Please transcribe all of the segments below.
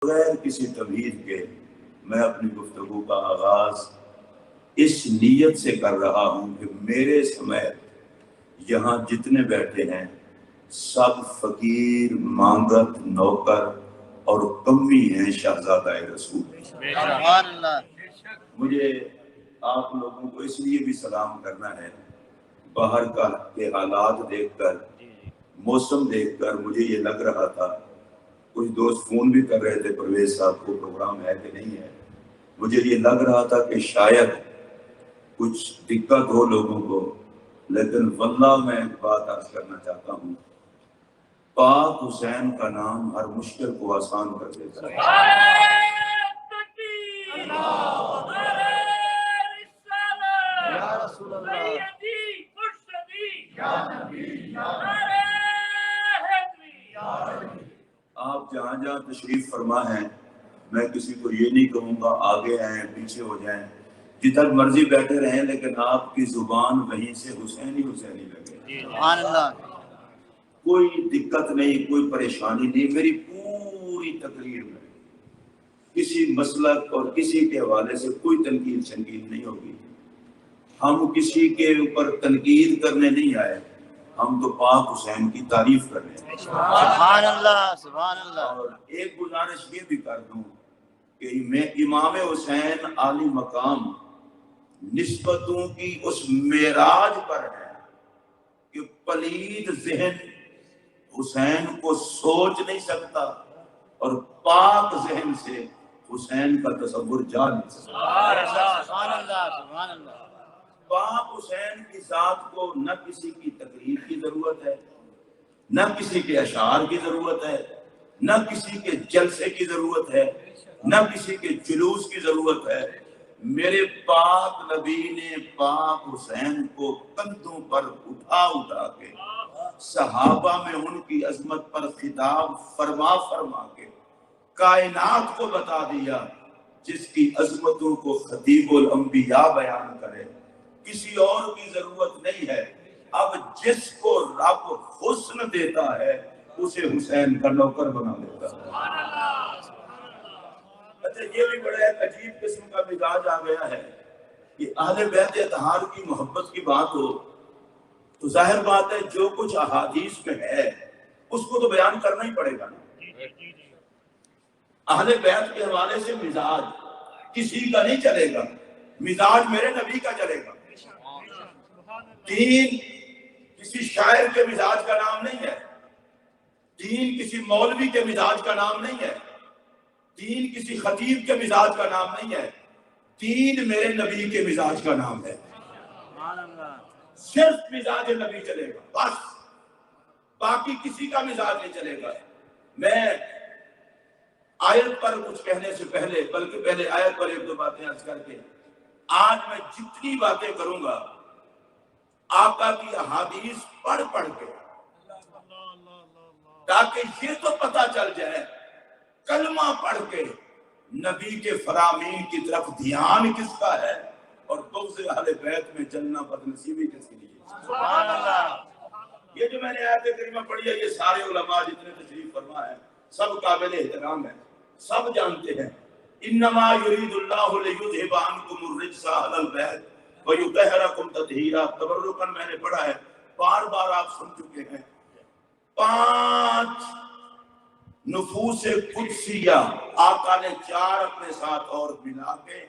بغیر کسی تمہید کے میں اپنی گفتگو کا آغاز اس نیت سے کر رہا ہوں کہ میرے سمیت یہاں جتنے بیٹھے ہیں سب فقیر، مانگت، نوکر اور کمی ہیں شہزادہ رسول۔ مجھے آپ لوگوں کو اس لیے بھی سلام کرنا ہے، باہر کے حالات دیکھ کر، موسم دیکھ کر مجھے یہ لگ رہا تھا، کچھ دوست فون بھی کر رہے تھے پرویز صاحب کو پروگرام ہے کہ نہیں ہے، مجھے یہ لگ رہا تھا کہ شاید کچھ دقت ہو لوگوں کو، لیکن واللہ میں بات عرض کرنا چاہتا ہوں، پاک حسین کا نام ہر مشکل کو آسان کر دیتا ہے۔ آپ جہاں جہاں تشریف فرما ہیں، میں کسی کو یہ نہیں کہوں گا آگے آئیں پیچھے ہو جائیں، جدھر مرضی بیٹھے رہیں، لیکن آپ کی زبان وہیں سے حسینی حسینی لگے۔ سبحان اللہ۔ کوئی دقت نہیں، کوئی پریشانی نہیں، میری پوری تقریر میں کسی مسلک اور کسی کے حوالے سے کوئی تنقید شنقید نہیں ہوگی۔ ہم کسی کے اوپر تنقید کرنے نہیں آئے، ہم تو پاک حسین کی تعریف کرنے ہیں۔ سبحان اللہ، سبحان اللہ۔ اور ایک گزارش یہ بھی کر دوں کہ میں امام حسین عالی مقام نسبتوں کی اس معراج پر ہے کہ پلید ذہن حسین کو سوچ نہیں سکتا اور پاک ذہن سے حسین کا تصور جا نہیں سکتا۔ سبحان اللہ، سبحان اللہ۔ پاک حسین کی ذات کو نہ کسی کی تقریر کی ضرورت ہے، نہ کسی کے اشعار کی ضرورت ہے، نہ کسی کے جلسے کی ضرورت ہے، نہ کسی کے جلوس کی ضرورت ہے۔ میرے پاک نبی نے پاک حسین کو کندھوں پر اٹھا اٹھا کے صحابہ میں ان کی عظمت پر خطاب فرما فرما کے کائنات کو بتا دیا، جس کی عظمتوں کو خطیب الانبیاء بیان کرے، کسی اور کی ضرورت نہیں ہے۔ اب جس کو رب حسن دیتا ہے اسے حسین کا نوکر بنا دیتا ہے۔ اچھا، یہ بھی بڑا ایک عجیب قسم کا مزاج آ گیا ہے کہ اہل بیت اطہار کی محبت کی بات ہو تو ظاہر بات ہے جو کچھ احادیث میں ہے اس کو تو بیان کرنا ہی پڑے گا نا۔ اہل بیت کے حوالے سے مزاج کسی کا نہیں چلے گا، مزاج میرے نبی کا چلے گا۔ دین کسی شاعر کے مزاج کا نام نہیں ہے، دین کسی مولوی کے مزاج کا نام نہیں ہے، دین کسی خطیب کے مزاج کا نام نہیں ہے، دین میرے نبی کے مزاج کا نام ہے۔ صرف مزاج نبی چلے گا، بس، باقی کسی کا مزاج نہیں چلے گا۔ میں آیت پر کچھ کہنے سے پہلے، بلکہ پہلے آیت پر ایک دو باتیں عرض کر کے، آج میں جتنی باتیں کروں گا آقا کی احادیث پڑھ پڑھ کے، تاکہ یہ تو پتا چل جائے کلمہ پڑھ کے نبی کے فرامین کی طرف دھیان کس کا ہے اور بغض اہل بیت میں جلنا بدنصیبی کس کی لیے۔ سبحان اللہ۔ یہ جو میں نے آیت کریمہ پڑھی ہے، یہ سارے علماء جتنے تشریف فرما ہے سب قابل احترام ہیں، سب جانتے ہیں۔ انما یرید اللہ لیذھب عنکم الرجس اہل البیت ویطہرکم تطہیرا، تبرکاً میں نے پڑھا ہے، بار بار آپ سن چکے ہیں۔ 5 نفوس قدسیہ آقا نے 4 اپنے ساتھ اور ملا کے،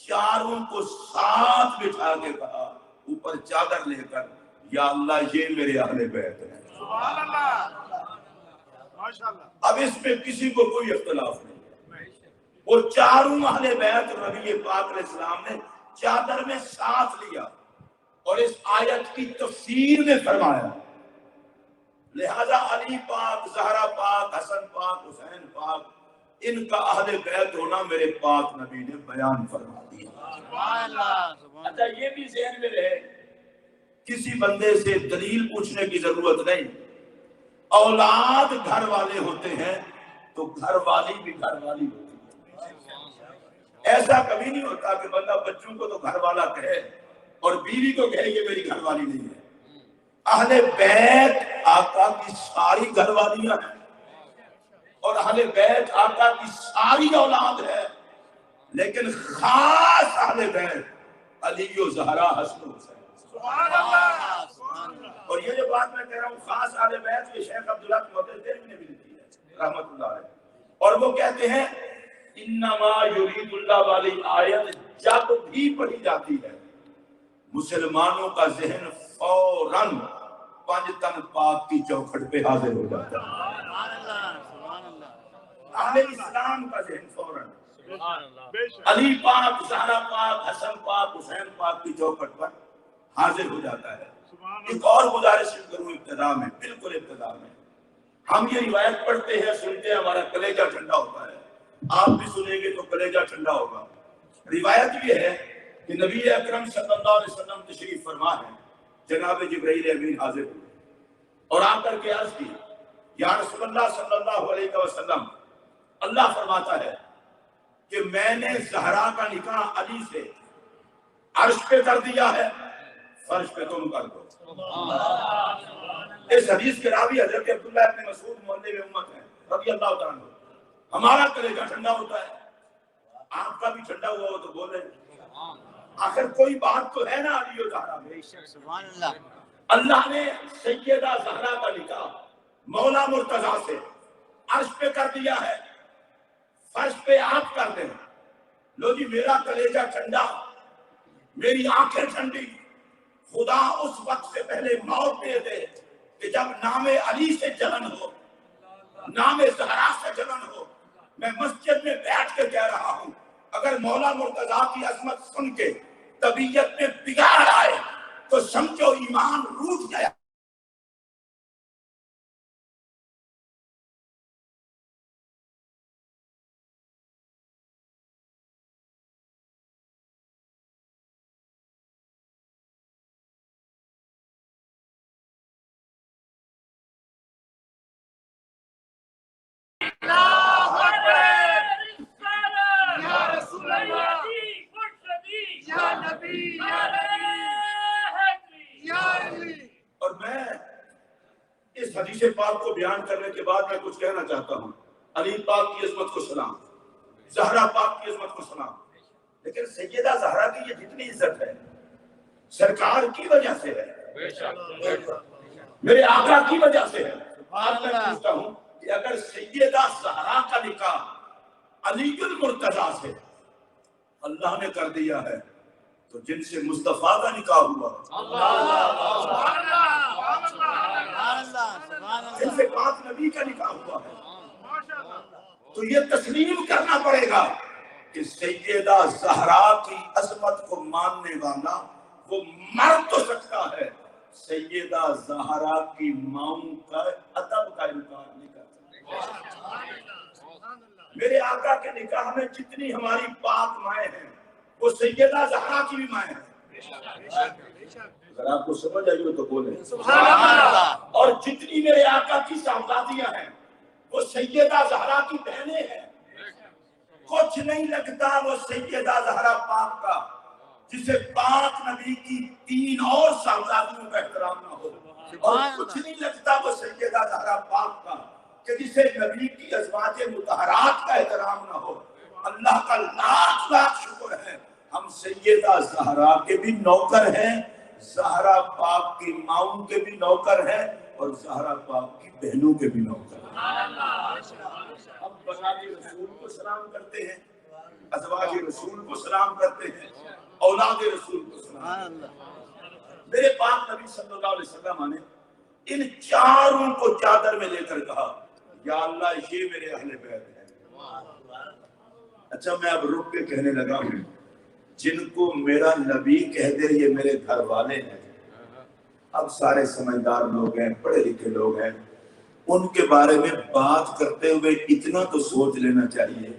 چاروں کو ساتھ بٹھا کے کہا اوپر چادر لے کر، یا اللہ یہ میرے اہل بیت ہیں۔ سبحان اللہ، ماشاءاللہ۔ اب اس میں کسی کو کوئی اختلاف نہیں، وہ چاروں اہل بیت نبی پاک علیہ السلام نے چادر میں ساتھ لیا اور اس آیت کی تفسیر میں فرمایا، لہذا علی پاک، زہرا پاک، حسن پاک، حسین پاک، ان کا اہل بیت ہونا میرے پاک نبی نے بیان فرما دیا۔ سبحان اللہ۔ اچھا، یہ بھی ذہن میں رہے، کسی بندے سے دلیل پوچھنے کی ضرورت نہیں۔ اولاد گھر والے ہوتے ہیں تو گھر والی بھی گھر والی ہوتی ہے۔ ایسا کبھی نہیں ہوتا کہ بندہ بچوں کو تو گھر والا کہے اور بیوی کو کہے یہ میری گھر والی نہیں ہے۔ اہل بیت آقا کی ساری گھر والیاں ہیں اور اہل بیت آقا کی ساری اولاد ہے، لیکن خاص اہل بیت علی و زہرا حسن و حسین۔ سبحان اللہ، سبحان اللہ۔ اور یہ جو بات میں کہہ رہا ہوں خاص اہل بیت، یہ شیخ عبداللہ محدث دہلوی نے بھی لکھی ہے رحمت اللہ علیہ، اور وہ کہتے ہیں انما یرید اللہ والی آیت جب بھی پڑھی جاتی ہے مسلمانوں کا ذہن فوراً پانچ تن پاک کی چوکھٹ پہ حاضر ہو جاتا ہے۔ سبحان اللہ، سبحان اللہ، اہل اسلام کا ذہن فوراً سبحان اللہ، بے شک، علی پاک، زہرا پاک، حسن پاک، حسین پاک کی چوکھٹ پر حاضر ہو جاتا ہے۔ سبحان ایک اور گزارش کروں ابتدا میں، بالکل ابتدا میں، ہم یہ روایت پڑھتے ہیں، سنتے ہیں، ہمارا کلیجہ ٹھنڈا ہوتا ہے، آپ بھی سنیں گے تو کلیجہ ٹھنڈا ہوگا۔ روایت یہ ہے کہ نبی اکرم صلی اللہ علیہ وسلم تشریف فرما ہے، جناب جبرائیل امین حاضر ہوئے اور آ کر کے عرض کی یا رسول اللہ صلی اللہ علیہ وسلم، اللہ فرماتا ہے کہ میں نے زہرا کا نکاح علی سے عرش پہ کر دیا ہے، فرش پہ تم کر دو۔ اس حدیث کے راوی حضرت عبداللہ ابن مسعود مولوی امت ہیں رضی اللہ تعالیٰ عنہ۔ ہمارا کلیجہ ٹھنڈا ہوتا ہے، آپ کا بھی ٹھنڈا ہوا ہو تو بولے، آخر کوئی بات تو ہے نا علی و زہرا میں۔ سبحان اللہ، اللہ نے سیدہ زہرا کا نکاح مولا مرتضیٰ سے عرش پہ کر دیا ہے، فرش پہ آپ کر دیں۔ لو جی، میرا کلیجہ ٹھنڈا، میری آنکھیں ٹھنڈی، خدا اس وقت سے پہلے موت دے دے کہ جب نام علی سے جلن ہو، نام زہرا سے جلن ہو، میں مسجد میں بیٹھ کے کہہ رہا ہوں اگر مولا مرتضیٰ کی عظمت سن کے طبیعت میں بگاڑ آئے تو سمجھو ایمان روٹ گیا۔ اور میں اس حدیث پاک کو بیان کرنے کے بعد میں کچھ کہنا چاہتا ہوں۔ علی پاک کی عظمت کو سلام، زہرا پاک کی عظمت کو سلام، لیکن سیدہ زہرا کی یہ جتنی عزت ہے سرکار کی وجہ سے ہے، میرے آقا کی وجہ سے ہے۔ آج میں پوچھتا ہوں کہ اگر سیدہ زہرا کا نکاح علی المرتضیٰ سے اللہ نے کر دیا ہے تو جن سے مصطفیٰ کا نکاح ہوا، جن سے پاک نبی کا نکاح ہوا ہے، تو یہ تسلیم کرنا پڑے گا کہ سیدہ زہرا کی عظمت کو ماننے والا وہ مر تو سکتا ہے، سیدہ زہرا کی ماؤں کا ادب کا انکار نہیں کر سکتا۔ میرے آقا کے نکاح میں جتنی ہماری پاک مائیں ہیں وہ سیدہ زہرا کی بھی مائیں ہیں، اگر آپ کو سمجھ آئی ہو تو بولیں سبحان اللہ، اور جتنی میرے آقا کی صاحبزادیاں ہیں وہ سیدہ زہرا کی بہنیں ہیں۔ کچھ نہیں لگتا وہ سیدہ زہرا پاک کا جسے پاک نبی کی 3 اور صاحبزادیوں کا احترام نہ ہو، اور کچھ نہیں لگتا وہ سیدہ زہرا پاک کا کہ جسے نبی کی ازواج مطہرات کا احترام نہ ہو۔ اللہ کا لاکھ لاکھ شکر ہے ہم سیدہ زہرا کے بھی نوکر ہیں، زہرا پاک کی ماؤں کے بھی نوکر ہیں، اور زہرا پاک کی بہنوں کے بھی نوکر ہیں۔ ہم بنات رسول کو سلام کرتے ہیں، ازواج رسول کو سلام کرتے ہیں، اولاد رسول کو سلام کرتے ہیں۔ میرے پاک نبی صلی اللہ علیہ وسلم نے ان چاروں کو چادر میں لے کر کہا یا اللہ یہ میرے اہل بیت ہیں۔ اچھا میں اب رک کے کہنے لگا ہوں جن کو میرا نبی کہہ دے یہ میرے گھر والے ہیں، اب سارے سمجھدار لوگ ہیں، پڑھے لکھے لوگ ہیں، ان کے بارے میں بات کرتے ہوئے اتنا تو سوچ لینا چاہیے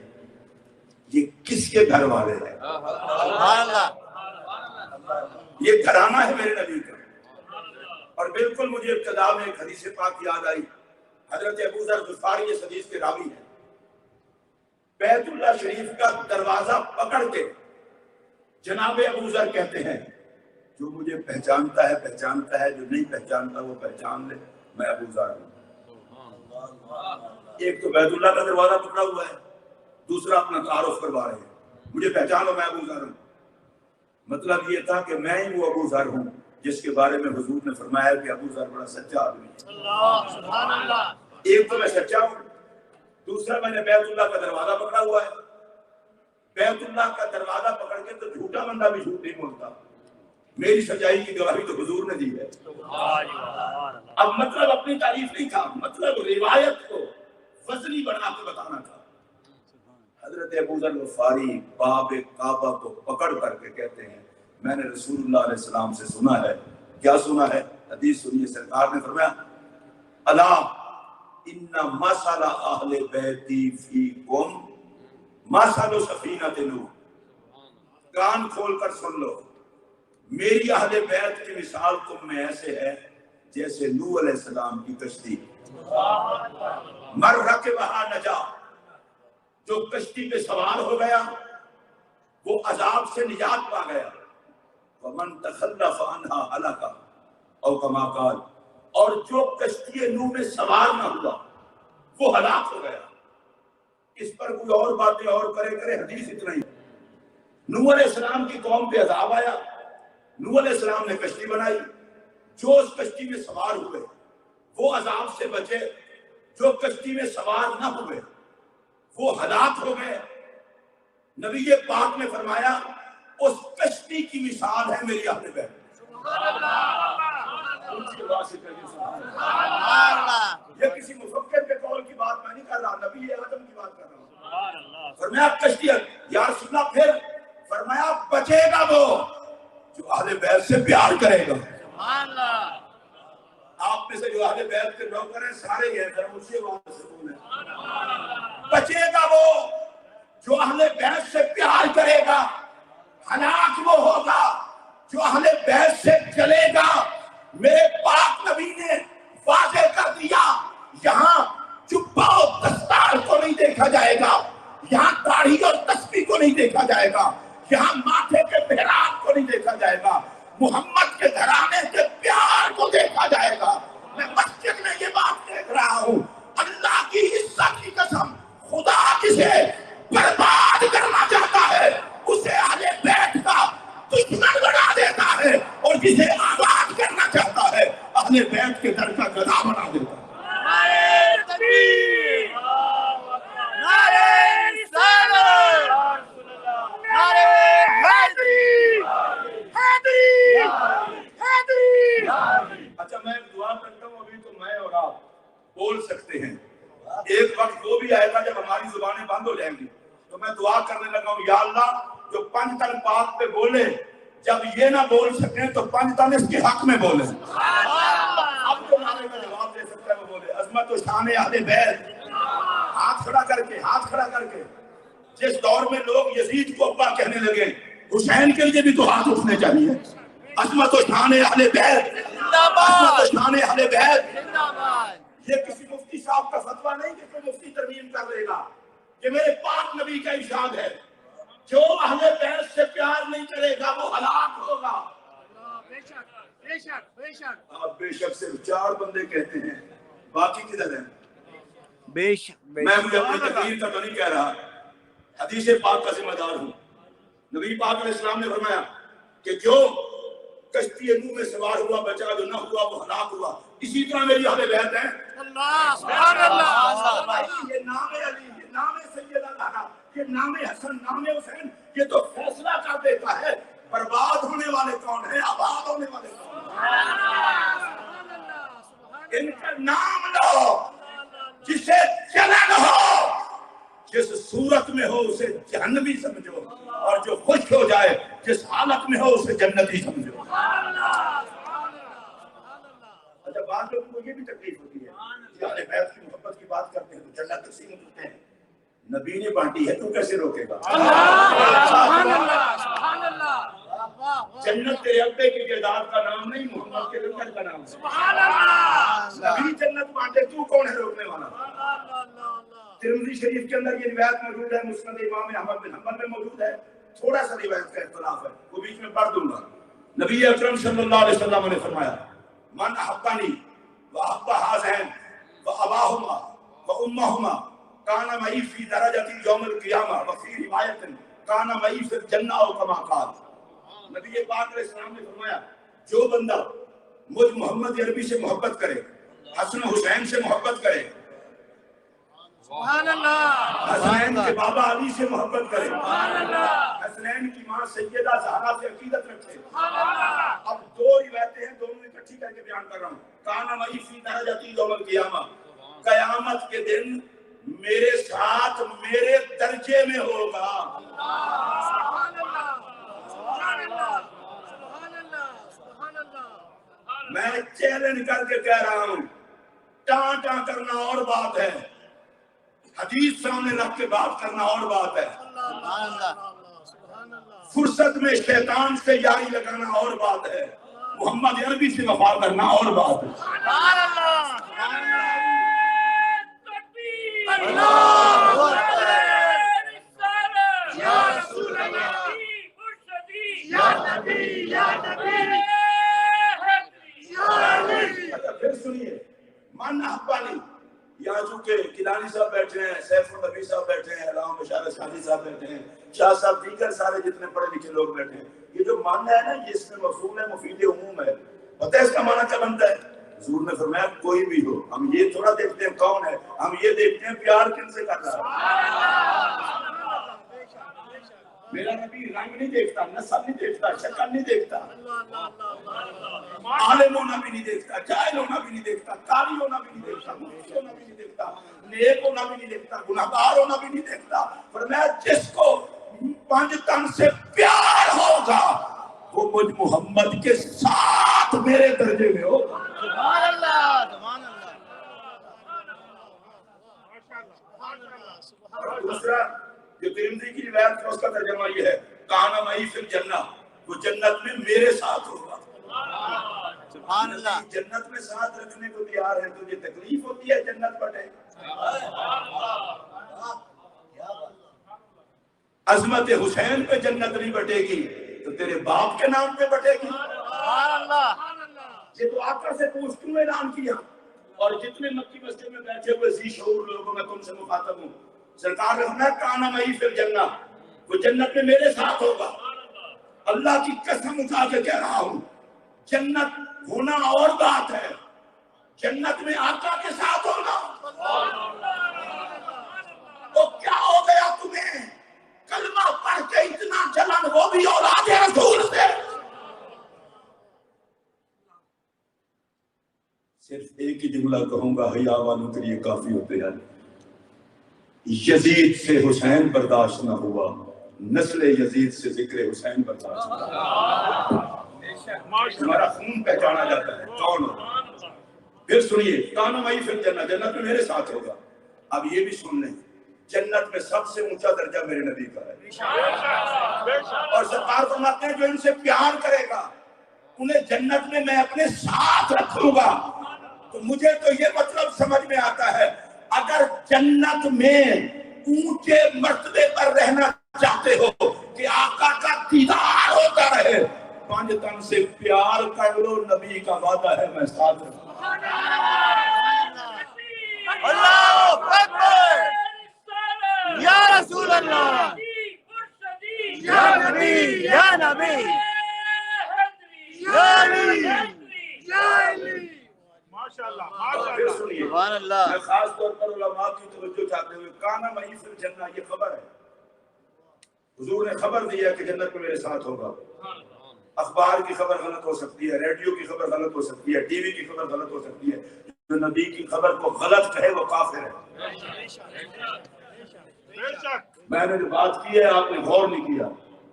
یہ کس کے گھر والے ہیں۔ یہ گھرانہ ہے میرے نبی کا۔ اور بالکل مجھے ابتدا میں ایک حدیث پاک یاد آئی، حضرت ابو ذر غفاری اس حدیث کے راوی ہیں، بیت اللہ شریف کا دروازہ پکڑ کے جناب ابو ذر کہتے ہیں جو مجھے پہچانتا ہے پہچانتا ہے، جو نہیں پہچانتا وہ پہچان لے، میں ابو ذر ہوں۔ ایک تو بیت اللہ کا دروازہ پکڑا ہوا ہے، دوسرا اپنا تعارف کروا رہے ہیں، مجھے پہچانو میں ابو ذر ہوں۔ مطلب یہ تھا کہ میں ہی وہ ابو ذر ہوں جس کے بارے میں حضور نے فرمایا کہ ابو ذر بڑا سچا آدمی ہے۔ سبحان اللہ۔ ایک تو میں سچا ہوں، دوسرا میں نے بیت اللہ کا دروازہ پکڑا ہوا ہے۔ بیت اللہ کا دروازہ پکڑ کے تو جھوٹا بندہ بھی جھوٹ نہیں بولتا، میری سچائی کی گواہی تو حضور نے دی ہے۔ اب مطلب اپنی تعریف نہیں تھا، مطلب روایت کو وزنی بنا کے بتانا تھا۔ حضرت ابو ذر غفاری باب کعبہ کو پکڑ کر کے کہتے ہیں میں نے رسول اللہ علیہ السلام سے سنا ہے۔ کیا سنا ہے؟ حدیث سنیے، سرکار نے فرمایا الا ان مثل اہل بیتی فیکم مثل سفینۃ نوح، کان کھول کر سن لو، میری اہل بیت کی مثال تم میں ایسے ہے جیسے نوح علیہ السلام کی کشتی، مر رکبھا نجا، جو کشتی پہ سوار ہو گیا وہ عذاب سے نجات پا گیا، ومن تخلف عنہا ہلک، او کما قال، اور جو کشتی نوح میں سوار نہ ہوا وہ ہلاک ہو گیا۔ اس پر کوئی اور باتیں اور کرے حدیث اتنا ہی۔ نوح علیہ السلام کی قوم پہ عذاب آیا، نوح علیہ السلام نے کشتی بنائی، جو اس کشتی میں سوار ہوئے وہ عذاب سے بچے، جو کشتی میں سوار نہ ہوئے وہ ہلاک ہو گئے۔ نبی پاک نے فرمایا اس کشتی کی مثال ہے میری اہل بیت۔ یہ کسی مفکر کے قول کی بات میں نہیں کر رہا، نبی اعظم کی بات کر رہا ہوں۔ فرمایا کشتی، یا رسول اللہ پھر فرمایا بچے گا وہ جو اہل بیت سے پیار کرے گا۔ آپ میں سے جو اہل بیت کے نوکر ہیں سارے یہ ذرا مجھ سے بات سے بولیں، بچے گا وہ جو اہل بیت سے پیار کرے گا، ہلاک وہ ہوگا جو اہل بیت سے چلے گا۔ میرے پاک نبی نے واضح کر دیا یہاں جبہ اور دستار کو نہیں دیکھا جائے گا، یہاں داڑھی اور تسبیح کو نہیں دیکھا جائے گا، یہاں ماتھے کے محراب کو نہیں دیکھا جائے گا، محمد کے گھرانے کے پیار کو دیکھا جائے گا۔ میں مسجد میں یہ بات دیکھ رہا ہوں، اللہ کی عزت کی قسم، خدا جسے برباد کرنا چاہتا ہے اسے اہل بیت کا دشمن بنا دیتا ہے، اور جسے آباد کرنا چاہتا ہے اہل بیت کے در کا گدھا بنا دیتا ہے۔ نعرہ تکبیر، نعرہ رسالت، نعرہ حیدری، حیدری، حیدری۔ اچھا میں ایک دعا کرتا ہوں، ابھی تو میں اور آپ بول سکتے ہیں، ایک وقت وہ بھی آئے گا جب ہماری زبانیں بند ہو جائیں گی، تو میں دعا کرنے لگا ہوں یا اللہ جو پنج تن پاک پہ بولے جب یہ نہ بول سکیں تو پنج تن اس کے حق میں بولے۔ اب جو نعرے کا جواب دے سکتا ہے وہ بولے۔ عظمت و شان اہل بیت، ہاتھ کھڑا کر کے، ہاتھ کھڑا کر کے۔ جس دور میں لوگ یزید کو ابا کہنے لگے، حسین کے لیے بھی تو ہاتھ اٹھنے چاہیے۔ عظمت و شان اہل بیت، عظمت و شان اہل بیت۔ یہ کسی مفتی صاحب کا فتویٰ نہیں کہ کوئی مفتی ترمیم کر لے گا، یہ میرے پاک نبی کا ارشاد ہے، جو اہل بیت سے پیار نہیں کرے گا وہ ہلاک ہوگا۔ آپ بے شک صرف 4 بندے کہتے ہیں، باقی کدھر ہیں؟ بے شک میں مجھے اپنی تقریر کا تو نہیں کہہ رہا، حدیث پاک کا ذمہ دار ہوں۔ نبی پاک علیہ السلام نے فرمایا کہ جو کشتی نوح میں سوار ہوا بچا، جو نہ ہوا وہ ہلاک ہوا۔ اسی طرح میری اہل بیت ہیں۔ سبحان اللہ۔ یہ نام علی، یہ نام سیدنا الہٰ، یہ نام حسن، نام حسین، یہ تو فیصلہ کر دیتا ہے برباد ہونے والے کون ہیں، آباد ہونے والے کون ہیں۔ ان کا نام لو، جسے جلن ہو، جس صورت میں ہو اسے جہنمی سمجھو، اور جو خوش ہو جائے جس حالت میں ہو اسے جنتی سمجھو۔ اچھا بعض لوگوں کو یہ بھی تکلیف ہوتی ہے کہ اہل بیت کی محبت کی بات کرتے ہیں تو جنت تقسیم ہوتے ہیں، نبی نے بانٹی ہے تو کیسے روکے گا؟ جنت تیرے ابے کی جائیداد کا نام نہیں، محمد کے لنگر کا نام ہے۔ نبی جنت بانٹے، تو کون ہے روکنے والا؟ ترمذی شریف کے اندر یہ روایت موجود ہے، مسند امام احمد بن حنبل میں موجود ہے، تھوڑا سا روایت کا اختلاف ہے، وہ بیچ میں پڑھ دوں گا۔ نبی اکرم صلی اللہ علیہ وسلم نے فرمایا من احبنی واحب ہذین واباہما وأمهما كان معي في درجة يوم القيامة وفي روایت كان معي في الجنة أو كما قال. نبی پاک علیہ السلام نے فرمایا جو بندہ مجھ محمد عربی سے محبت کرے، حسن حسین سے محبت کرے، سبحان اللہ، حسنین کے بابا علی سے محبت کرے، حسنین کی ماں سیدہ زہرا سے عقیدت رکھے. اب دو روایتیں ہیں، دونوں اکٹھی کر کے بیان کر رہا ہوں. کانا معی فی درجتی یوم القیامہ، قیامت کے دن میرے ساتھ میرے درجے میں ہوگا. میں چیلنج کر کے کہہ رہا ہوں، ٹاں ٹاں کرنا اور بات ہے، حدیث سامنے رکھ کے بات کرنا اور بات ہے، فرصت میں شیطان سے یاری لگانا اور بات ہے، محمد عربی سے وفا کرنا اور بات ہے. پھر سنیے، من احبانی، یہاں چونکہ کلانی صاحب بیٹھے ہیں، سیف النبی صاحب بیٹھے ہیں، علامہ بشارت شادی صاحب بیٹھے ہیں، شاہ صاحب دیگر سارے جتنے پڑھے لکھے لوگ بیٹھے ہیں، یہ جو معنی ہے نا، یہ اس میں مفہوم ہے، مفید عموم ہے. پتہ ہے اس کا معنی کیا بنتا ہے؟ حضور نے فرمایا کوئی بھی ہو، ہم یہ تھوڑا دیکھتے ہیں کون ہے، ہم یہ دیکھتے ہیں پیار کن سے کر رہا ہے. میرا نبی رنگ نہیں دیکھتا، نسل نہیں دیکھتا، شکل نہیں دیکھتا، عالم ہونا بھی نہیں دیکھتا، جاہل ہونا بھی نہیں دیکھتا، قاری ہونا بھی نہیں دیکھتا، مفتی ہونا بھی نہیں دیکھتا، نیک ہونا بھی نہیں دیکھتا، گناہگار ہونا بھی نہیں دیکھتا. فرمایا جس کو پنج تن سے پیار ہوگا وہ مجھ محمد کے ساتھ میرے درجے میں ہوگا. سبحان اللہ، سبحان اللہ. دوسرا جو ترمذی کی روایت ہے اس کا ترجمہ یہ ہے، کانا معی فی الجنہ، وہ جنت میں میرے ساتھ ہوگا. سبحان اللہ. جنت میں ساتھ رکھنے کو تیار ہے، تجھے تکلیف ہوتی ہے جنت بٹے. عظمت حسین پہ جنت نہیں بٹے گی تو تیرے باپ کے نام پہ بٹے گی. سبحان اللہ. یہ تو آقا سے پوچھ کیوں اعلان کیا؟ اور جتنے مکی مسجد میں بیٹھے ہوئے ذی شعور لوگوں میں تم سے مخاطب ہوں، سرکار رحمت کانا معی فی الجنہ، وہ جنت میں میرے ساتھ ہوگا. اللہ کی قسم اٹھا کے کہہ رہا ہوں، جنت ہونا اور بات ہے، جنت میں آقا کے ساتھ ہونا. تو کیا ہو گیا تمہیں؟ کلمہ پڑھ کے اتنا جلن، وہ بھی اولاد رسول سے. صرف ایک ہی جملہ کہوں گا، حیا والوں کے لیے کافی ہوتے ہیں. یزید سے حسین برداشت نہ ہوا، نسل یزید سے ذکر حسین برداشت نہ ہوا. ہمارا خون پہچانا جاتا ہے کون ہو. پھر سنیے، کانا معی فی الجنہ، جنت میں میرے ساتھ ہوگا. اب یہ بھی سن لیں، جنت میں سب سے اونچا درجہ میرے نبی کا ہے. اور سرکار فرماتے ہیں جو ان سے پیار کرے گا انہیں جنت میں میں اپنے ساتھ رکھوں گا. تو مجھے تو یہ مطلب سمجھ میں آتا ہے، اگر جنت میں اونچے مرتبے پر رہنا چاہتے ہو کہ آقا کا دیدار ہوتا رہے، پانچ تن سے پیار کر لو، نبی کا وعدہ ہے میں ساتھ رکھوں. اللہ اکبر. یا رسول اللہ، یا نبی، یا نبی، یا علی، یا علی. پھر سنیے، سبحان اللہ. میں خاص طور پر علماء کی توجہ چاہتے ہوئے، کانا معی فی الجنہ یہ خبر ہے، حضور نے خبر دی ہے کہ جنت میں میرے ساتھ ہوگا. اخبار کی خبر غلط ہو سکتی ہے، ریڈیو کی خبر غلط ہو سکتی ہے، ٹی وی کی خبر غلط ہو سکتی ہے. جو نبی کی خبر کو غلط کہے وہ کافر ہے. میں نے جو بات کی ہے آپ نے غور نہیں کیا.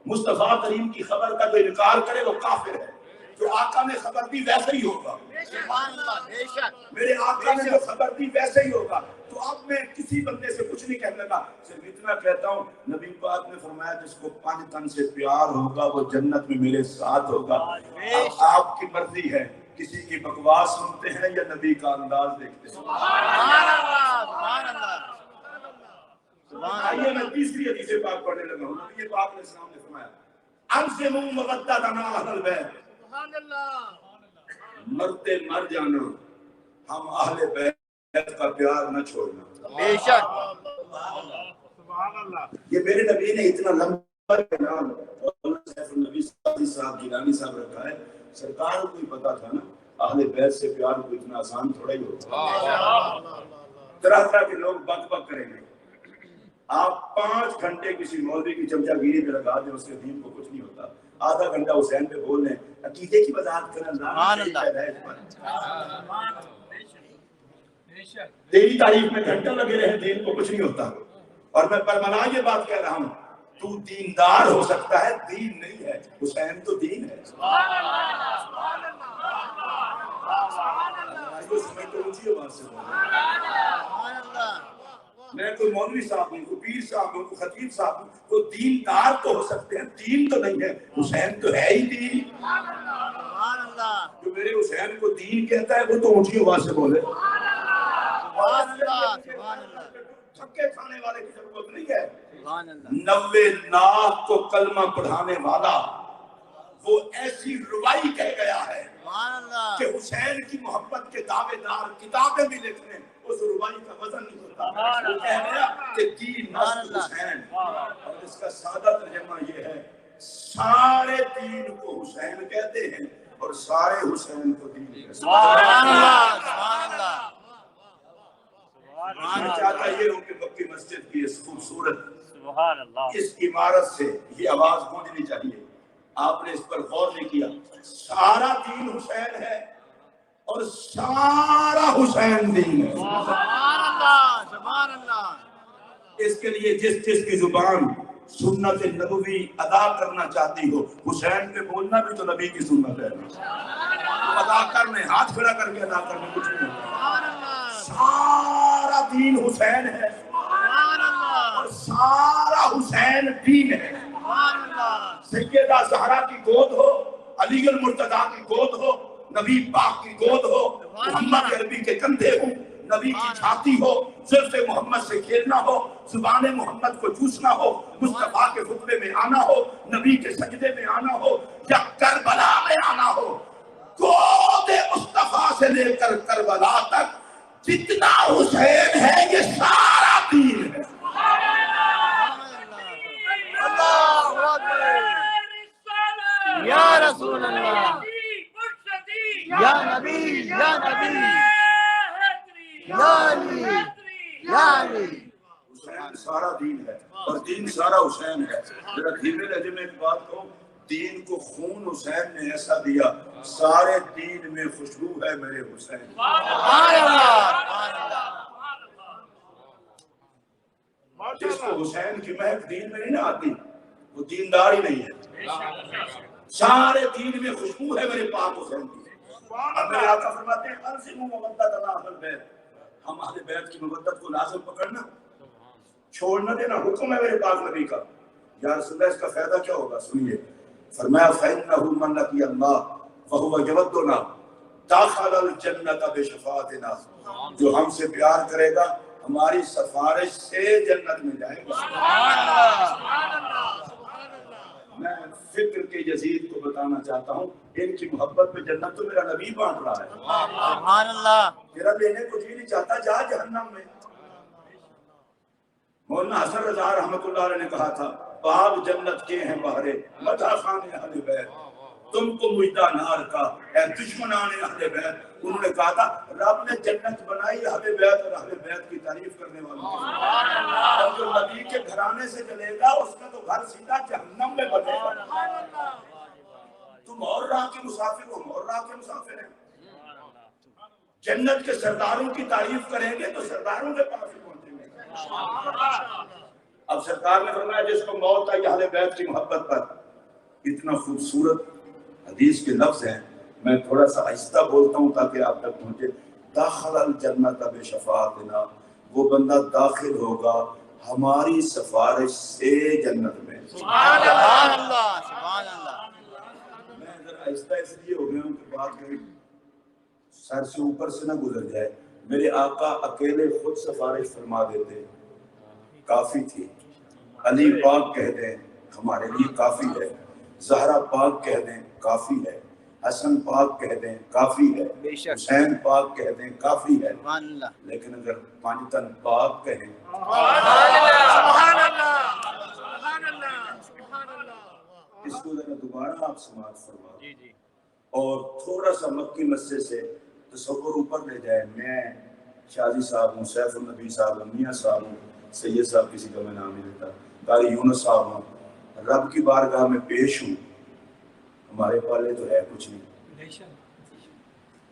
مصطفیٰ کریم کی خبر کا جو انکار کرے وہ کافر ہے. جو آقا نے خبر دی ویسے ہی ہوگا. سبحان اللہ. بے شک. میرے آقا نے جو خبر دی ویسے ہی ہوگا. تو اب میں کسی بندے سے کچھ نہیں کہنے لگا، صرف اتنا کہتا ہوں، نبی پاک نے فرمایا جس کو پانچ تن سے پیار ہوگا وہ جنت میں میرے ساتھ ہوگا. اب آپ کی مرضی ہے، کسی کی بکواس سنتے ہیں یا نبی کا انداز دیکھتے ہیں. سبحان اللہ. سبحان اللہ. آئیے میں تیسری حدیث پاک پڑھنے لگا ہوں. نبی پاک علیہ السلام نے فرمایا انزموا مودتنا اہل البیت، سبحان اللہ. مرتے مر جانا ہم اہل بیت کا پیار نہ چھوڑنا۔ بے شک یہ میرے نبی نے اتنا لمبا نام سیف النبی صاحب جیلانی صاحب رکھا ہے، سرکار کو ہی پتا تھا نا اہل بیت سے پیار کو اتنا آسان تھوڑا ہی ہوتا۔ طرح طرح کے لوگ بک بک کریں گے، آپ 5 گھنٹے کسی مولوی کی چمچہ گیری پہ لگا دیں، اس کے دین کو کچھ نہیں ہوتا۔ آدھا گھنٹہ حسین پہ بول لیں، عقیدے کی وضاحت کریں، تیری تعریف میں گھنٹہ لگے رہے، دین کو کچھ نہیں ہوتا۔ اور میں برملا یہ بات کہہ رہا ہوں، تو دیندار ہو سکتا ہے، دین نہیں ہے۔ حسین تو دین ہے۔ میں کوئی مولوی صاحب ہوں، کوئی پیر صاحب ہوں، کوئی خطیب صاحب ہوں، کوئی دیندار تو ہو سکتے ہیں، دین تو نہیں ہے۔ حسین تو ہے ہی دین۔ جو میرے حسین کو دین کہتا ہے وہ تو اونچی آواز سے بولے۔ چھکے کھانے والے کی ضرورت نہیں ہے۔ 90 لاکھ کو کلمہ پڑھانے والا وہ ایسی روائی کہہ گیا ہے کہ حسین کی محبت کے دعوے دار کتابیں بھی لکھ لیں، اس روائی کا وزن نہیں ہوتا۔ وہ کہہ گیا کہ دین نسل حسین، اور اس کا سادہ ترجمہ یہ ہے، سارے دین کو حسین کہتے ہیں اور سارے حسین کو دین کہتے ہیں۔ سبحان اللہ، سبحان اللہ۔ میں چاہتا یہ ہوں کہ مکی مسجد کی اس خوبصورت اس عمارت سے یہ آواز گونجنی چاہیے۔ آپ نے اس پر غور نہیں کیا، سارا دین حسین ہے اور سارا حسین دین ہے۔ سبحان اللہ، سبحان اللہ۔ اس کے لیے جس کی زبان سنت نبوی ادا کرنا چاہتی ہو، حسین پہ بولنا بھی تو نبی کی سنت ہے۔ ادا کرنے، ہاتھ کھڑا کر کے ادا کرنے کچھ نہیں ہوتا۔ سارا دین حسین ہے اور سارا حسین دین ہے۔ سیدہ زہرا کی گود ہو، علی المرتضیٰ کی گود ہو، نبی پاک کی گود ہو، محمد عربی کے کندھے ہو، نبی کی چھاتی ہو، زلف محمد سے کھیلنا ہو، زبان محمد کو چوسنا ہو، مصطفیٰ کے خطبے میں آنا ہو، نبی کے سجدے میں آنا ہو، یا کربلا میں آنا ہو، گود مصطفیٰ سے لے کر کربلا تک جتنا حسین ہے یہ سارا دین ہے۔ اللہ اکبر، یا رسول اللہ، یا نبی، یا نبی، یا علی، یا علی۔ حسین سارا دین ہے اور دین سارا حسین ہے۔ ذرا دھیمے لہجے میں ایک بات کہوں، دین کو خون حسین نے ایسا دیا، سارے دین میں خوشبو ہے میرے حسین۔ سبحان اللہ، سبحان اللہ۔ جس کو حسین کی مہک دین میں نہیں نہ آتی وہ دیندار ہی نہیں ہے۔ سارے دین میں خوشبو ہے میرے پاک حسین کی۔ اب میرے آقا فرماتے ہیں الزموا مودۃ اہل بیت، ہم اہل بیت کی مودت کو لازم پکڑنا، چھوڑنا دینا حکم ہے میرے پاک نبی کا۔ یا رسول اللہ اس کا فائدہ کیا ہوگا؟ سنیے، فرمایا فَإِنَّهُ مَن لَقِيَ اللَّهَ وَهُوَ يَوَدُّنَا دَخَلَ الْجَنَّةَ بِشَفَاعَتِنَا، جو ہم سے پیار کرے گا ہماری سفارش سے جنت میں جائے گا۔ میں فکر کے یزید کو بتانا چاہتا ہوں، ان کی محبت میں جنت تو میرا نبی بانٹ رہا ہے۔ سبحان اللہ۔ میرا لینے کو جی نہیں چاہتا، جا جہنم میں۔ مولانا حسن رضا رحمۃ اللہ علیہ نے کہا تھا، باب جنت کے ہیں بہرے مدح خان اہل بیت، تم کو مجدہ نار کا اے دشمنان اہل بیت۔ انہوں نے کہا تھا رب نے جنت بنائی اہل بیت اور اہل بیت کی تعریف کرنے والوں کے، اور جو نبی کے گھرانے سے چلے گا اس کا تو گھر سیدھا جہنم میں بنے گا۔ تم اور راہ کے مسافر ہو، ہم اور راہ کے مسافر ہیں۔ جنت کے سرداروں کی تعریف کریں گے تو سرداروں کے پاس ہی پہنچیں گے۔ اب سرکار نے فرمایا جس کو موت آئی اہل بیت کی محبت پر، اتنا خوبصورت حدیث کے لفظ ہیں، میں تھوڑا سا آہستہ بولتا ہوں تاکہ آپ تک پہنچے۔ داخل الجنت بشفاعتنا، وہ بندہ داخل ہوگا ہماری سفارش سے جنت میں۔ سبحان اللہ، سبحان اللہ۔ میں ذرا آہستہ اس لیے ہو گیا ہوں کہ بات میری سر سے اوپر سے نہ گزر جائے۔ میرے آقا اکیلے خود سفارش فرما دیتے، کافی تھی۔ علی پاک کہہ دیں ہمارے لیے کافی ہے، زہرا پاک کہہ دیں کافی ہے، حسن پاک کہہ دیں کافی ہے، بے شک۔ حسین پاک کہہ دیں کافی ہے، سبحان اللہ لیکن اگر پانچ تن پاک کہیں سبحان اللہ سبحان اللہ سبحان اللہ۔ اس کو ذرا دوبارہ آپ سماعت فرما جی جی اور تھوڑا سا مکی مسجد سے تصور اوپر لے جائے۔ میں شاذی صاحب ہوں، سیف النبی صاحب ہوں، میاں صاحب ہوں، سید صاحب کسی کا میں نام نہیں لیتا، قاری یونس صاحب ہوں، رب کی بارگاہ میں پیش ہوں، ہمارے پالے تو ہے کچھ نہیں،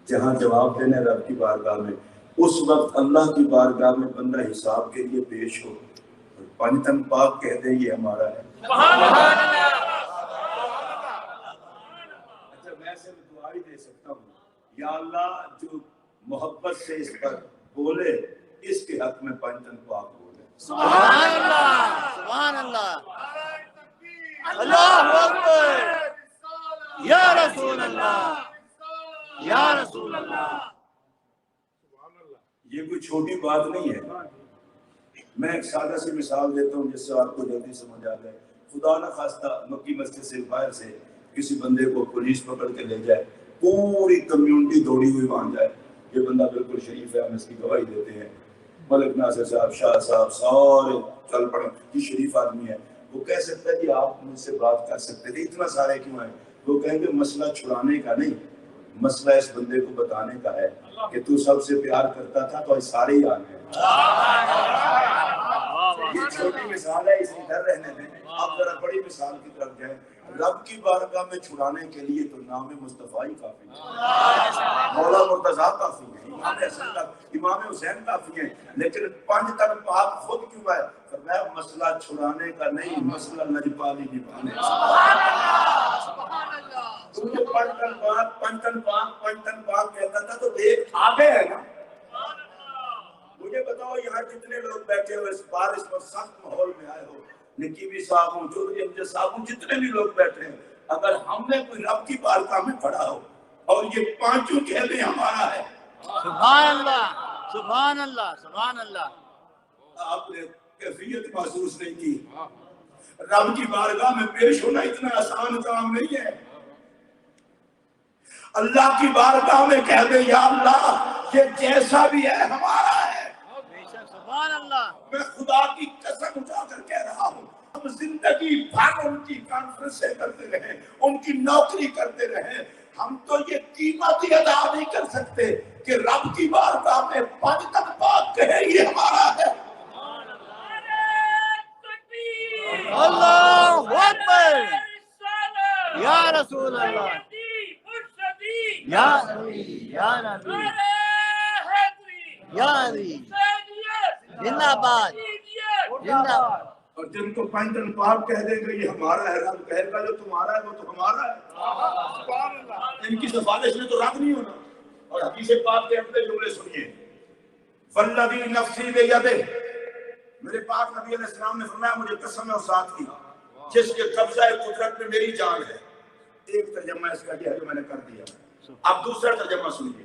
جہاں جواب دینے رب کی بارگاہ میں، اس وقت اللہ کی بارگاہ میں بندہ حساب کے لیے پیش ہو، پانچ تن پاک کہہ دے یہ ہمارا ہے۔ اچھا میں سے دعا ہی دے سکتا ہوں، یا اللہ جو محبت سے اس پر بولے اس کے حق میں پانچ تن پاک بولے۔ سبحان اللہ سبحان اللہ اللہ اکبر یا رسول اللہ یا رسول اللہ۔ یہ کوئی چھوٹی بات نہیں ہے۔ میں ایک سادہ سی مثال دیتا ہوں جس سے آپ کو جلدی سمجھ آ جائے۔ خدا نہ خواستہ مکی مسجد سے باہر سے کسی بندے کو پولیس پکڑ کے لے جائے، پوری کمیونٹی دوڑی ہوئی مان جائے یہ بندہ بالکل شریف ہے، ہم اس کی گواہی دیتے ہیں، ملک ناصر صاحب، شاہ صاحب، سارے چل پڑے، یہ شریف آدمی ہے، وہ کہہ سکتا ہے کہ آپ مجھ سے بات کر سکتے تھے، اتنا سارے کیوں ہیں؟ وہ کہیں گے مسئلہ چھڑانے کا نہیں، مسئلہ اس بندے کو بتانے کا ہے کہ تو سب سے پیار کرتا تھا تو سارے ہی آ گئے۔ یہ چھوٹی مثال ہے، اسی ادھر رہنے دیں، آپ ذرا بڑی مثال کی طرف جائیں۔ رب کی بارگاہ میں چھڑانے کے لیے تو نام مصطفیٰ ہی کافی ہے، مولا مرتضیٰ کافی ہے، امام حسین کافی ہیں، لیکن پانچ تن پاک خود کیوں ہے؟ فرمایا مسئلہ چھڑانے کا نہیں، مسئلہ نجپالی نبھانے کا۔ تم نے پانچ تن پاک کہتا تھا تو دیکھ آگے ہے نا۔ مجھے بتاؤ یہاں جتنے لوگ بیٹھے ہو اس بارش پر سخت ماحول میں آئے ہو، نقیبی صاحب ہوں، چودھری امجد صاحب ہوں، جتنے بھی لوگ بیٹھے ہیں، اگر ہم نے کوئی رب کی بارگاہ میں پڑھا ہو اور یہ پانچوں کہہ دیں ہمارا ہے، سبحان اللہ سبحان اللہ سبحان اللہ۔ آپ نے کیفیت محسوس نہیں کی۔ رب کی بارگاہ میں پیش ہونا اتنا آسان کام نہیں ہے۔ اللہ کی بارگاہ میں کہہ دے یا اللہ یہ جیسا بھی ہے ہمارا ہے۔ سبحان اللہ۔ میں خدا کی قسم اٹھا کر کہہ رہا ہوں، ہم زندگی بھر ان کی کانفرنسیں کرتے رہے، ان کی نوکری کرتے رہے، ہم تو یہ قیمت ہی ادا نہیں کر سکتے کہ رب کی بارگاہ میں پانچ تن پاک کہے یہ ہمارا ہے۔ اللہ اکبر یا رسول اللہ یا نبی یا نبی یا نبی زندہ باد زندہ باد۔ اور جن کو پانچ تن پاک کہہ دیں گے یہ ہمارا ہے، رب کہے گا جو تمہارا ہے وہ تو ہمارا ہے۔ ان کی سفارش میں تو رب نہیں ہونا۔ اور حدیث پاک کے اپنے جملے سنیے، فالذی نفسی بیدہ، میرے پاک نبی علیہ السلام نے فرمایا مجھے قسم ہے اس ذات کی جس کے قبضہ قدرت میں میری جان ہے۔ ایک ترجمہ اس کا یہ ہے جو میں نے کر دیا، اب دوسرا ترجمہ سنیے،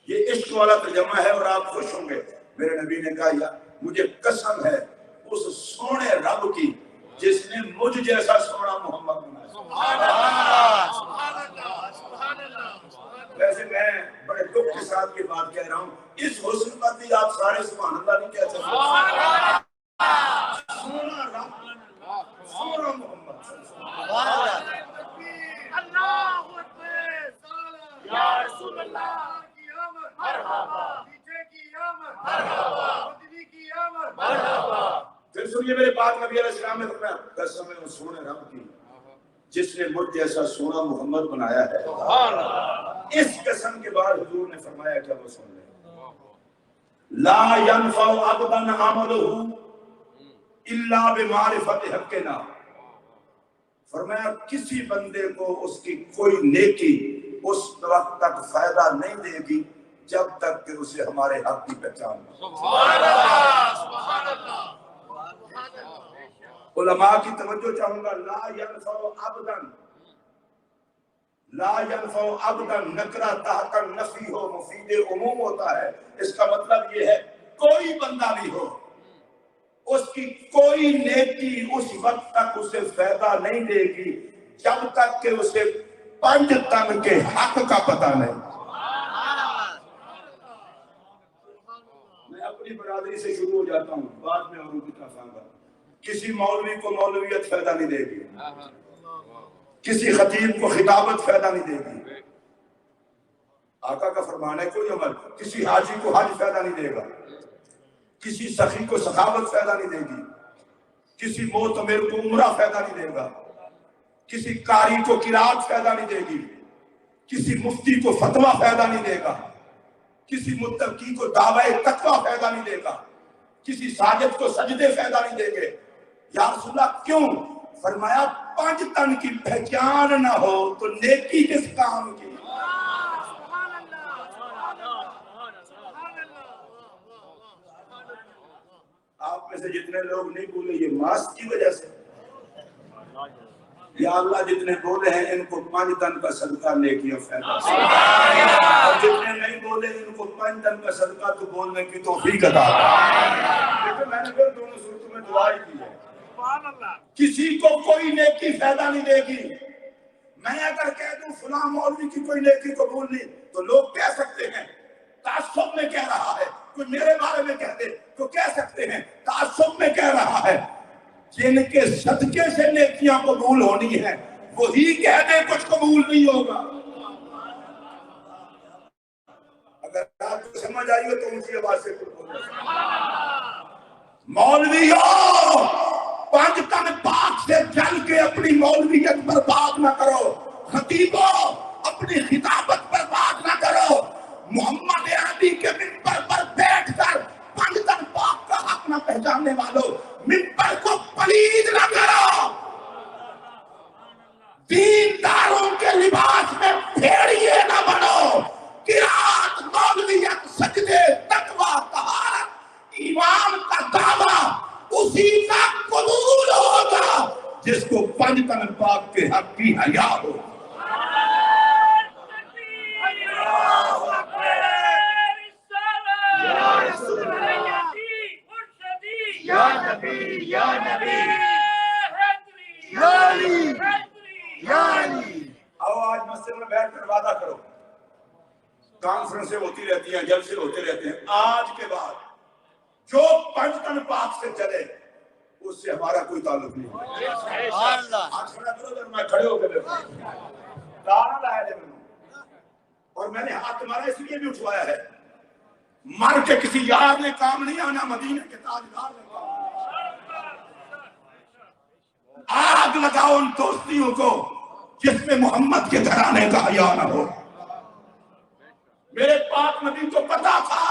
یہ عشق والا ترجمہ ہے اور آپ خوش ہوں گے۔ میرے نبی نے کہا یا مجھے قسم ہے اس سونے رب کی جس نے مجھ جیسا سونا محمد بنایا۔ ویسے میں بڑے دکھ کے ساتھ یہ بات کہہ رہا ہوں، اس حسن پر بھی آپ سارے سبحان اللہ نہیں کہہ سکتے۔ سونا رب، سونا محمد، اللہ اکبر یا رسول اللہ مرحبا مرحبا۔ پھر سنیے میرے پاک نبی علیہ السلام نے فرمایا قسم ہے اس سونے رب کی جس نے مجھ جیسا سونا محمد بنایا ہے۔ اس قسم کے بعد حضور نے فرمایا کیا وہ سن لیں، لا ينفع عبدا عمله الا بمعرفت حقنا۔ فرمایا کسی بندے کو اس کی کوئی نیکی اس وقت تک فائدہ نہیں دے گی جب تک کہ اسے ہمارے حق کی پہچان ہو۔ سبحان اللہ سبحان اللہ۔ علماء کی توجہ چاہوں گا، لا ينفع عبدا، لا ينفع عبدا نکرہ تحت النفی ہو، مفید عموم ہوتا ہے، اس کا مطلب یہ ہے کوئی بندہ بھی ہو اس کی کوئی نیکی اس وقت تک اسے فائدہ نہیں دے گی جب تک کہ اسے پنج تن کے حق کا پتہ نہیں. میں اپنی برادری سے شروع ہو جاتا ہوں، بعد میں اوروں کی طرف آؤں گا. کسی مولوی کو مولویت فائدہ نہیں دے گی، کسی خطیب کو خطابت فائدہ نہیں دے گی. آقا کا فرمان ہے کوئی عمل. کسی حاجی کو حج فائدہ نہیں دے گا، کسی سخی کو سخاوت فائدہ نہیں دے گی، کسی معتمر کو عمرہ فائدہ نہیں دے گا، کسی قاری کو قرات فائدہ نہیں دے گی، کسی مفتی کو فتویٰ فائدہ نہیں دے گا، کسی متقی کو دعوی تقویٰ فائدہ نہیں دے گا، کسی ساجد کو سجدے فائدہ نہیں دیں گے. یا رسول اللہ کیوں؟ فرمایا پانچ تن کی پہچان نہ ہو تو نیکی کس کام کی. آپ میں سے جتنے لوگ نہیں بولے یہ ماسک کی وجہ سے. یا اللہ جتنے بولے ہیں ان کو 5 دن کا صدقہ نیکیاں فائدہ سے، اور جتنے نہیں بولے ان کو 5 دن کا صدقہ تو بولنے کی توفیق عطا فرما. دیکھو میں نے پھر دونوں صورتوں میں دعا ہی کی ہے. کسی کو کوئی نیکی فائدہ نہیں دے گی. میں اگر کہہ دوں فلاں مولوی کی کوئی نیکی قبول نہیں تو لوگ کہہ سکتے ہیں تعصب میں کہہ رہا ہے. کوئی میرے بارے میں کہہ دے تو کہہ سکتے ہیں تعصب میں کہہ رہا ہے. جن کے صدقے سے نیکیاں قبول ہونی ہیں وہی کہہ دے کچھ قبول نہیں ہوگا. اگر آپ کو سمجھ آئی ہو تو اونچی آواز سے بولو. مولویوں 5 تن پاک سے جل کے اپنی مولویت برباد نہ کرو. خطیبوں اپنی خطابت برباد نہ کرو. محمد عربی کے منبر پر بیٹھ کر 5 تن پاک کا حق نہ پہچاننے والوں منبر کو پلید نہ کرو. دینداروں کے لباس میں بھیڑیے نہ بنو. قرات، مولویت، سجدے، تقویٰ، طہارت، ایمان کا دعویٰ اسی کا قبول ہوگا جس کو 5 تن پاک کے حق کی حیا ہو. یا نبی یا نبی یا علی. آؤ آج مسجد میں بیٹھ کر وعدہ کرو. کانفرنسیں ہوتی رہتی ہیں، جلسے ہوتے رہتے ہیں. آج کے بعد جو 5 تن پاک سے چلے اس سے ہمارا کوئی تعلق نہیں. آج کھڑا کرو جب میں کھڑے ہو کے دیکھوں دارا لایا جب اور میں نے ہاتھ تمہارا اس لیے بھی اٹھوایا ہے مر کے کسی یار نے کام نہیں آنا، مدینے کے تاجدار نے کام. آگ لگاؤ ان دوستیوں کو جس میں محمد کے گھرانے کا حیا نہ ہو. میرے پاک نبی کو پتا تھا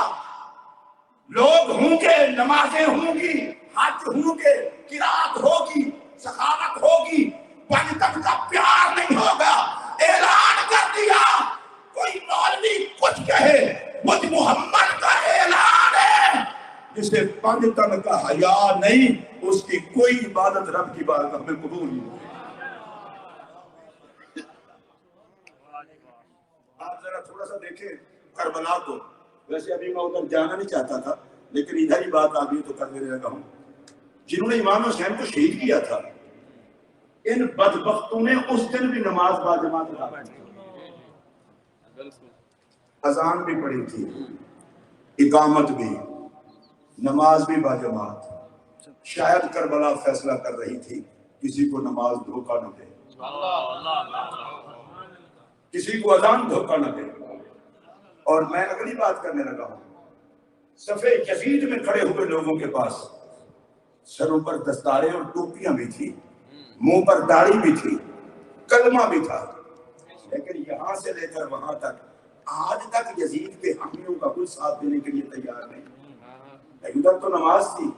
لوگ ہوں گے، نمازیں ہوں گی، حج ہوں گے، قرات ہوگی، سخاوت ہوگی، 5 تن کا پیار نہیں ہوگا. اعلان کر دیا کوئی مولوی کچھ کہے مجھ محمد کا اعلان ہے. جسے 5 تن کا حیا نہیں اس کی کوئی عبادت رب کی بارگاہ میں قبول نہیں. آپ ذرا تھوڑا سا دیکھیں کربلا کو. ویسے ابھی میں ادھر جانا نہیں چاہتا تھا لیکن ادھر ہی بات آ گئی تو کر دینے لگا ہوں. جنہوں نے امام حسین کو شہید کیا تھا ان بدبختوں نے اس دن بھی نماز باجماعت ادا کی. اذان بھی پڑھی تھی، اقامت بھی، نماز بھی باجماعت. شاید کربلا فیصلہ کر رہی تھی کسی کو نماز دھوکہ نہ دے، کسی کو اذان دھوکہ نہ دے. اور میں اگلی بات کرنے لگا ہوں. صفے یزید میں کھڑے ہوئے لوگوں کے پاس سروں پر دستاریں اور ٹوپیاں بھی تھی، منہ پر داڑھی بھی تھی، کلمہ بھی تھا. لیکن یہاں سے لے کر وہاں تک آج تک یزید کے حامیوں کا کوئی ساتھ دینے کے لیے تیار نہیں. ادھر تو نماز تھی،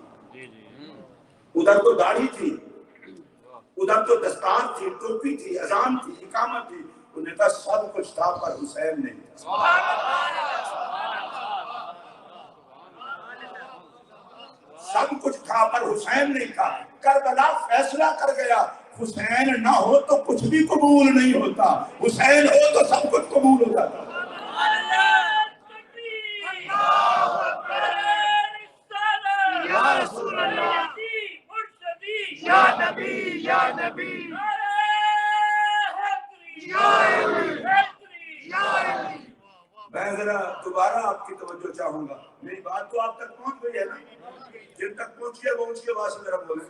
ادھر تو داڑھی تھی، ادھر تو دستار تھی، ٹوپی تھی، اذان تھی، اقامت تھی. انہوں نے کہا سب کچھ تھا پر حسین نہیں تھا. سب کچھ تھا پر حسین نہیں تھا. کربلا فیصلہ کر گیا حسین نہ ہو تو کچھ بھی قبول نہیں ہوتا، حسین ہو تو سب کچھ قبول ہو جاتا. یا رسول اللہ یا نبی یا نبی میں ذرا دوبارہ آپ کی توجہ چاہوں گا، میری بات تو آپ تک پہنچ گئی ہے نا؟ جن تک پہنچی ہے وہ اس کے واسطے ذرا بولیں۔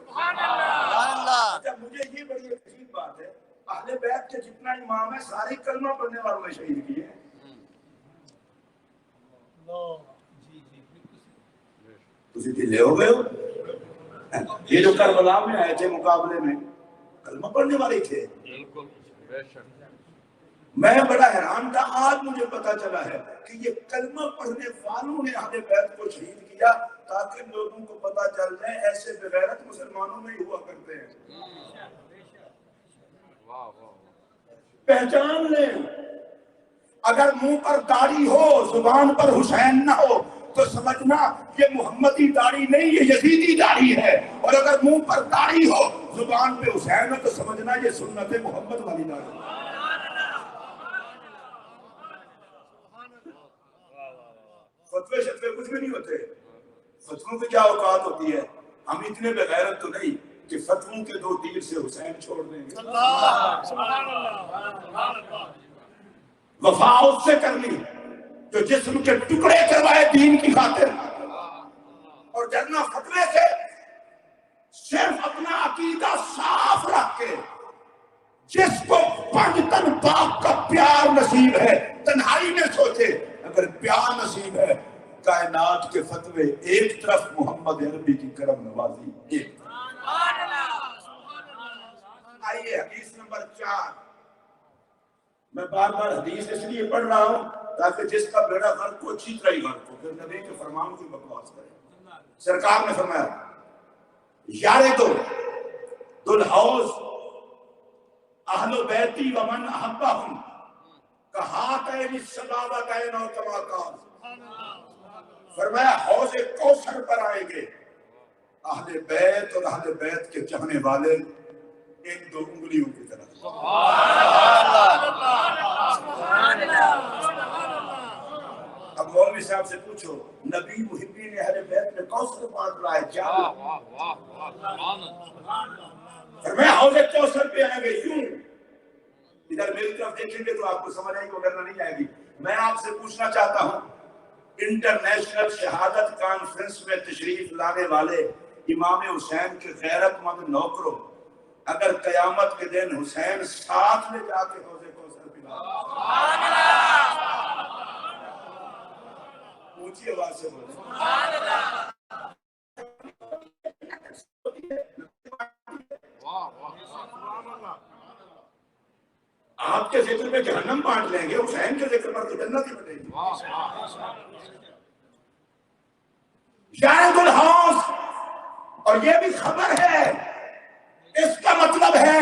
اچھا، مجھے یہ بڑی عجیب بات ہے، اہل بیت کے جتنا امام ہے ساری کلمہ پڑھنے والوں نے شہید کیے ہیں۔ تسی ڈھیلے ہو گئے ہو؟ یہ جو کربلا میں آئے تھے مقابلے میں کلمہ پڑھنے والے تھے۔ میں بڑا حیران تھا، آج مجھے پتا چلا ہے کہ یہ کلمہ پڑھنے والوں نے اہل بیت کو شہید کیا تاکہ لوگوں کو پتا چل جائے ایسے بغیرت مسلمانوں میں ہی ہوا کرتے ہیں۔ پہچان لیں، اگر منہ پر داڑھی ہو زبان پر حسین نہ ہو تو سمجھنا یہ محمدی داڑھی نہیں، یہ یزیدی داڑھی ہے، اور اگر منہ پر داڑھی ہو زبان پہ حسین ہے تو سمجھنا یہ سنت محمد والی داڑھی ہے۔ فتوے شتوے کچھ بھی نہیں ہوتے، فتووں کی کیا اوقات ہوتی ہے؟ ہم اتنے بغیرت تو نہیں کہ فتووں کے 2 تیر سے حسین چھوڑ دیں گے۔ وفا اس سے کرنی جو جسم کے ٹکڑے کروائے دین کی خاطر، اور ڈرنا فتوے سے صرف اپنا عقیدہ صاف رکھ کے جس کو 5 تن پاک کا پیار نصیب ہے تنہائی میں سوچے، اگر پیار نصیب ہے کائنات کے فتوے ایک طرف، محمد عربی کی کرم نوازی ایک طرف۔ آئیے حدیث نمبر 4۔ میں بار بار حدیث اس لیے پڑھ رہا ہوں تاکہ جس کا بیڑا غرق ہو اچھی طرح ہی غرق ہو، پھر نبی کے فرمان کی بکواس کرے۔ سرکار نے فرمایا یارے دو دلحوز اہل بیتی ومن احبہم کہاتین السبابتین او کما قال، فرمایا حوض کوثر پر آئیں گے اہل بیت اور اہل بیت کے چاہنے والے ان 2 انگلیوں کی طرح۔ اب مولوی صاحب سے پوچھو نبی محبین اہل بیت میں کوثر بانٹ رہا ہے کیا؟ فرمایا حوض کوثر پہ آئیں گے یوں، ادھر میری طرف دیکھیں گے تو آپ کو سمجھ آئے گی وغیرہ نہیں آئے گی۔ میں آپ سے پوچھنا چاہتا ہوں انٹرنیشنل شہادت کانفرنس میں تشریف لانے والے امام حسین کے غیرت مند نوکروں، اگر قیامت کے دن حسین ساتھ لے جا کے حوض کوثر پلا، اونچی آواز سے بولیں، آپ کے ذکر میں جہنم بانٹ لیں گے، حسین کے ذکر پر تو جنت ہی بٹے گی۔ شاید الحوض، اور یہ بھی خبر ہے، اس کا مطلب ہے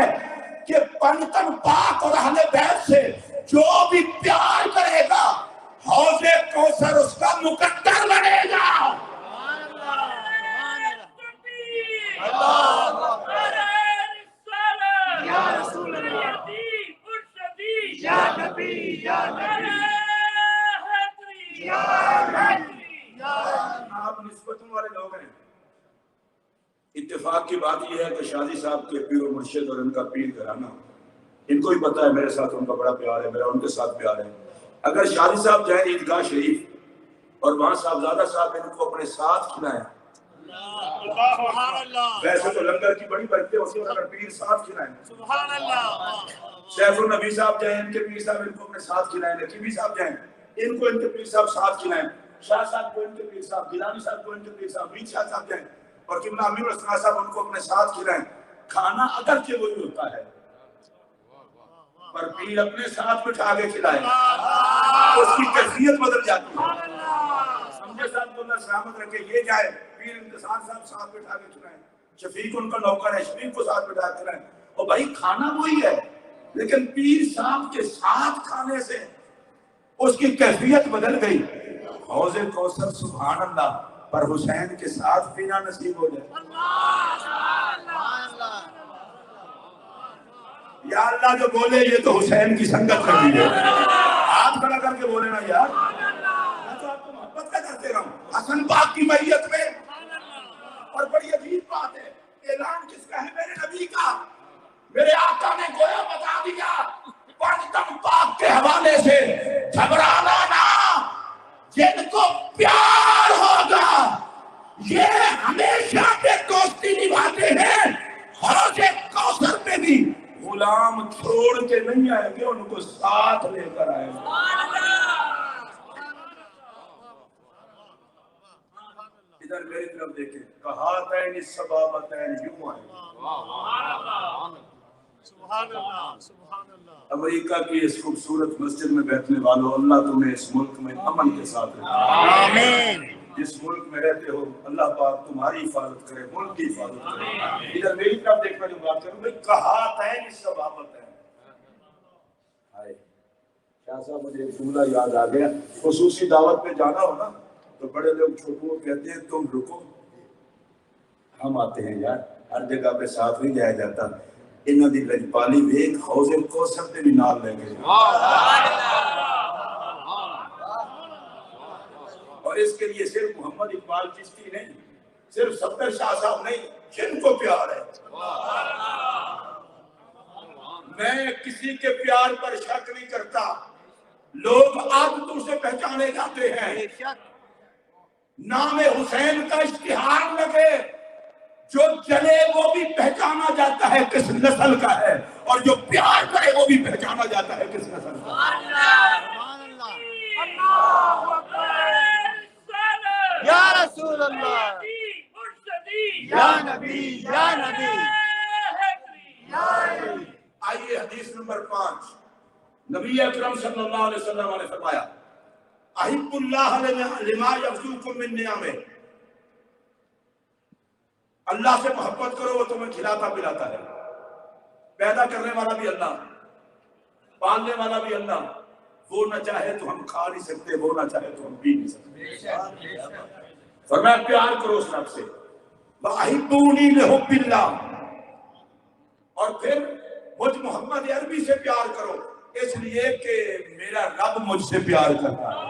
کہ پنتن پاک اور اہل بیت سے جو بھی پیار کرے گا حوض کوثر اس کا مقدر بنے گا۔ آپ نسبتوں والے لوگ ہیں، اتفاق کی بات یہ ہے کہ شاہی صاحب کے پیر و مرشد اور ان کا پیر گھرانہ، ان کو ہی پتا ہے میرے ساتھ ان کا بڑا پیار ہے، میرا ان کے ساتھ پیار ہے۔ اگر شاہی صاحب جائیں عیدگاہ شریف اور وہاں صاحبزادہ صاحب ان کو اپنے ساتھ کھلائیں، ویسے تو لنگر کی بڑی برکتیں ہوتی ہیں، اگر پیر ساتھ کھلائیں، سیف النبی صاحب جائیں ان کے پیر صاحب ان کو اپنے ساتھ کھلائیں، نقیبی صاحب جائیں ان کو ان کے پیر صاحب ساتھ کھلائیں، شاہ صاحب کو ان کے پیر صاحب، گیلانی صاحب کو ان کے پیر صاحب، میر شاہ صاحب جائیں اور قبلہ امیر الاسماء صاحب ان کو اپنے ساتھ کھلائیں۔ کھانا اگرچہ وہی ہوتا ہے پر پیر اپنے ساتھ بٹھا کے کھلائیں، اس کی کیفیت بدل جاتی ہے۔ سمجھے صاحب کو اللہ سلامت رکھے، یہ جائے پیر انتصار صاحب ساتھ بٹھا کے کھلائیں، شفیق ان کا نوکر ہے، شفیق کو ساتھ بٹھا کے کھلائیں، اور بھائی کھانا وہی ہے لیکن پیر صاحب کے ساتھ کھانے سے اس کی کیفیت بدل گئی۔ حوض کوثر سبحان اللہ پر حسین کے ساتھ پینا نصیب ہو جائے۔ یا اللہ جو بولے یہ تو حسین کی سنگت لگی ہے، ہاتھ کھڑا کر کے بولے نا یار، میں تو آپ کو محبت کا کرتے رہا ہوں حسن پاک کی میت میں۔ اور بڑی عجیب بات ہے، اعلان کس کا ہے؟ میرے نبی کا۔ میرے آقا نے گویا بتا دیا 5 گھبرانا نا، جن کو پیار ہوگا یہ ہمیشہ پہ دوستی نبھاتے ہیں، حوض کوثر پہ بھی غلام چھوڑ کے نہیں آئیں گے، ان کو ساتھ لے کر آئیں گے۔ ادھر میری طرف دیکھیں، کہاتین السبابتین یوں آئیں۔ امریکہ کی اس خوبصورت مسجد میں بیٹھنے والوں، اللہ تمہیں اس ملک میں امن کے ساتھ رکھے۔ آمین۔ جس ملک میں رہتے ہو اللہ پاک تمہاری حفاظت کرے، ملک کی حفاظت کرے۔ ادھر میری طرف دیکھ میں جو بات کروں بھائی، کہاتین السبابتین۔ ہائے شاہ صاحب، مجھے ایک جملہ یاد آ گیا، خصوصی دعوت پہ جانا ہو نا تو بڑے لوگ چھوٹوں کو کہتے ہیں تم رکو، ہم آتے ہیں یار، ہر جگہ پہ ساتھ نہیں جایا جاتا۔ انہوں دی لجپالی ویک حوض کوثر تے بھی نال لے گئے، اور اس کے لیے صرف محمد اقبال چشتی نہیں، صرف صفدر شاہ صاحب نہیں، جن کو پیار ہے۔ میں کسی کے پیار پر شک نہیں کرتا، لوگ عادتوں سے پہچانے جاتے ہیں۔ نام حسین کا اشتہار لگے، جو جلے وہ بھی پہچانا جاتا ہے کس نسل کا ہے، اور جو پیار کرے وہ بھی پہچانا جاتا ہے کس نسل کا ہے۔ یا رسول اللہ، یا نبی، یا نبی۔ آئیے حدیث نمبر 5، نبی اکرم صلی اللہ علیہ وسلم نے فرمایا، احب اللہ لما یرزقکم من نعمہ، اللہ سے محبت کرو، وہ تمہیں کھلاتا پلاتا ہے۔ پیدا کرنے والا بھی اللہ، پالنے والا بھی اللہ، وہ نہ چاہے تو ہم کھا نہیں سکتے، وہ نہ چاہے تو ہم پی نہیں سکتے۔ فرمایا پیار کرو اس رب سے، وَأَحِبُّونِي لِحُبِّ اللَّهِ، اور پھر مجھ محمد عربی سے پیار کرو، اس لیے کہ میرا رب مجھ سے پیار کرتا ہے۔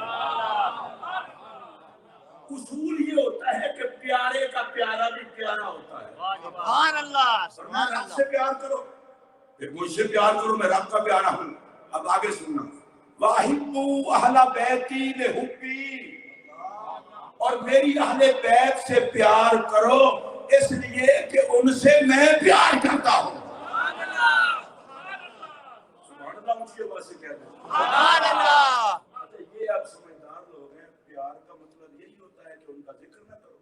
اصول یہ ہوتا ہے کہ پیارے کا پیارا بھی پیارا ہوتا ہے۔ سبحان اللہ، فرمایا رب سے پیار کرو، پھر مجھ سے پیار کرو، میں رب کا پیارا ہوں۔ اب آگے سننا، وَأَحِبُّوا أَهْلَ بَيْتِي لِحُبِّي، اور میری اہل بیت سے پیار کرو اس لیے کہ ان سے میں پیار کرتا ہوں۔ سبحان اللہ، مجھ کے بعد سے کہہ دیں سبحان اللہ۔ یہ آپ سمجھدار لوگ ہیں، پیار کا مطلب یہی ہوتا ہے کہ ان کا ذکر نہ کرو،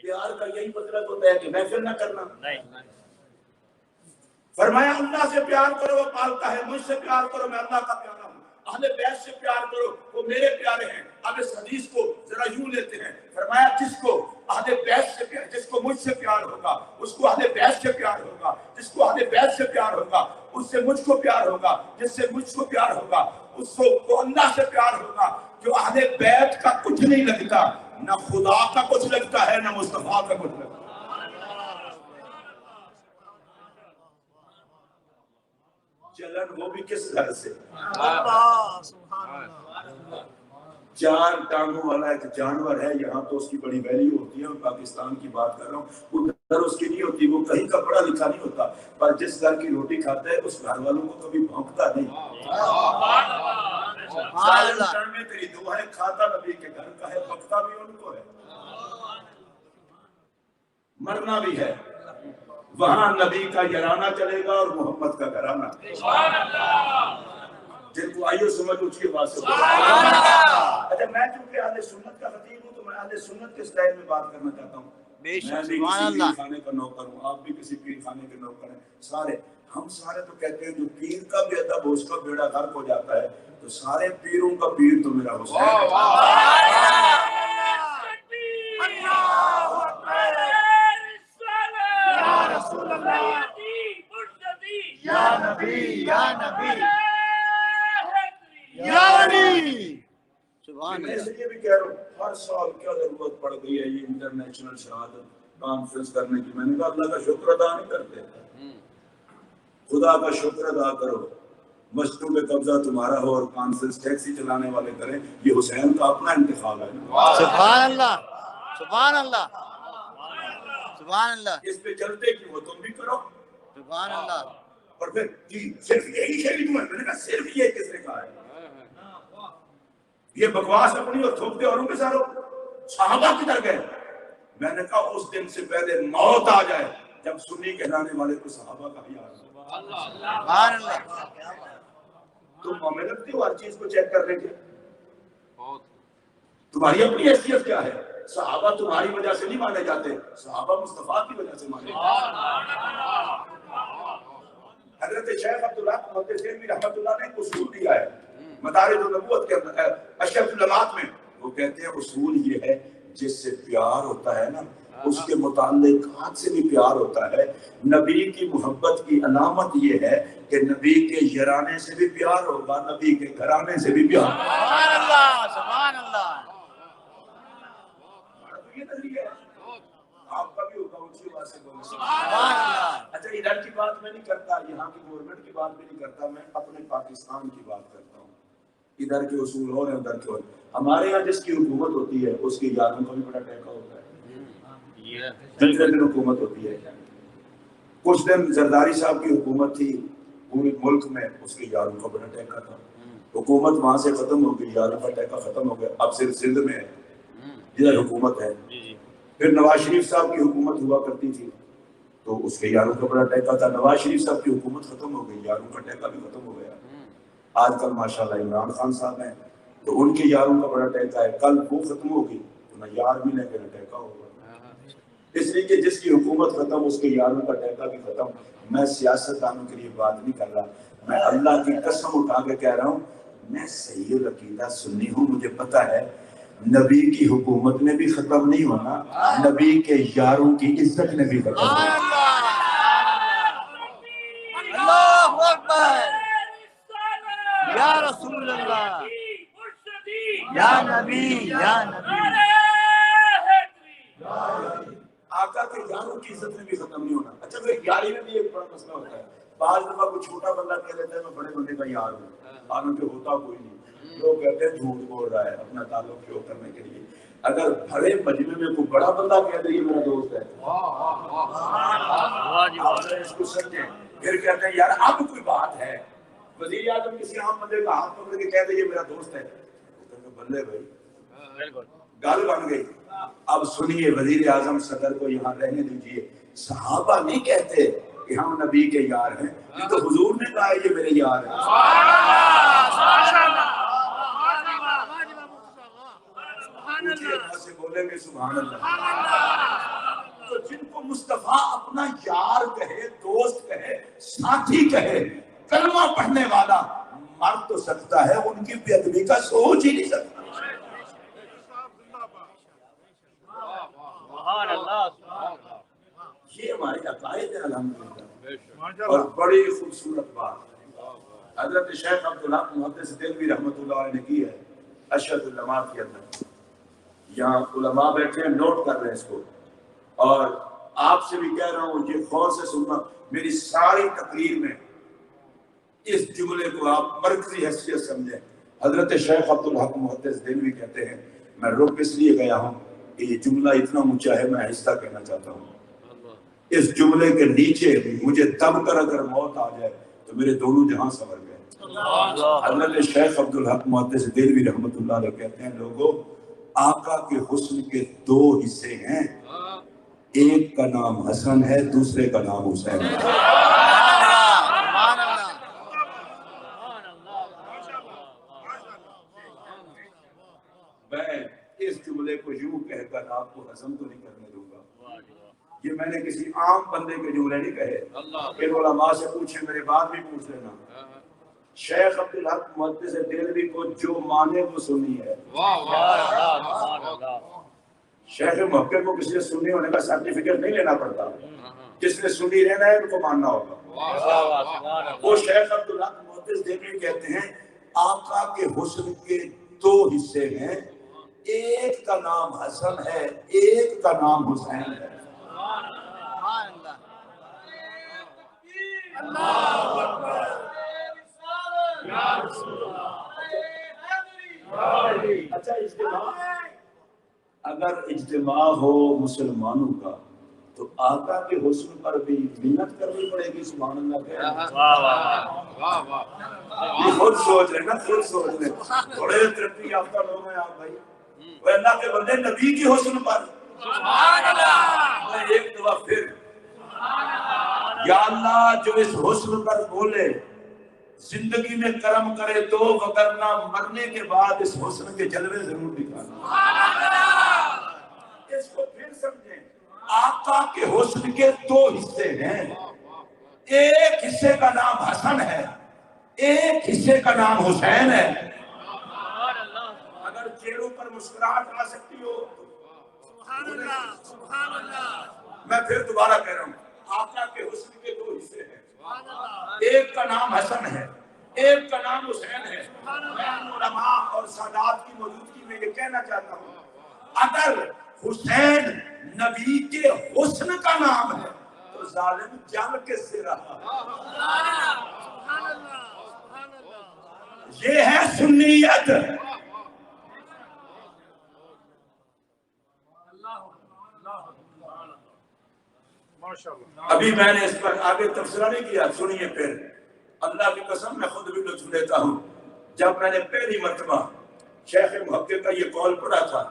پیار کا یہی مطلب ہوتا ہے کہ محفل نہ کرنا۔ فرمایا اللہ سے پیار کرو، وہ پالتا ہے، مجھ سے پیار کرو، میں اللہ کا پیارا ہوں۔ اہل بیت سے پیار کرو، وہ میرے پیارے ہیں۔ اب اس حدیث کو ذرا یوں لیتے ہیں، فرمایا جس کو اہل بیت سے پیار، جس کو مجھ سے پیار ہوگا اس کو اہل بیت سے پیار ہوگا، جس کو اہل بیت سے پیار ہوگا اس سے مجھ کو پیار ہوگا، جس سے مجھ کو پیار ہوگا اس کو اللہ سے پیار ہوگا۔ جو اہل بیت کا کچھ نہیں لگتا، نہ خدا کا کچھ لگتا ہے، نہ مصطفیٰ کا کچھ لگتا ہے۔ چلن وہ بھی کس گھر سے؟ اللہ، سبحان اللہ۔ 4 ٹانگوں والا ایک جانور ہے، یہاں تو اس کی بڑی ویلیو ہوتی ہے، پاکستان کی بات کر رہا ہوں، ادھر اس کی نہیں ہوتی، وہ کہیں کا پڑھا لکھا نہیں ہوتا، پر جس گھر کی روٹی کھاتا ہے اس گھر والوں کو کبھی بھونکتا نہیں۔ سال میں تیری دعا ہے، کھاتا نبی کے گھر کا ہے، بکتا بھی ان کو ہے، مرنا بھی ہے، وہاں نبی کا یارانہ چلے گا اور محمد کا گھرانہ۔ جن کو آئیو سمجھ اچھ کے بات سے اچھا، میں چونکہ اہل سنت کا خطیب ہوں تو میں اہل سنت کے سٹائل میں بات کرنا چاہتا ہوں۔ میں بھی کسی پیر خانے کا نوکر ہوں، آپ بھی کسی پیر خانے کے نوکر ہیں، سارے ہم سارے تو کہتے ہیں جو پیر کا بے ادب ہو اس کا بیڑا غرق ہو جاتا ہے، تو سارے پیروں کا پیر تو میرا حسین ہے۔ یا نبی، یا نبی، یا ولی۔ سبحان میں اس اللہ۔ لیے بھی کہہ رہا ہوں، ہر سال کیا ضرورت پڑ گئی ہے یہ انٹرنیشنل شہادت کانفرنس کرنے کی۔ میں نے کہا اللہ کا شکر ادا نہیں کرتے، خدا کا شکر ادا کرو۔ مسجدوں پہ قبضہ تمہارا ہو اور کانفرنس ٹیکسی چلانے والے کریں، یہ حسین کا اپنا انتخاب ہے۔ سبحان اللہ، سبحان اللہ، سبحان اللہ، اس پہ چلتے کیوں ہو، تم بھی کرو۔ سبحان اللہ۔ اور پھر جی صرف یہی شہری تمہیں، میں نے کہا صرف یہ کس نے کہا ہے؟ یہ بکواس اپنی اور تھوپتے اوروں کے ساتھ صحابہ کدھر گئے؟ میں نے کہا اس دن سے پہلے موت آ جائے جب سنی کہلانے والے کو صحابہ کا بھی آ جائے۔ سبحان اللہ۔ تم مومن لگتے ہو ہر چیز کو چیک کرنے کے؟ تمہاری اپنی حیثیت کیا ہے؟ صحابہ تمہاری وجہ سے نہیں مانے جاتے، صحابہ مصطفیٰ کی وجہ سے مانے جاتے۔ حضرت شیخ عبداللہ محدث دہلوی رحمۃ اللہ نے ایک اصول دیا ہے مدارج النبوت کے اندر، اشرف العلمات میں، وہ کہتے ہیں اصول یہ ہے جس سے پیار ہوتا ہے نا اس کے متعلقات سے بھی پیار ہوتا ہے۔ نبی کی محبت کی علامت یہ ہے کہ نبی کے یارانے سے بھی پیار ہوگا، نبی کے گھرانے سے بھی پیار ہوگا۔ سبحان اللہ، سبحان اللہ۔ یہ نظریہ ہے، آپ کا بھی ہوگا اسی بات سے بولیں۔ سبحان اللہ۔ اچھا ادھر کی بات میں نہیں کرتا، یہاں کی گورنمنٹ کی بات بھی نہیں کرتا، میں اپنے پاکستان کی بات کرتا ہوں۔ ادھر کے اصول اور ہیں، ادھر کے اور۔ ہمارے یہاں جس کی حکومت ہوتی ہے اس کے یاروں کا بھی بڑا ٹیکہ ہوتا ہے، دوسرے دن حکومت ہوتی ہے۔ کچھ دن زرداری صاحب کی حکومت تھی پورے ملک میں، اس کے یاروں کا بڑا ٹیکہ تھا۔ حکومت وہاں سے ختم ہو گئی، یاروں کا ٹیکہ ختم ہو گیا، اب صرف سندھ میں ہے جدھر حکومت ہے۔ پھر نواز شریف صاحب کی حکومت ہوا کرتی تھی تو اس کے یاروں کا بڑا ٹیکہ تھا، نواز شریف صاحب کی حکومت ختم ہو گئی، یاروں کا ٹیکہ بھی ختم ہو گیا۔ آج کل ماشاءاللہ عمران خان صاحب ہیں تو ان کے یاروں کا بڑا ٹیکہ ہے، کل وہ ختم ہوگی تو نہ یار ملیں گے نہ ٹیکہ ہوگا۔ اس لیے کہ جس کی حکومت ختم اس کے یاروں کا ٹیکہ بھی ختم۔ میں سیاست دانوں کے لیے بات نہیں کر رہا، میں اللہ کی قسم اٹھا کے کہہ رہا ہوں، میں صحیح العقیدہ سنی ہوں، مجھے پتا ہے نبی کی حکومت نے بھی ختم نہیں ہونا، نبی کے یاروں کی عزت نے بھی ختم سبحان ہونا۔ اللہ، اللہ اکبر، یا رسول اللہ، یا نبی، یا نبی۔ آقا کے یاروں کی عزت میں بھی ختم نہیں ہونا۔ اچھا پھر یاری میں بھی ایک بڑا مسئلہ ہوتا ہے، بعض دفعہ کوئی چھوٹا بندہ کہہ لیتا ہے میں بڑے بندے کا یار ہوں، حالانکہ ہوتا کوئی نہیں، لوگ کہتے ہیں جھوٹ بول رہا ہے اپنا تعلق شو کرنے کے لیے۔ اگر بڑے مجمع میں کوئی بڑا بندہ کہہ دے یہ میرا دوست ہے، آپ ذرا اس کو سمجھیں، پھر کہتے ہیں یار اب کوئی بات ہے، وزیر اعظم کسی عام بندے کا ہاتھ پکڑ کے کہہ دے یہ میرا دوست ہے، بلے بھائی گل بن گئی۔ اب سنیے وزیر اعظم صدر کو یہاں رہنے دیجئے، صحابہ نہیں کہتے کہ ہم نبی کے یار ہیں، یہ تو حضور نے کہا ہے یہ میرے یار ہیں۔ سے بولیں گے سبحان اللہ۔ تو جن کو مصطفیٰ اپنا یار کہے، دوست کہے، ساتھی کہے، کلمہ پڑھنے والا مر تو سکتا ہے، ان کی بے ادبی کا سوچ ہی نہیں سکتا۔ یہ ہمارے عقائد ہیں الحمدللہ۔ اور بڑی خوبصورت بات حضرت شیخ عبدالحق محدث دہلوی رحمۃ اللہ علیہ نے کی ہے اشرف العلمات کے اندر۔ یہاں علماء بیٹھے ہیں، نوٹ کر رہے ہیں اس کو، اور آپ سے بھی کہہ رہا ہوں یہ غور سے سننا، میری ساری تقریر میں اس جملے کو آپ مرکزی حیثیت سمجھیں۔ حضرت شیخ عبدالحق محدث دہلوی کہتے ہیں، میں رک اس لیے گیا ہوں کہ یہ جملہ اتنا اونچا ہے، میں آہستہ کہنا چاہتا ہوں۔ اس جملے کے نیچے مجھے دب کر اگر موت آ جائے تو میرے دونوں جہاں سنور گئے۔ حضرت شیخ عبدالحق محدث دہلوی رحمۃ اللہ علیہ کہتے ہیں، لوگوں آقا کے حسن کے دو حصے ہیں، ایک کا نام حسن ہے، دوسرے کا نام حسین ہے۔ میں اس جملے کو یوں کہہ کر آپ کو ہضم تو نہیں کرنے دوں گا، یہ میں نے کسی عام بندے کے جملے نہیں کہے، کہ علماء سے پوچھیں، میرے بعد بھی پوچھ لینا۔ شیخ عبدالحق محدث دہلوی کو جو مانے وہ سنی ہے۔ شیخ محقق کو کسی سے سنی ہونے کا سرٹیفکیٹ نہیں لینا پڑتا، جس نے سنی رہنا ہے ان کو ماننا ہوگا۔ وہ شیخ عبدالحق محدث دہلوی کہتے ہیں آقا کے حسن کے دو حصے ہیں، ایک کا نام حسن ہے، ایک کا نام حسین ہے۔ اچھا اجتماع، اگر اجتماع ہو مسلمانوں کا تو آقا کے حسن پر بھی محنت کرنی پڑے گی. سبحان اللہ. یہ خود سوچ رہے نا، خود سوچ رہے. بڑے ترقی یافتہ لوگ ہیں آپ بھائی. وہ اللہ کے بندے نبی کی حسن پر ایک دفعہ پھر یا اللہ جو اس حسن پر بولے زندگی میں کرم کرے تو، وگرنہ مرنے کے بعد اس حسن کے جلوے ضرور دکھانا. اس کو پھر سمجھیں. آقا کے حسن کے دو حصے ہیں. ایک حصے کا نام حسن ہے، ایک حصے کا نام حسین ہے. اگر چہروں پر مسکراہٹ آ سکتی ہو، میں پھر دوبارہ کہہ رہا ہوں، آقا کے حسن کے دو حصے ہیں. ایک کا نام حسن ہے، ایک کا نام حسین ہے. میں علماء اور سادات کی موجودگی میں یہ کہنا چاہتا ہوں، اگر حسین نبی کے حسن کا نام ہے تو ظالم جم کس سے رہا. یہ ہے سنیت. ابھی میں نے اس پر آگے تبصرہ نہیں کیا، سنیے پھر. اللہ کی قسم میں خود بھی لطف لیتا ہوں. جب میں نے پہلی مرتبہ شیخ محقق کا یہ قول پڑھا تھا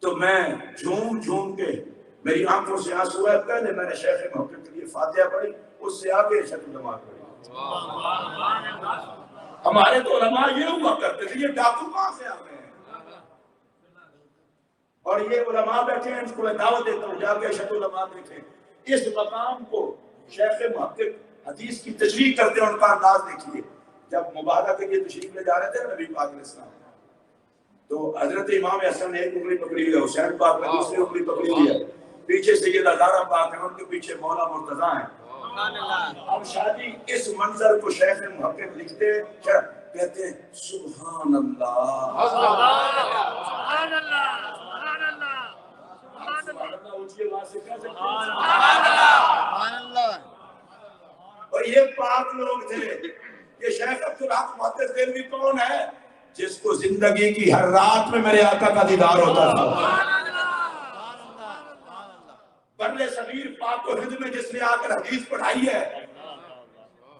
تو میں جھوم جھوم کے میری آنکھوں سے آنسو آئے. پہلے میں نے شیخ محقق کے لیے فاتحہ پڑھی، اس سے آگے شیخ العلماء پڑھی. ہمارے تو علماء یہ ہوا کرتے تھے، یہ ڈاکو کہاں سے آ گئے ہیں؟ اور یہ علماء بیٹھے ہیں، اس کو میں دعوت دیتا ہوں جا کے شیخ العلماء دیکھیں. اس مقام کو شیخ محقق حدیث کی تشریح کرتے ہیں، ان کا انداز دیکھیے. جب مباحثہ کے لیے تشریف لے جا رہے تھے نبی پاک علیہ السلام، تو حضرت امام حسن نے ایک انگلی پکڑی ہوئی ہے، حسین پاک نے دوسری انگلی پکڑی ہوئی ہے، پیچھے سیدہ زہرا پاک ہیں، ان کے پیچھے مولا مرتضیٰ ہیں. اب شادی اس منظر کو شیخ محقق لکھتے کہتے ہیں سبحان اللہ، سبحان اللہ، سبحان اللہ، سبحان اللہ اونچی آواز سے کہہ سکتے ہیں سبحان اللہ. اور یہ پاک لوگ تھے. یہ شیخ عبدالحق محدث دہلوی کون ہے؟ جس کو زندگی کی ہر رات میں میرے آقا کا دیدار ہوتا تھا. برلے صغیر پاک و ہند میں جس نے آ کر حدیث پڑھائی ہے،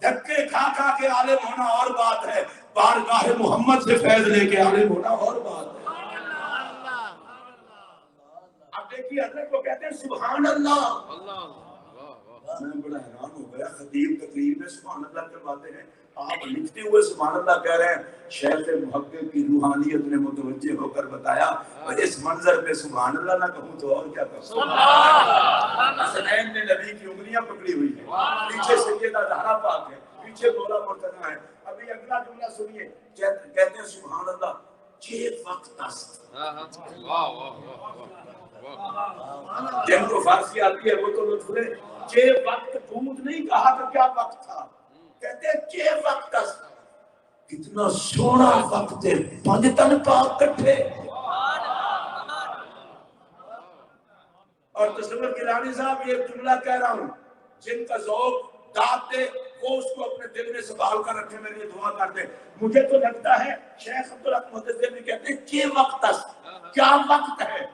دھکے کھا کھا کے عالم ہونا اور بات ہے، بارگاہ محمد سے فیض لے کے عالم ہونا اور بات ہے. اب دیکھیے حضرت کو کہتے ہیں سبحان اللہ. میں بڑا حیران ہو گیا، خطیب تقریر میں سبحان اللہ کرواتے ہیں، آپ لکھتے ہوئے سبحان اللہ کہہ رہے ہیں. شیخ محقق کی روحانیت نے متوجہ ہو کر بتایا اور اس منظر پہ سبحان اللہ نہ کہوں تو اور کیا کہوں. حسنین نے نبی کی انگلیاں پکڑی ہوئی ہیں، پیچھے سیدہ زہرا پاک ہے، پیچھے مولا مرتضیٰ ہے. ابھی اگلا جملہ سنیے، کہتے ہیں سبحان اللہ چھ وقت است. جن کو فارسی آتی ہے وہ تو لطف لے. چھ وقت دودھ نہیں کہا تو کیا وقت تھا؟ کہتے ہیں چھ وقت است. کتنا سونا وقت ہے، پانچ تن پاک کٹھے. اور تصور گیلانی صاحب یہ جملہ کہہ رہا ہوں، جن کا ذوق داد دے وہ اس کو اپنے دل میں سنبھال کر رکھے، میرے لیے دعا کر دے. مجھے تو لگتا ہے شیخ عبدالحق محدث دہلوی کہتے ہیں چھ وقت است. کیا وقت ہے؟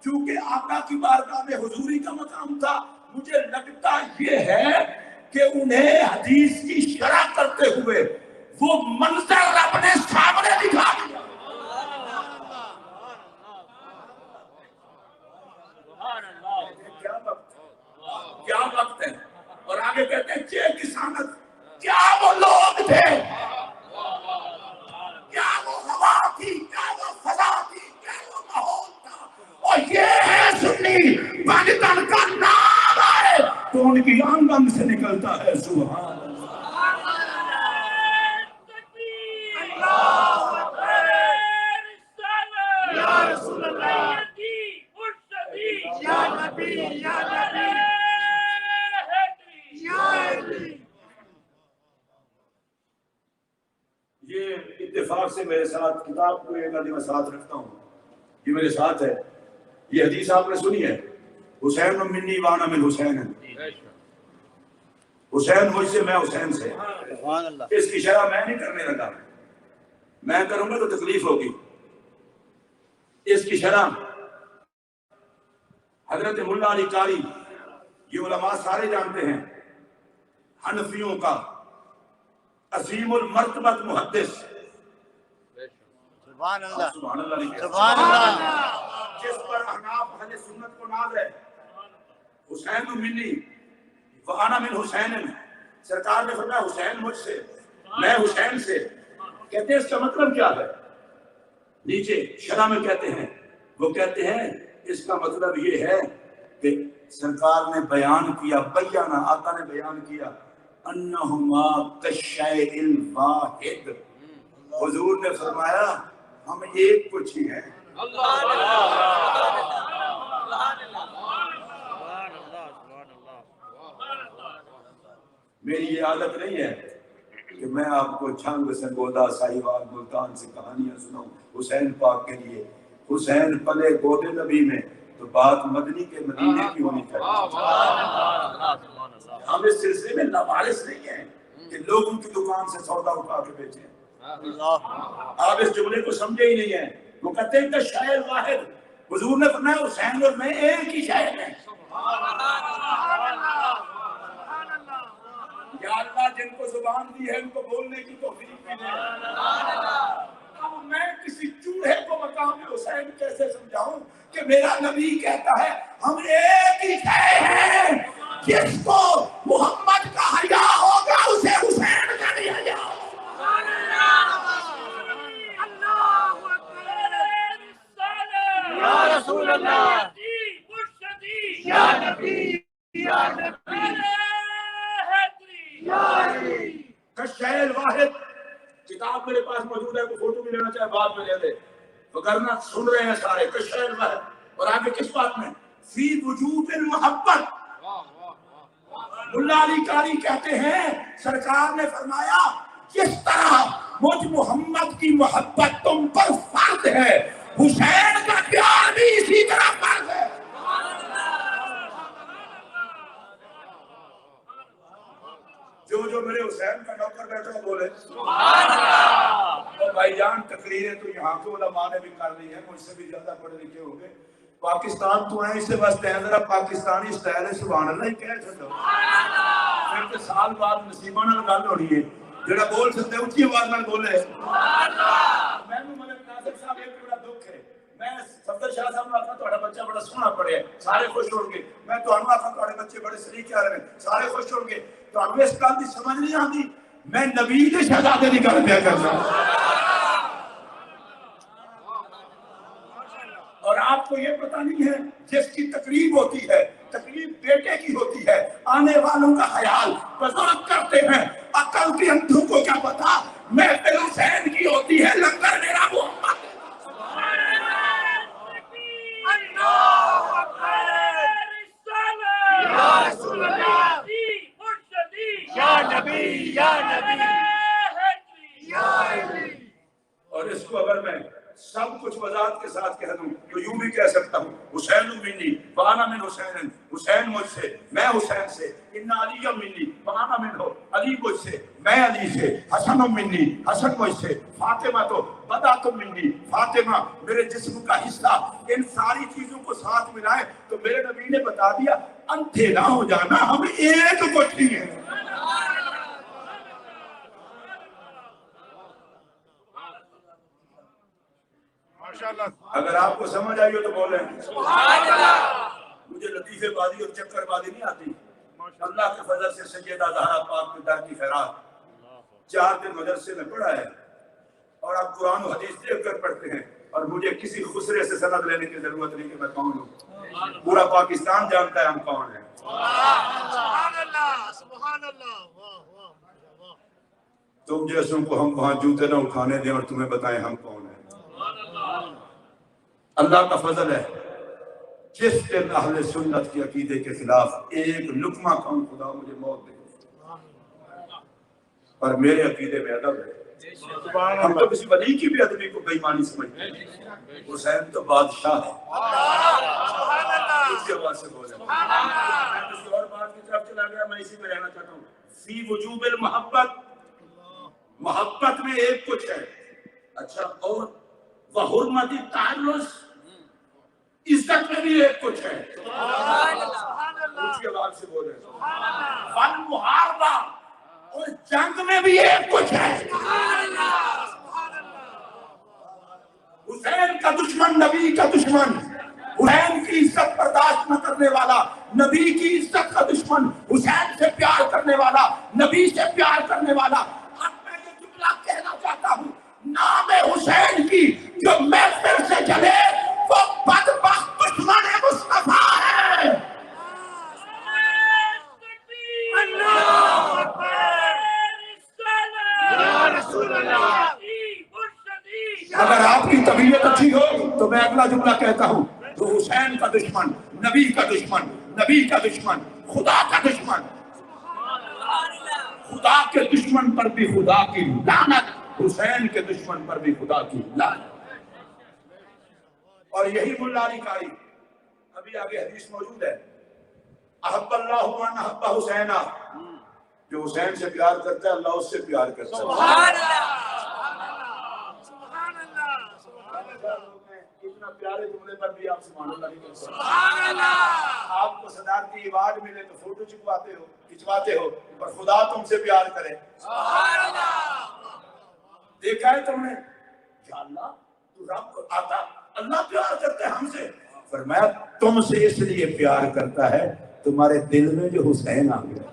کیونکہ آقا کی بارگاہ میں حضوری کا مقام تھا. مجھے لگتا یہ ہے کہ انہیں حدیث کی شرح کرتے ہوئے وہ منظر اپنے سامنے دکھا دیا. کیا وقت، کیا وقت ہے. اور آگے کہتے ہیں چھ کسانت. کیا وہ لوگ تھے، کیا وہ ہوا تھی، کیا وہ فضا تھی، کیا وہ ماحول تھا. اور یہ ہے سنی پاکستان کا نام ہے تو ان کی آنگ آنگ سے نکلتا ہے سبحان اللہ. یا رسول اللہ، مرشدی، یا نبی، یا نبی، یا علی. یہ اتفاق سے میرے ساتھ کتاب کو ایک آدمی میں ساتھ رکھتا ہوں، یہ میرے ساتھ ہے. یہ حدیث آپ نے سنی ہے، حسین منی وانا من حسین. حسین مجھ سے، میں حسین سے. سبحان اللہ. اس کی شرح میں نہیں کرنے لگا، میں کروں گا تو تکلیف ہوگی. اس کی شرح حضرت ملا علی قاری یہ علماء سارے جانتے ہیں، حنفیوں کا عظیم المرتبت محدث، سبحان اللہ سبحان اللہ نہیں کہہ سبحان اللہ جس پر احناف اہل سنت کو ناز ہے، حسین منی وانا من حسین، سرکار نے فرمایا حسین مجھ سے، میں حسین سے، کہتے ہیں اس کا مطلب کیا ہے؟ نیچے شرح میں کہتے ہیں، وہ کہتے ہیں اس کا مطلب یہ ہے کہ سرکار نے بیان کیا، بیانہ آقا نے بیان کیا، انہما کالشیء الواحد، حضور نے فرمایا ہم ایک کچھ ہی ہیں۔ میری یہ عادت نہیں ہے کہ میں آپ کو چھنگ سنگودا ساہیوال ملتان سے کہانیاں سناؤں حسین پاک کے لیے۔ حسین پلے گودے نبی میں تو بات مدنی کے مدینے کی ہونی چاہیے۔ ہم اس سلسلے میں لوارث نہیں ہیں کہ لوگ ان کی دکان سے سودا اٹھا کے بیچیں۔ آپ اس جملے کو سمجھے ہی نہیں ہیں۔ وہ کہتے ہیں کہ شاعر واحد، حضور نے فرمایا حسین اور میں ایک ہی شاعر ہیں۔ یا اللہ جن کو زبان دی ہے ان کو بولنے کی توفیق بھی دے۔ اب میں کسی چوڑے کو مقام حسین کیسے سمجھاؤں کہ میرا نبی کہتا ہے ہم ایک ہی شے ہیں، جس کو محمد کا حیا ہوگا اسے حسین کا نہیں حیا ہوگا۔ یا رسول اللہ، یا نبی، یا نبی، کالشیء الواحد کتاب میرے پاس موجود ہے، کوئی فوٹو بھی لینا چاہے بعد میں لے لے، وگرنہ سن رہے ہیں سارے کالشیء الواحد۔ اور آگے کس بات میں؟ فی وجوب المحبت۔ ملا علی قاری کہتے ہیں سرکار نے فرمایا جس طرح مجھ محمد کی محبت تم پر فرض ہے، حسین کا پیار بھی اسی طرح فرض ہے۔ جو میرے حسین کا نوکر بیٹھا بولے اور بھائی جان تقریریں تو یہاں کے علماء نے بھی کر لی ہے، مجھ سے بھی زیادہ پڑھے لکھے ہوں گے۔ پاکستان تو ہیں، اس سے بس ذرا پاکستانی اسٹائل ہے، سبحان اللہ ہی کہہ سکتے ہو۔ پھر تو سال بعد نصیبہ نال گل ہونی ہے، جڑا بول سکتے ہیں اونچی آواز نال بولے۔ میں ملک ناصر صاحب ایک بڑا دکھ ہے، میں صفدر شاہ صاحب نے آخا تہاڈا بچہ بڑا سوہنا پڑھیا سارے خوش ہون گے، میں تہانوں آخا تہاڈے بچے بڑے سلیقے والے نے سارے خوش ہون گے، تہانوں اس گل دی سمجھ نہیں آندی، میں نبی دے شہزادے دی گل پیا کرنا۔ اور آپ کو یہ پتہ نہیں ہے جس کی تقریب ہوتی ہے، تقریب بیٹے کی ہوتی ہے، آنے والوں کا خیال بزرگ کرتے ہیں، عقل کے اندھوں کو کیا پتا، محفل حسین کی ہوتی ہے، لنگر میرا محمد۔ یا رسول اللہ، یا نبی، یا نبی، اور اس کو اگر میں سب کچھ وضاحت کے ساتھ کہہ دوں تو یوں بھی کہہ سکتا ہوں حسین منی وانا من حسین، حسین مجھ سے، میں حسین سے، ان علی منی وانا من ہو، علی مجھ سے، میں علی سے، حسن منی، حسن مجھ سے، فاطمہ تو بدات منی، فاطمہ میرے جسم کا حصہ۔ ان ساری چیزوں کو ساتھ ملائے تو میرے نبی نے بتا دیا اندھے نہ ہو جانا، ہم ایک کچھ ہی ہیں۔ اگر آپ کو سمجھ آئی ہو تو بولیں سبحان اللہ۔ مجھے لطیفے بازی اور چکر بازی نہیں آتی۔ اللہ کے فضل سے سیدہ زہرا پاک کے در کی خیرات 4 دن مدرسے میں پڑھا ہے، اور آپ قرآن و حدیث دیکھ کر پڑھتے ہیں، اور مجھے کسی خسرے سے سند لینے کی ضرورت نہیں کہ میں کون ہوں، پورا پاکستان جانتا ہے ہم کون ہیں۔ سبحان اللہ سبحان اللہ، واہ واہ۔ تم جیسوں کو ہم وہاں جوتے نہ اٹھانے دیں اور تمہیں بتائیں ہم کون ہیں۔ اللہ کا فضل ہے، جس دن اہل سنت کے عقیدے کے خلاف ایک لقمہ کھاؤں خدا مجھے موت دے، پر میرے عقیدے میں ادب ہے۔ ہم تو کسی ولی کی بھی ادبی کو بے ایمانی سمجھتے ہیں، حسین تو بادشاہ ہے۔ اس کے بعد سے بولے میں کسی اور بات کی طرف چلا گیا، میں اسی میں رہنا چاہتا ہوں۔ فی وجوب المحبت، محبت میں ایک کچھ ہے۔ اچھا، اور وحرمت التعرض، عزت میں بھی ایک کچھ ہے. سبحان اللہ اونچی آواز سے بولے. فن محاربہ اور جنگ میں بھی ایک کچھ ہے. حسین کا دشمن نبی کا دشمن، حسین کی عزت برداشت نہ کرنے والا نبی کی عزت کا دشمن، حسین سے پیار کرنے والا نبی سے پیار کرنے والا. اب میں یہ جملہ کہنا چاہتا ہوں، نام حسین کی جو محفل سے جلے وہ بدبخت دشمن مصطفیٰ ہے. اگر آپ کی طبیعت اچھی ہو تو میں اگلا جملہ کہتا ہوں، تو حسین کا دشمن، نبی کا دشمن، نبی کا دشمن، خدا کا دشمن، خدا کے دشمن پر بھی خدا کی لعنت، حسین کے دشمن پر بھی خدا کی لعنت. اور یہی ملا علی قاری، ابھی آگے حدیث موجود ہے، احب اللہ من احب حسین، جو حسین سے پیار کرتا ہے اللہ اس سے پیار کرتا ہے. سبحان اللہ اتنا پیارے جملے پر بھی آپ سبحان اللہ نہیں کرتے. سبحان اللہ. آپ کو صدارتی ایوارڈ ملے تو فوٹو کھچواتے ہو اور خدا تم سے پیار کرے. سبحان اللہ. دیکھا ہے تم نے، یا اللہ تو رب آتا، اللہ پیار کرتا ہے ہم سے. فرمایا تم سے اس لیے پیار کرتا ہے تمہارے دل میں جو حسین آ گیا،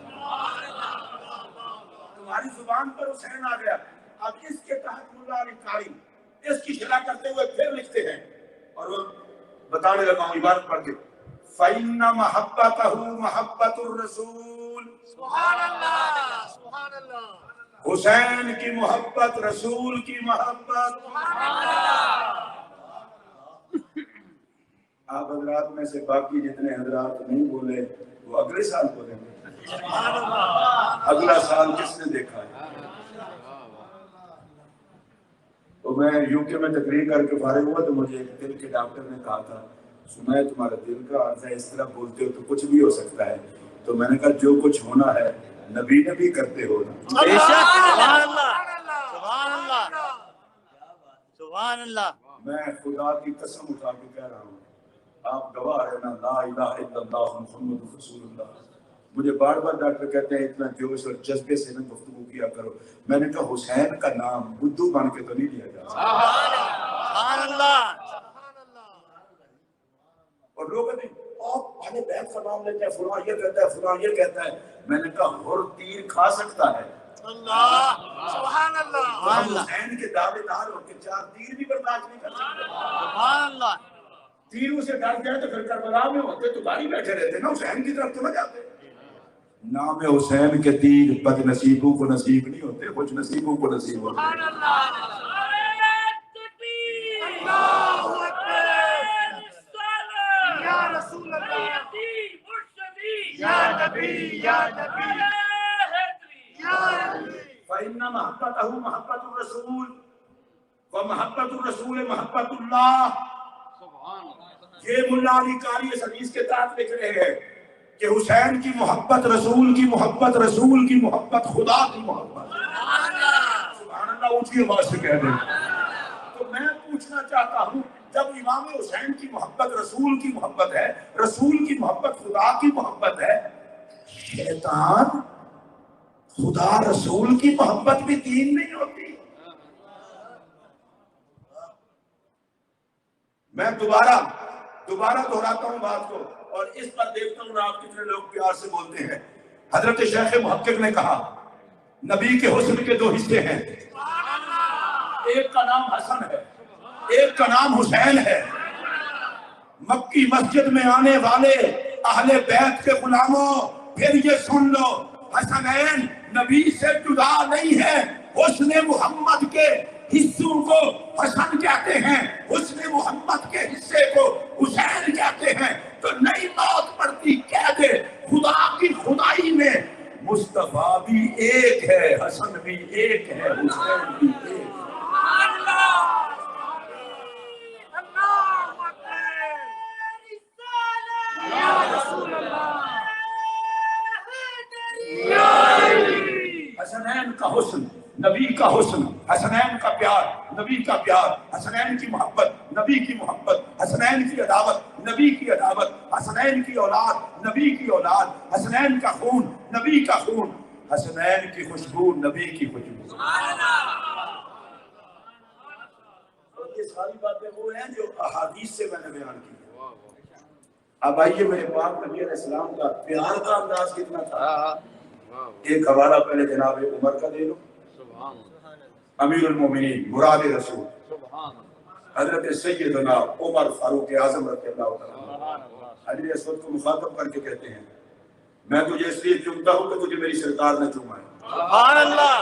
تمہاری زبان پر حسین آ گیا. اب اس کے تحت ملا علی قاری اس کی شرح کرتے ہوئے پھر لکھتے ہیں، اور وہ بتانے لگا ہوں عبارت پڑھ کے، فَإِنَّ مَحَبَّتَهُ مَحَبَّةُ الرَّسُولِ. سبحان اللہ. سبحان اللہ. حسین کی محبت رسول کی محبت. آپ حضرات میں سے باقی جتنے حضرات نہیں بولے وہ اگلے سال بولیں گے. اگلا سال کس نے دیکھا ہے؟ تو میں یو کے میں تقریر کر کے فارغ ہوا تو مجھے ایک دل کے ڈاکٹر نے کہا تھا، سنا ہے تمہارا دل کا عرض ہے، اس طرح بولتے ہو تو کچھ بھی ہو سکتا ہے. تو میں نے کہا جو کچھ ہونا ہے نبی نے بھی کرتے ہو نا. بے شک. سبحان اللہ. سبحان اللہ. سبحان اللہ. میں خدا کی قسم اٹھا کے کہہ رہا ہوں، آپ گواہ ہیں نا، لا الہ الا اللہ محمد رسول اللہ. مجھے بار بار ڈاکٹر کہتے ہیں اتنا جوش اور جذبے سے نہ گفتگو کیا کرو. میں نے کہا حسین کا نام بدھو بن کے تو نہیں لیا جاتا. سبحان اللہ. اور لوگ کہتے ہیں آپ اہل بیت کا نام لیتے ہیں، فلاں یہ کہتا ہے، فلاں یہ کہتا ہے. میں نے کہا ہر تیر کھا سکتا ہے. اللہ. سبحان اللہ. ہم حسین کے دعوے دار ہو کے 4 تیر بھی برداشت نہیں کر سکتے. سبحان اللہ. تیروں سے ڈر گئے تو پھر کربلا میں ہوتے تو گاڑی بیٹھے رہتے نا، حسین کی طرف تو نہ جاتے. نام حسین کے تیر بد نصیبوں کو نصیب نہیں ہوتے، خوش نصیبوں کو نصیب ہوتے. سبحان اللہ. اللہ اکبر. یا رسول اللہ. یا نبی. یا نبی. یا نبی. فإن محبته محبت الرسول ومحبت الرسول محبت اللہ. یہ ملا علی قاری اس حدیث کے تحت لکھ رہے ہیں کہ حسین کی محبت رسول کی محبت، رسول کی محبت خدا کی محبت. سبحان اللہ. اونچی آواز سے کہہ دیں. تو میں پوچھنا چاہتا ہوں، جب امام حسین کی محبت رسول کی محبت ہے، رسول کی محبت خدا کی محبت ہے، شیطان خدا رسول کی محبت بھی دین نہیں ہوتی. میں دوبارہ دہراتا ہوں بات کو، اور اس پر دیکھتا ہوں آپ کتنے لوگ پیار سے بولتے ہیں. حضرت شیخ محقق نے کہا نبی کے حسن کے 2 حصے ہیں، ایک کا نام حسن ہے، ایک کا نام حسین ہے. مکی مسجد میں آنے والے اہل بیت کے غلاموں پھر یہ سن لو، حسنین نبی سے جدا نہیں ہے. حسن محمد کے حصوں کو حسن کہتے ہیں، حسن محمد کے حصے کو حسین کہتے ہیں. تو نئی موت پڑتی کہہ دے خدا کی خدائی میں مصطفیٰ بھی ایک ہے، حسن بھی ایک ہے، حسین بھی ایک ہے. حسنین کا حسن، نبی کا حسن، حسنین کا پیار، نبی کا پیار، حسنین کی محبت، نبی کی محبت، حسنین کی عداوت، نبی کی عداوت، حسنین کی اولاد نبی کی اولاد، حسنین کا خون نبی کا خون، حسنین کی خوشبو نبی کی خوشبو۔ اور یہ ساری باتیں وہ ہیں جو احادیث سے میں نے بیان کی۔ اب آئیے میرے پاک نبی علیہ السلام کا پیار کا انداز کتنا تھا۔ ایک حوالہ پہلے جناب عمر کا دے لو، امیر المومنین مراد رسول حضرت سیدنا عمر فاروق اعظم رضی اللہ تعالیٰ حجر اسود کو مخاطب کر کے کہتے ہیں میں تجھے اس لیے چومتا ہوں کہ تجھے میری سرکار نے چوما ہے۔ سبحان اللہ،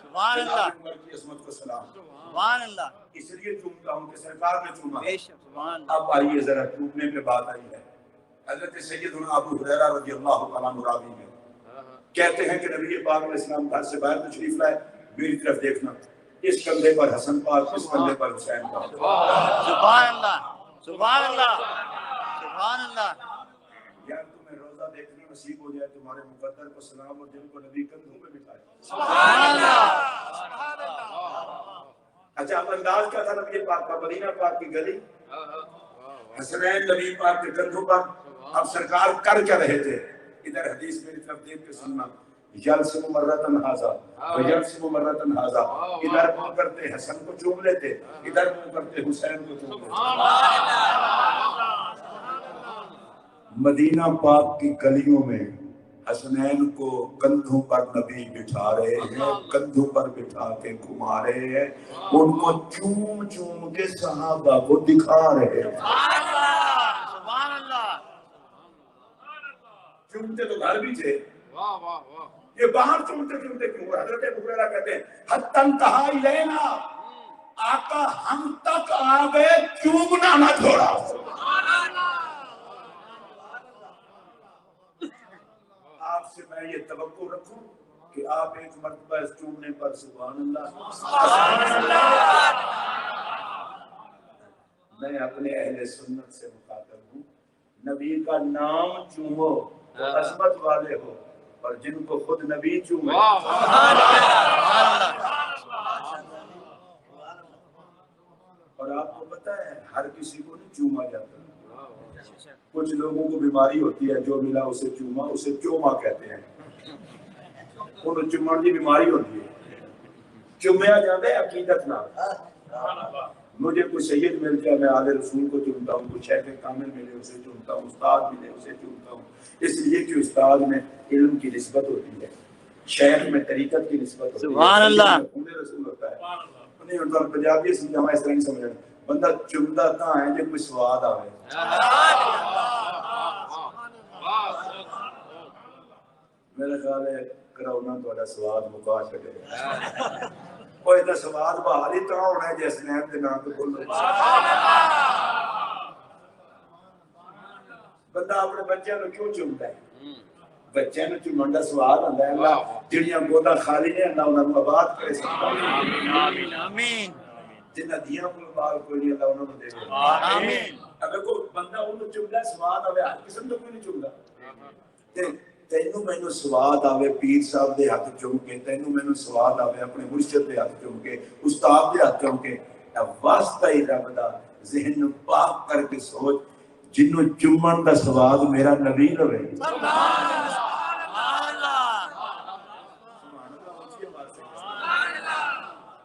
سبحان اللہ، عمر کی عظمت کو سلام، سبحان اللہ، اس لیے چومتا ہوں کہ سرکار نے چوما۔ بے شک، سبحان اللہ۔ اب آئیے ذرا چومنے پہ بات آئی ہے۔ حضرت سیدنا ابو ہریرہ رضی اللہ تعالیٰ عنہ راوی میں کہتے ہیں کہ نبی پاک علیہ السلام گھر سے باہر تشریف لائے، میری طرف دیکھنا، اس کندھے پر حسن پاک، اس کندھے پر حسین پاک۔ سبحان اللہ، سبحان اللہ، سبحان اللہ۔ یار تمہیں روزہ دیکھنا نصیب ہو جائے تمہارے مقدر کو سلام، اور جن کو نبی کندھوں پہ بٹھائے۔ سبحان اللہ، اچھا اب انداز کیا تھا نبی پاک کا؟ مدینہ پاک کی گلی، حسنین نبی پاک کے کندھوں پر۔ اب سرکار کر کیا رہے تھے؟ ادھر حدیث میری طرف دیکھ کے سننا، یلسم مرتن ھذا ویلسم مرتن ھذا، ادھر منہ کرتے حسن کو چوم لیتے، ادھر منہ کرتے حسین کو چوم لیتے۔ مدینہ پاک کی گلیوں میں حسنین کو کندھوں پر نبی بٹھا رہے ہیں، کندھوں پر بٹھا کے گھما رہے ہیں، ان کو چوم چوم کے صحابہ کو دکھا رہے ہیں۔ سبحان اللہ، چومتے تو گھر بھی تھے، یہ باہر چومتے چومتے کیوں؟ حضرت ابو ہریرہ کہتے ہیں حتی انتہا الینا، آقا ہم تک آ گئے چومنا نہ چھوڑا۔ آپ سے میں یہ توقع رکھوں کہ آپ ایک مرتبہ اس چومنے پر سبحان اللہ۔ میں اپنے اہل سنت سے مخاطب ہوں، نبی کا نام چومو تو عظمت والے ہو، اور جن کو خود نبی چومے۔ اور آپ کو پتہ ہے ہر کسی کو نہیں چوما جاتا، کچھ لوگوں کو بیماری ہوتی ہے، جو ملا اسے چوما، اسے چوما کہتے ہیں، انہوں چومن کی بیماری ہوتی ہے، چومیا جاتا ہے عقیدت نہ۔ مجھے کوئی سید مل جائے میں آل رسول کو چومتا ہوں، کوئی شیخ کامل ملے اسے چومتا ہوں، استاد ملے اسے چومتا ہوں، اس لیے کہ استاد میں علم کی نسبت ہوتی ہے، شیخ میں طریقت کی نسبت ہوتی ہے، سبحان اللہ، انہیں رسول ہوتا ہے۔ انہیں ان کا پنجابی سمجھا اس طرح نہیں سمجھنا، بندہ چومتا کہاں ہے جب کوئی سواد آئے۔ میرا خیال ہے کرونا تھوڑا سواد مکا چھڑے، وہ اتنا سواد بحال ہی طرح ہونا ہے جیس نیم دے نام تو بولو۔ بندہ اپنے بچے نو کیوں چومتا ہے؟ بچے نو چومن دا سواد آندا ہے، اللہ جڑیاں گودا خالی نے اللہ انہاں نو آباد کرے۔ آمین، آمین، جنہ دیاں کو بال کوئی نہیں اللہ انہاں نو دے۔ آمین۔ اگر کوئی بندہ انہوں چومدا سواد آوے، ہر قسم تو کوئی نہیں چومدا۔ تینوں مینوں سواد آوے پیر صاحب دے ہاتھ چوم کے، تینوں مینوں سواد آوے اپنے مرشد دے ہاتھ چوم کے، استاد دے ہاتھ چوم کے، واسطہ ہی رب دا ذہن نو پاک کر کے سوچ، جنوں چومن دا سواد میرا نبی لوے۔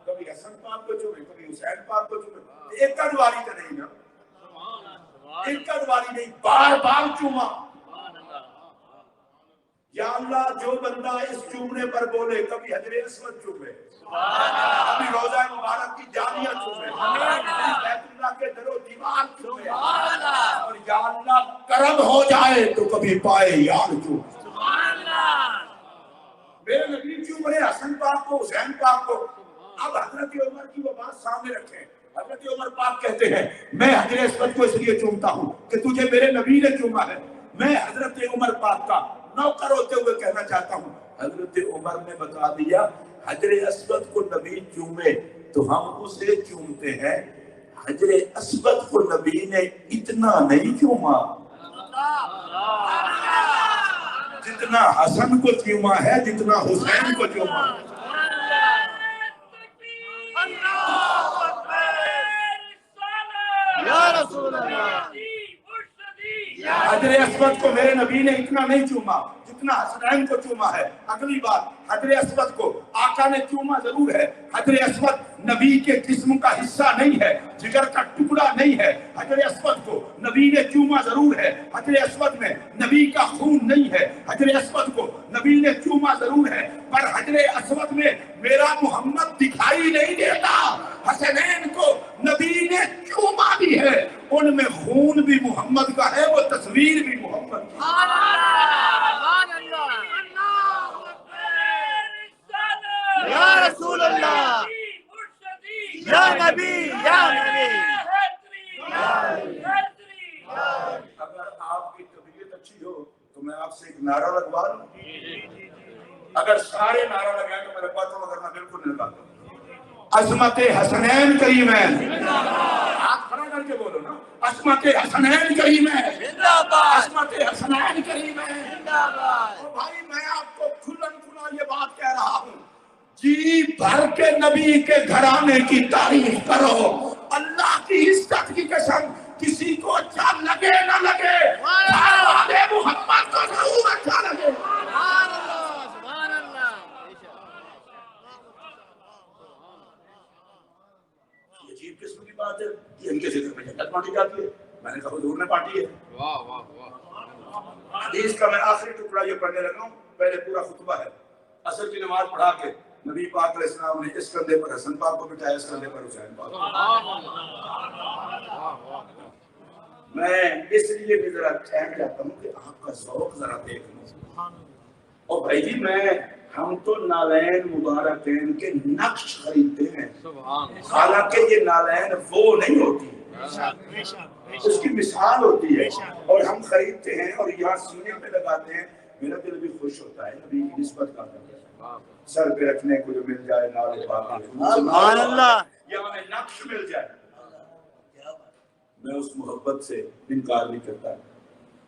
کبھی حسن پاک کو چومے، کبھی حسین پاک کو چومے، ایک واری تو نہیں نا، ایک واری نہیں، بار بار چوما۔ یا اللہ جو بندہ اس چومنے پر بولے، کبھی حجر اسود چومے، کبھی روضہ مبارک کی جامعہ چومے، بیت اللہ کے در و دیوار چومے، اور یا اللہ کرم ہو جائے تو کبھی پائے یار چومے۔ میرے نبی چوم رہے حسن پاک کو، حسین پاک کو۔ اب حضرت عمر کی وہ بات سامنے رکھیں، حضرت عمر پاک کہتے ہیں میں حجر اسود کو اس لیے چومتا ہوں کہ تجھے میرے نبی نے چوما ہے۔ میں حضرت عمر پاک کا نوکر ہوتے ہوئے کہنا چاہتا ہوں، حضرت عمر نے بتا دیا حجر اسود کو نبی چومے تو ہم اسے چومتے ہیں، حجر اسود کو نبی نے اتنا نہیں چوما جتنا حسن کو چوما ہے، جتنا حسین کو چوما۔ یا رسول اللہ، حجر اسود کو میرے نبی نے اتنا نہیں چوما جتنا حسنین کو چوما ہے. اگلی بات، حجر اسود کو آقا نے چوما ضرور ہے. حجر اسود نبی کے جسم کا حصہ نہیں ہے، جگر کا ٹکڑا نہیں ہے. حجر اسود کو نبی نے چوما ضرور ہے. حجر اسود میں نبی کا خون نہیں ہے. حجر اسود کو نبی نے چوما ضرور ہے، پر حجر اسود میں میرا محمد دکھائی نہیں دیتا. حسنین کو نبی نے چوما بھی ہے، ان میں خون بھی محمد کا ہے، وہ تصویر بھی محمد کی. یا رسول اللہ، یا نبی، یا نبی. اگر آپ کی طبیعت اچھی ہو تو میں آپ سے ایک نعرہ لگوا لوں. اگر سارے نعرہ لگائیں تو میرے باتوں کرنا بالکل نہیں لگاتا. عظمت حسنین کریمین، آپ کھڑا کر کے بولو نا. عظمت حسنین کریمین، زندہ باد، عظمت حسنین کریمین. زندہ باد. اور بھائی میں آپ کو کھلم کھلا یہ بات کہہ رہا ہوں، جی بھر کے نبی کے گھرانے کی تعریف کرو. اللہ کی عزت کی قسم، کسی کو اچھا لگے نہ لگے، گھر والے محمد کو ضرور اچھا لگے. سبحان اللہ، سبحان اللہ. یہ عجیب قسم کی بات ہے کہ ان کے ذکر میں جنت بانٹی جاتی ہے. میں نے کہا حضور نے بانٹی ہے. حدیث کا میں آخری ٹکڑا یہ پڑھنے لگا ہوں، پہلے پورا خطبہ ہے. عصر کی نماز پڑھا کے نبی پاک علیہ السلام نے اس کندھے پر حسن پاک کو بٹھایا، اس کندھے پر حسین پاک کو. میں اس لیے بھی ذرا ٹھہر جاتا ہوں کہ آپ کا ذوق ذرا دیکھ لوں. اور بھائی جی ہم تو نالین مبارکین کے نقش خریدتے ہیں، حالانکہ یہ نالین وہ نہیں ہوتی، اس کی مثال ہوتی ہے اور ہم خریدتے ہیں اور یہاں سینے پہ لگاتے ہیں. میرا دل بھی خوش ہوتا ہے نبی کی نسبت کا سر پہ رکھنے کو جو مل جائے نال پاک سبحان اللہ، یا ہمیں نقش مل جائے. میں اس محبت سے انکار نہیں کرتا.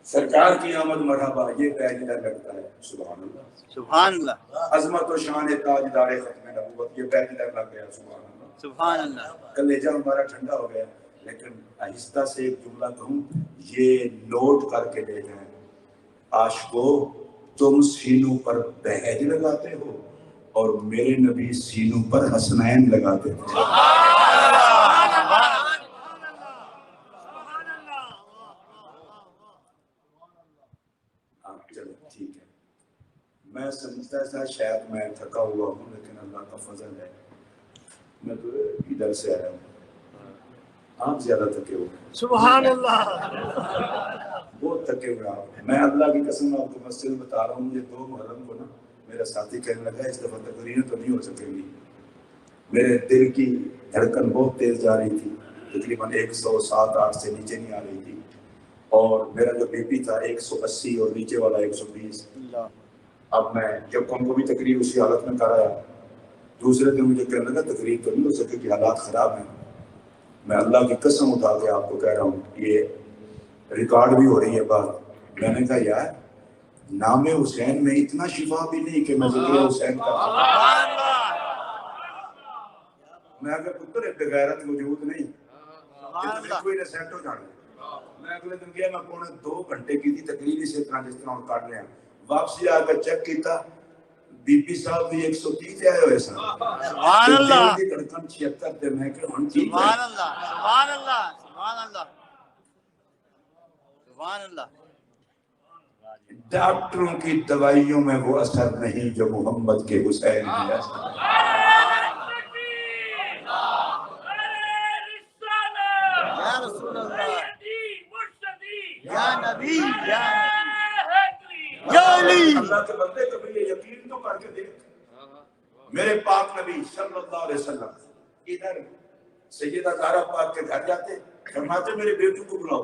سرکار کی آمد مرحبا یہ پہلی در لگتا ہے. سبحان اللہ، سبحان اللہ، عظمت و شان تاجدار ختم نبوت یہ پہلی در لگ گیا. سبحان اللہ، سبحان اللہ. کلیجہ ہمارا ٹھنڈا ہو گیا. لیکن آہستہ سے ایک جملہ کہوں، یہ نوٹ کر کے لے جائیں. عاشقو تم سینوں پر بہج لگاتے ہو اور میرے نبی سینوں پر حسنین لگاتے تھے. چلو ٹھیک ہے، میں سمجھتا تھا شاید میں تھکا ہوا ہوں، لیکن اللہ کا فضل ہے میں تو ادھر سے آیا ہوں. آپ زیادہ تھکے ہوئے ہیں. سبحان اللہ. بہت تھکے ہوئے آپ. میں اللہ کی قسم آپ کو مسجد بتا رہا ہوں، یہ 2 محرم کو نا میرا ساتھی کہنے لگا اس دفعہ تقریریں تو نہیں ہو سکیں گی. میرے دل کی دھڑکن بہت تیز جا رہی تھی، تقریباً 107-8 سے نیچے نہیں آ رہی تھی، اور میرا جو بی پی تھا 180 اور نیچے والا 120. اب میں جب ان کو بھی تقریر اسی حالت میں کرایا، دوسرے دن مجھے کہنے لگا تقریر تو نہیں ہو سکے کہ حالات خراب ہیں. میں اللہ کی قسم اٹھا کے آپ کو کہہ رہا ہوں، یہ ریکارڈ بھی ہو رہی ہے بات. میں نے کہا یار نام حسین میں اتنا شفا بھی نہیں کہ میں ذکر حسین کا میں اگر پتر بغیرت وجود نہیں کوئی نے سیٹ ہو جانا. میں اگلے دن گیا، میں پونے 2 گھنٹے کی تھی تقریر اسی طرح جس طرح ہم کر رہے ہیں. واپسی آ کر چیک کیتا، بی پی صاحب بھی 130 آئے ہوئے سن. سبحان اللہ، دل دی دھڑکن 76 تے میں کہ ہن ٹھیک ہے. سبحان اللہ، سبحان اللہ، سبحان اللہ، سبحان اللہ. ڈاکٹروں کی دوائیوں میں وہ اثر نہیں جو محمد کے حسین کی اثر. یا رسول اللہ، یا نبی، یا علی. اللہ کے بندے کبھی یہ یقین تو کر کے دیکھ، میرے پاک نبی صلی اللہ علیہ وسلم ادھر سیدہ زہرا پاک کے گھر جاتے، فرماتے میرے بیٹوں کو بلاؤ.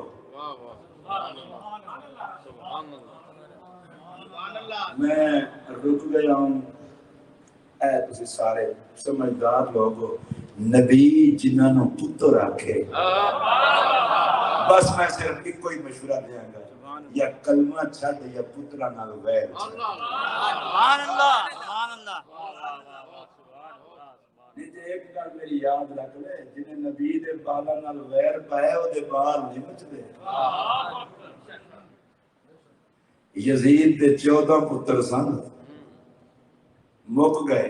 میں رک گیا ہوں. اے تسی سارے سمجھدار لوگ نبی جنہاں نو پتر آکھے، بس میں صرف ایک کوئی مشورہ دیاں گا، یا کلمہ چھڈ یا پترا نال ویر. سبحان اللہ، سبحان اللہ. نہیں تے ایک گل میری یاد رکھ لے، جنہیں نبی دے بالاں نال ویر پایا او دے بال نہیں مچدے. یزید دے 14 پتر سن، مک گئے،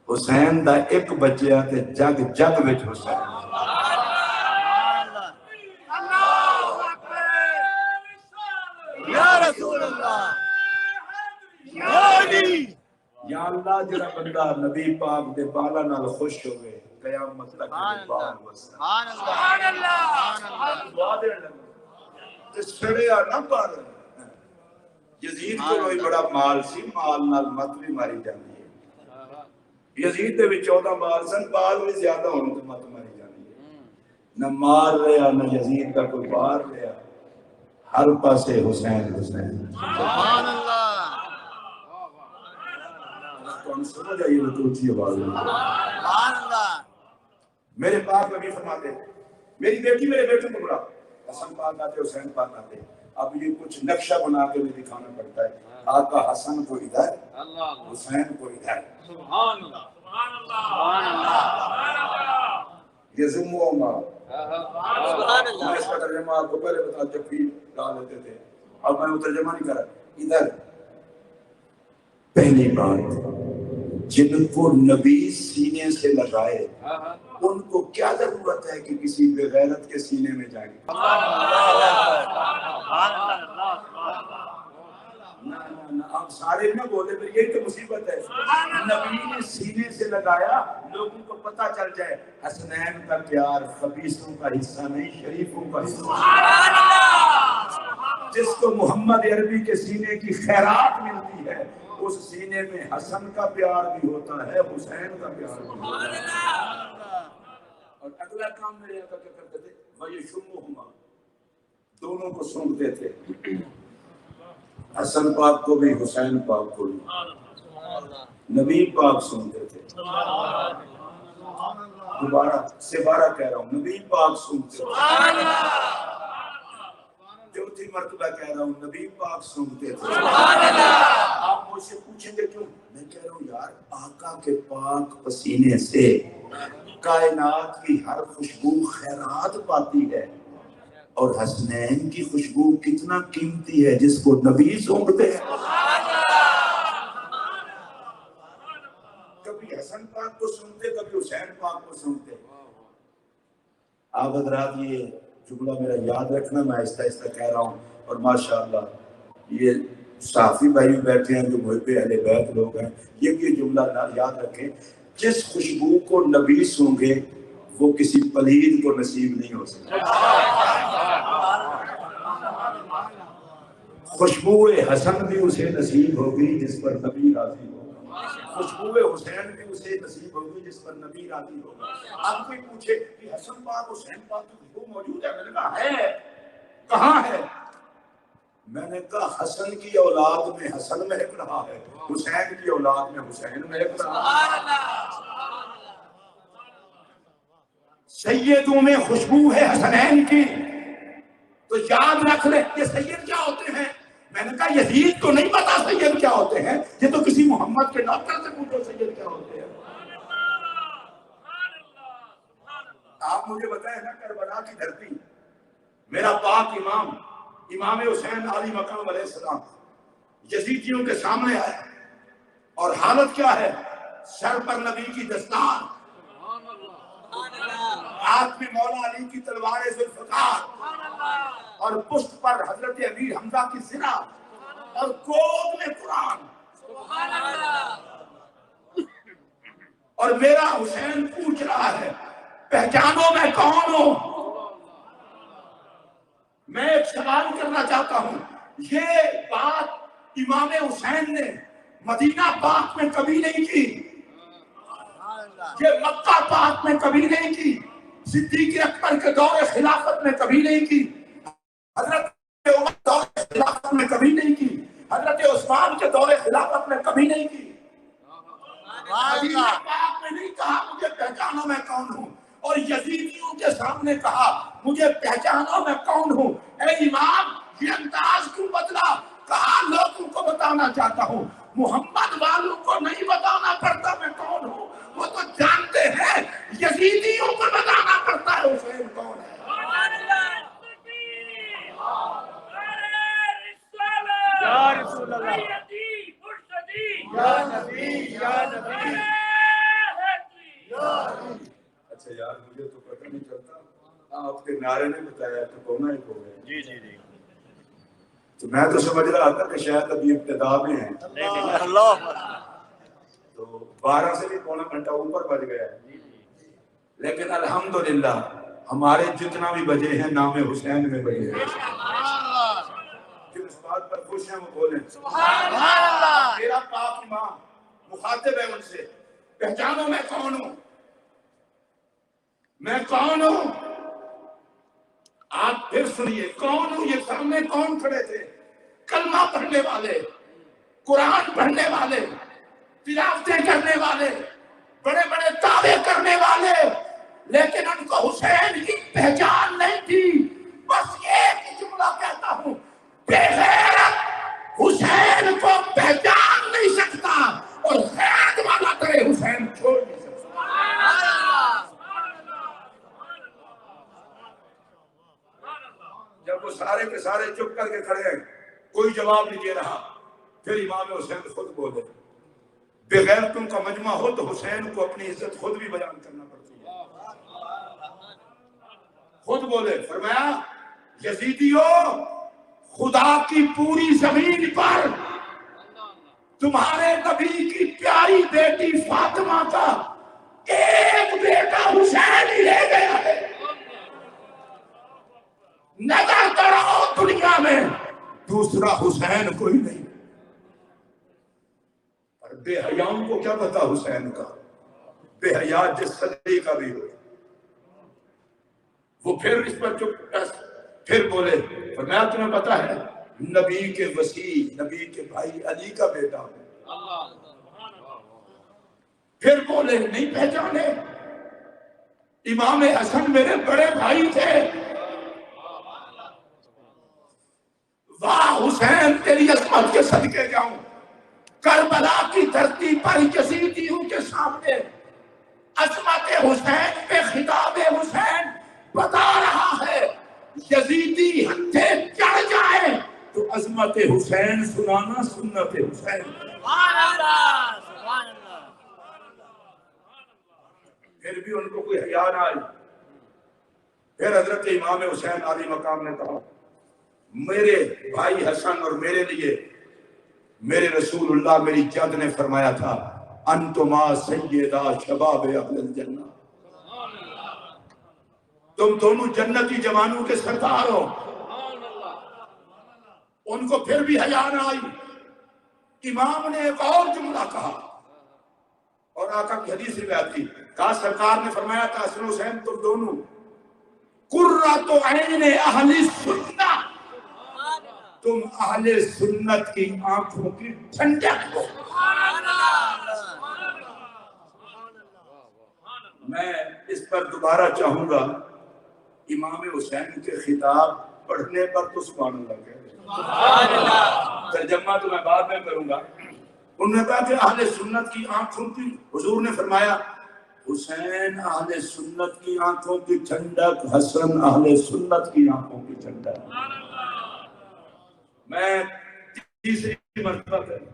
حسین دا ایک بچیا تے جگ جگ وچ حسین۔ اللہ اکبر، یا رسول اللہ، یا علی۔ یا اللہ جڑا بندہ نبی پاک دے بالا نال خوش ہوئے قیامت تک دے بال وسا سبحان اللہ، سبحان اللہ، سبحان اللہ۔ دعا دین لگا تے سڑیا نہ پار۔ یزید کو کوئی بڑا مال سی، مال نال مت بھی ماری جاندی ہے۔ یزید دے وچ 14 بال سن، بال بھی زیادہ ہون تے مت ماری جاندی ہے۔ نہ مار رہا نہ یزید کا کوئی بار رہا، ہر پاسے حسین حسین۔ سبحان اللہ، تو سمجھ آئیے تو اونچی آواز میں۔ سبحان اللہ۔ میرے پاک نبی فرماتے میری بیٹی میرے بیٹے کو بڑا، حسن پاک آتے حسین پاک آتے، اب یہ کچھ نقشہ بنا کے بھی دکھانا پڑتا ہے۔ آقا حسن کو ادھر، حسین کو ادھر، سبحان اللہ، سبحان اللہ، سبحان اللہ، سبحان اللہ، یہ ذمہ ماں۔ سبحان اللہ۔ میں اس کا ترجمہ آپ کو پہلے بتا جب بھی ڈال دیتے تھے، اب میں وہ ترجمہ نہیں کر رہا۔ ادھر پہلی بات، جن کو نبی سینے سے لگائے ان کو کیا ضرورت ہے کہ کسی بغیرت کے سینے میں جائیں؟ نہ آپ سارے نہ بولے، پھر یہی تو مصیبت ہے۔ نبی نے سینے سے لگایا، لوگوں کو پتہ چل جائے حسنین کا پیار خبیثوں کا حصہ نہیں، شریفوں کا حصہ۔ جس کو محمد عربی کے سینے کی خیرات ملتی ہے، اس سینے میں حسن کا پیار بھی ہوتا ہے، حسین کا پیار بھی ہوتا ہے۔ اور اگلا کام میرے آقا کیا کرتے تھے؟ وَيَشُمُّهُمَا، دونوں کو سونگتے تھے، حسن پاک کو بھی حسین پاک کو بھی۔ نبی پاک سنتے تھے، دوبارہ کہہ رہا ہوں، نبی پاک سنتے تھے، چوتھی مرتبہ کہہ رہا ہوں، نبی پاک سنتے تھے۔ آپ مجھ سے پوچھیں گے کیوں؟ میں کہہ رہا ہوں یار، آقا کے پاک پسینے سے کائنات کی ہر خوشبو خیرات پاتی ہے، اور حسنین کی خوشبو کتنا قیمتی ہے جس کو نبی سونگتے ہیں۔ کبھی حسن پاک کو سنتے، کبھی حسین پاک کو سنتے۔ آپ حضرات یہ جملہ میرا یاد رکھنا، میں آہستہ آہستہ کہہ رہا ہوں، اور ماشاءاللہ یہ صحافی بھائی بیٹھے ہیں جو محب اہل بیت لوگ ہیں، یہ بھی جملہ یاد رکھیں، جس خوشبو کو نبی سونگے وہ کسی پلید کو نصیب نہیں ہو سکتا۔ خوشبو حسن بھی اسے نصیب ہوگی جس پر نبی راضی ہوگا، خوشبو حسین بھی اسے نصیب ہوگی جس پر نبی راضی ہوگا۔ اب کوئی پوچھے کہ حسن پاک حسین پاک کی خوشبو موجود ہے؟ میں نے کہا ہے، کہاں ہے؟ میں نے کہا حسن کی اولاد میں حسن مہک رہا ہے، حسین کی اولاد میں حسین مہک رہا ہے۔ سیدوں میں خوشبو ہے حسنین کی، تو یاد رکھ لے یہ سید کیا ہوتے ہیں۔ میں نے کہا یزید کو نہیں پتا سید کیا ہوتے ہیں، یہ تو کسی محمد کے نوکر سے پوچھو سید کیا ہوتے ہیں۔ آپ مجھے بتائیں نا، کربلا کی دھرتی، میرا پاک امام حسین علی مقام علیہ السلام یزیدیوں کے سامنے آئے، اور حالت کیا ہے؟ سر پر نبی کی دستار، ہاتھ میں مولا علی کی تلوار ذوالفقار، اور پشت پر حضرت امیر حمزہ کی سرہ، اور گود میں قرآن، اور میرا حسین پوچھ رہا ہے پہچانو میں کون ہوں۔ میں ایک سوال کرنا چاہتا ہوں، یہ بات امام حسین نے مدینہ پاک میں کبھی نہیں کی، یہ مکہ پاک میں کبھی نہیں کی، صدیق اکبر کے دور خلافت میں کبھی نہیں کی، حضرت عمر کے دور خلافت میں کبھی نہیں کی، حضرت عثمان کے دور خلافت میں کبھی نہیں کی۔ مدینہ پاک میں نہیں کہا مجھے پہچانو میں کون ہوں، اور یزیدیوں کے سامنے کہا مجھے پہچانو میں کون ہوں۔ اے امام، یہ انداز کیوں بدلا؟ کہا لوگوں کو بتانا چاہتا ہوں، محمد والوں کو نہیں بتانا پڑتا میں کون ہوں، وہ تو جانتے ہیں، یزیدیوں کو بتانا پڑتا ہے حسین کون ہے۔ اچھا یار مجھے تو پتہ نہیں چلتا، آپ کے نعرے نے بتایا تو کونا ہی ہو گئے. جی جی جی. تو میں تو سمجھ رہا تھا کہ شاید ابھی ابتدا میں ہیں. اللہ تو 12 سے بھی پونا گھنٹہ اوپر بج گیا ہے. لیکن الحمدللہ ہمارے جتنا بھی بجے ہیں نام حسین میں بجے ہیں. جو اس بات پر خوش ہیں وہ بولیں سبحان اللہ. میرا پاک امام مخاطب ہے ان سے، پہچانو میں کون ہوں، میں کون ہوں. آپ پھر سنیے کون ہوں. یہ سامنے کون کھڑے تھے؟ کلمہ پڑھنے والے، قرآن پڑھنے والے، تلاوتیں کرنے والے، بڑے بڑے دعوے کرنے والے، لیکن ان کو حسین کی پہچان نہیں تھی. بس ایک ہی جملہ کہتا ہوں، بے غیرت حسین کو پہچان نہیں سکتا اور غیرت والا کرے حسین چھوڑ نہیں سکتا. جب وہ سارے کے سارے چپ کر کے کھڑے ہیں، کوئی جواب نہیں دے رہا، پھر امام حسین خود بولے. بغیر تم کا مجمع ہو تو حسین کو اپنی عزت خود بھی بیان کرنا پڑتی ہے. خود بولے، فرمایا یزیدیو، خدا کی پوری زمین پر تمہارے نبی کی پیاری بیٹی فاطمہ کا ایک بیٹا حسین ہی رہ گیا ہے. نظر کرو دنیا میں دوسرا حسین کوئی نہیں. اور بے حیاؤں کو کیا پتا حسین کا؟ بے حیا جس صدی کا بھی ہو. وہ پھر اس پر چپ پھر بولے، فرمایا تمہیں پتا ہے نبی کے وسیع، نبی کے بھائی علی کا بیٹا ہوں. پھر بولے نہیں پہچانے؟ امام حسن میرے بڑے بھائی تھے. واہ حسین تیری عظمت کے صدقے جاؤں. کربلا کی دھرتی پر یزیدیوں کے سامنے عظمت حسین پہ خطاب حسین بتا رہا ہے. یزیدی ہتھے چڑھ جائے تو عظمت حسین سنانا سنت حسین. سبحان اللہ. سبحان اللہ. پھر بھی ان کو کوئی حیا نہ آئی. پھر حضرت امام حسین علی مقام نے کہا، میرے بھائی حسن اور میرے لیے میرے رسول اللہ میری جد نے فرمایا تھا انتما سیدہ شباب اہل الجنہ، تم دونوں جنتی جوانوں کے سردار ہو. ان کو پھر بھی حیا نہ آئی. امام نے ایک اور جملہ کہا اور آقا کی حدیث روایت کی، کہا سرکار نے فرمایا تھا حسن حسین تم دونوں قرۃ عین اہل سنت، تم اہل سنت کی آنکھوں کی ٹھنڈک ہو. میں اس پر دوبارہ چاہوں گا، امام حسین کے خطاب پڑھنے پر تو سبحان اللہ کہہ رہے. ترجمہ تو میں بعد میں کروں گا. انہوں نے کہا کہ اہل سنت کی آنکھوں کی، حضور نے فرمایا حسین اہل سنت کی آنکھوں کی ٹھنڈک، حسن اہل سنت کی آنکھوں کی ٹھنڈک. میں تیسری مرتبہ کروں.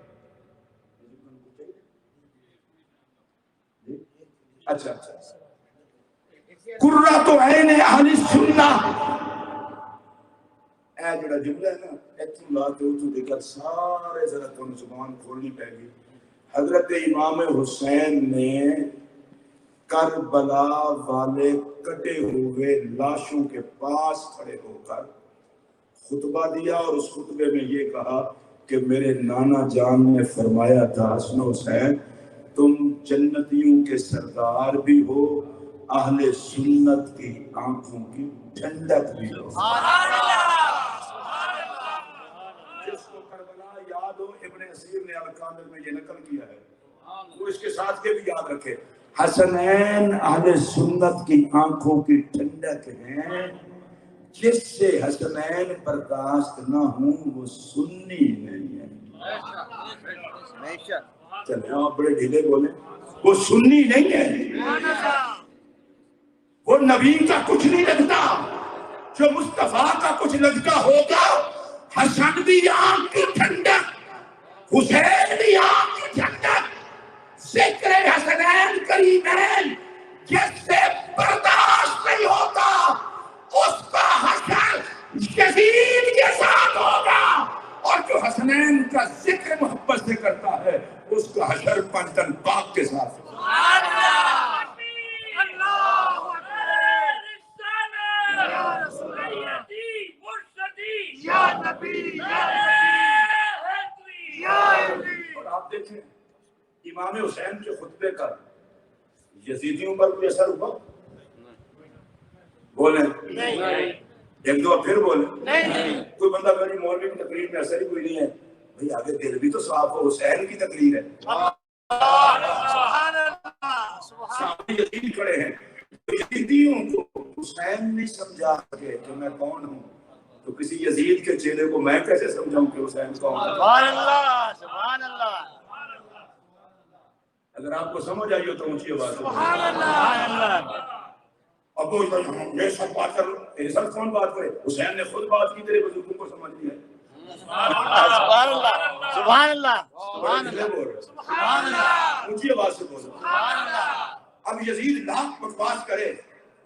اچھا قرۃ عین اہل سنہ، اے جڑا جملہ ہے نا ایتھوں لا کے اوتھوں دے کر سارے ذرا تھوڑی زبان کھولنی پے گی. حضرت امام حسین نے کربلا والے کٹے ہوئے لاشوں کے پاس کھڑے ہو کر خطبہ دیا اور اس خطبے میں یہ کہا کہ میرے نانا جان نے فرمایا تھا حسن حسین تم جنتیوں کے سردار بھی ہو، اہل سنت کی آنکھوں کی ٹھنڈک بھی ہو. جس کو کربلا یاد ہو، ابن اسیر نے الکامل میں یہ نقل کیا ہے، وہ اس کے ساتھ یہ بھی یاد رکھے، حسنین اہل سنت کی آنکھوں کی ٹھنڈک ہیں، جس سے حسنین برداشت نہ ہوں وہ سنی نہیں ہے. چلے آپ بڑے ڈھیلے بولیں، وہ سنی نہیں ہے، وہ نبی کا کچھ نہیں لگتا. جو مصطفیٰ کا کچھ لگتا ہوگا، حسن بھی آنکھ کی ٹھنڈک، حسین بھی آنکھ کی ٹھنڈک. کا حشر پنجتن پاک کے ساتھ. اور آپ دیکھیں امام حسین کے خطبے کا یزیدیوں پر کوئی اثر ہوا؟ بولیں ایک دو پھر بولیں. کوئی بندہ میری مولوی کی تقریر میں اثر ہی کوئی نہیں ہے. بھئی آگے دل بھی تو صاف ہو. حسین کی تقریر ہے. سامنے یزید کھڑے ہیں. یزیدیوں کو حسین نہیں سمجھا سکے کہ میں کون ہوں تو کسی یزید کے چیلے کو میں کیسے سمجھاؤں کہ حسین کون ہے؟ سبحان اللہ سبحان اللہ. اگر آپ کو سمجھ آئی ہو تو اونچی آواز سے سبحان اللہ. اب وہ یہ سب بات کر یہ سب کون بات کرے؟ حسین نے خود بات کی, تیرے بزرگوں کو سمجھ لیا. سبحان اللہ سبحان اللہ سبحان اللہ سبحان اللہ. اونچی آواز سے بولو. سبحان اللہ. اب یزید لاکھ بکواس کرے,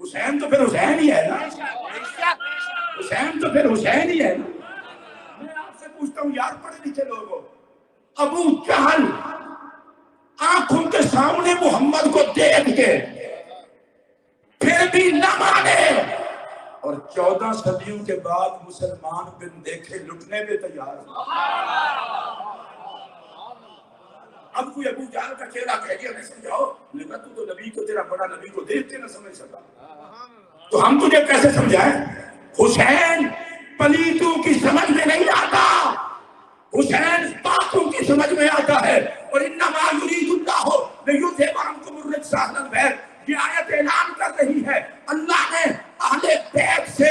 حسین تو پھر حسین ہی ہے نا. حسین تو پھر حسین ہی ہے نا. میں آپ سے پوچھتا ہوں یار پڑھے لکھے لوگوں, ابو جہل آنکھوں کے سامنے محمد کو دیکھ کے پھر بھی نہ مانے, اور 14 صدیوں کے بعد مسلمان بن دیکھے لٹنے پہ تیار. اب کوئی ابو جہل کا چہرہ کہہ دیا نہیں سمجھاؤ, لیکن تو نبی کو, تیرا بڑا نبی کو دیکھ کے نہ سمجھ سکا تو ہم تجھے کیسے سمجھائیں؟ حسین پلیتوں کی سمجھ میں نہیں آتا, حسین پاکوں کی سمجھ میں آتا ہے. اور انما یرید اللہ لیذھب عنکم الرجس اہل البیت, یہ آیت اعلان کر رہی ہے اللہ نے اہل بیت سے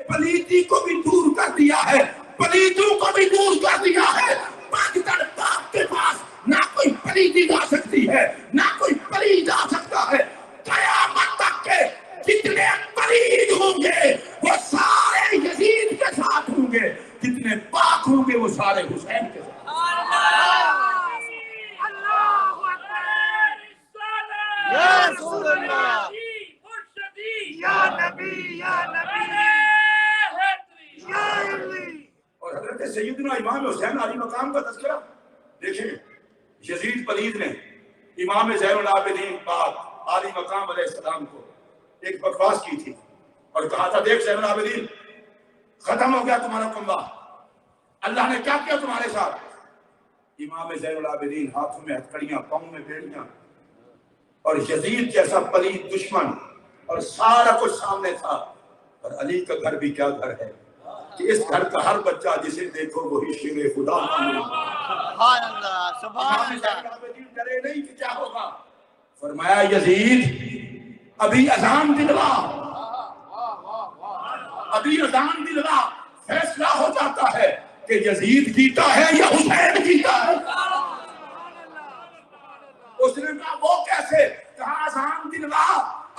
پلیتی کو بھی دور کر دیا ہے, پلیتوں کو بھی دور کر دیا ہے. پاکستان پاک کے پاس نہ کوئی پلیتی آ سکتی ہے نہ کوئی پلید آ سکتا ہے. قیامت تک کے جتنے پلید ہوں گے وہ سارے یزید کے ساتھ ہوں گے, جتنے پاک ہوں گے وہ سارے حسین کے ساتھ. یا رسول اللہ یا نبی یا نبی یا علی. اور حضرت سیدنا امام حسین علی مقام کا تذکرہ دیکھیں. یزید پلید نے امام زین العابدین پاک علی مقام علیہ السلام کو ایک بکواس کی تھی اور کہا تھا دیکھ زین العابدین ختم ہو گیا تمہارا کنبہ, اللہ نے کیا کیا تمہارے ساتھ. امام زین العابدین ہاتھوں میں ہتھکڑیاں, پاؤں میں بیڑیاں, اور یزید جیسا پلید دشمن, اور سارا کچھ سامنے تھا. اور علی کا گھر بھی کیا گھر ہے کہ اس گھر کا ہر بچہ جسے دیکھو وہی شیر خدا مانے. سبحان اللہ سبحان اللہ. ڈرے نہیں کہ کیا ہوگا. فرمایا یزید ابھی اذان دلوا, ابھی اذان دلوا, فیصلہ ہو جاتا ہے کہ یزید جیتا ہے یا حسین جیتا ہے. اس نے کہا وہ کیسے؟ کہا اذان دلوا,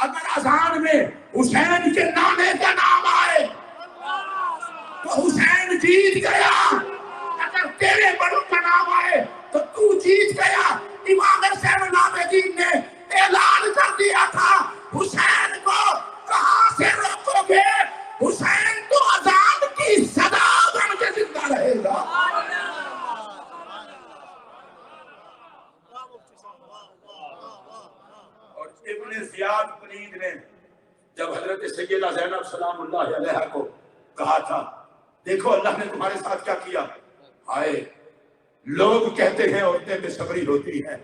اگر اذان میں حسین کے نانے کا نام آئے تو حسین جیت گیا, اگر تیرے بڑوں کا نام آئے تو تو جیت گیا. امام زین العابدین نے اعلان کر دیا تھا حسین کو کہاں سے روکو گے, حسین تو اذان کی صدا بن کے زندہ رہے گا. اور ابن زیاد پلید نے جب حضرت سیدہ زینب سلام اللہ علیہا کو کہا تھا دیکھو اللہ نے تمہارے ساتھ کیا کیا, آئے لوگ کہتے ہیں عورتیں بے صبری ہوتی ہیں,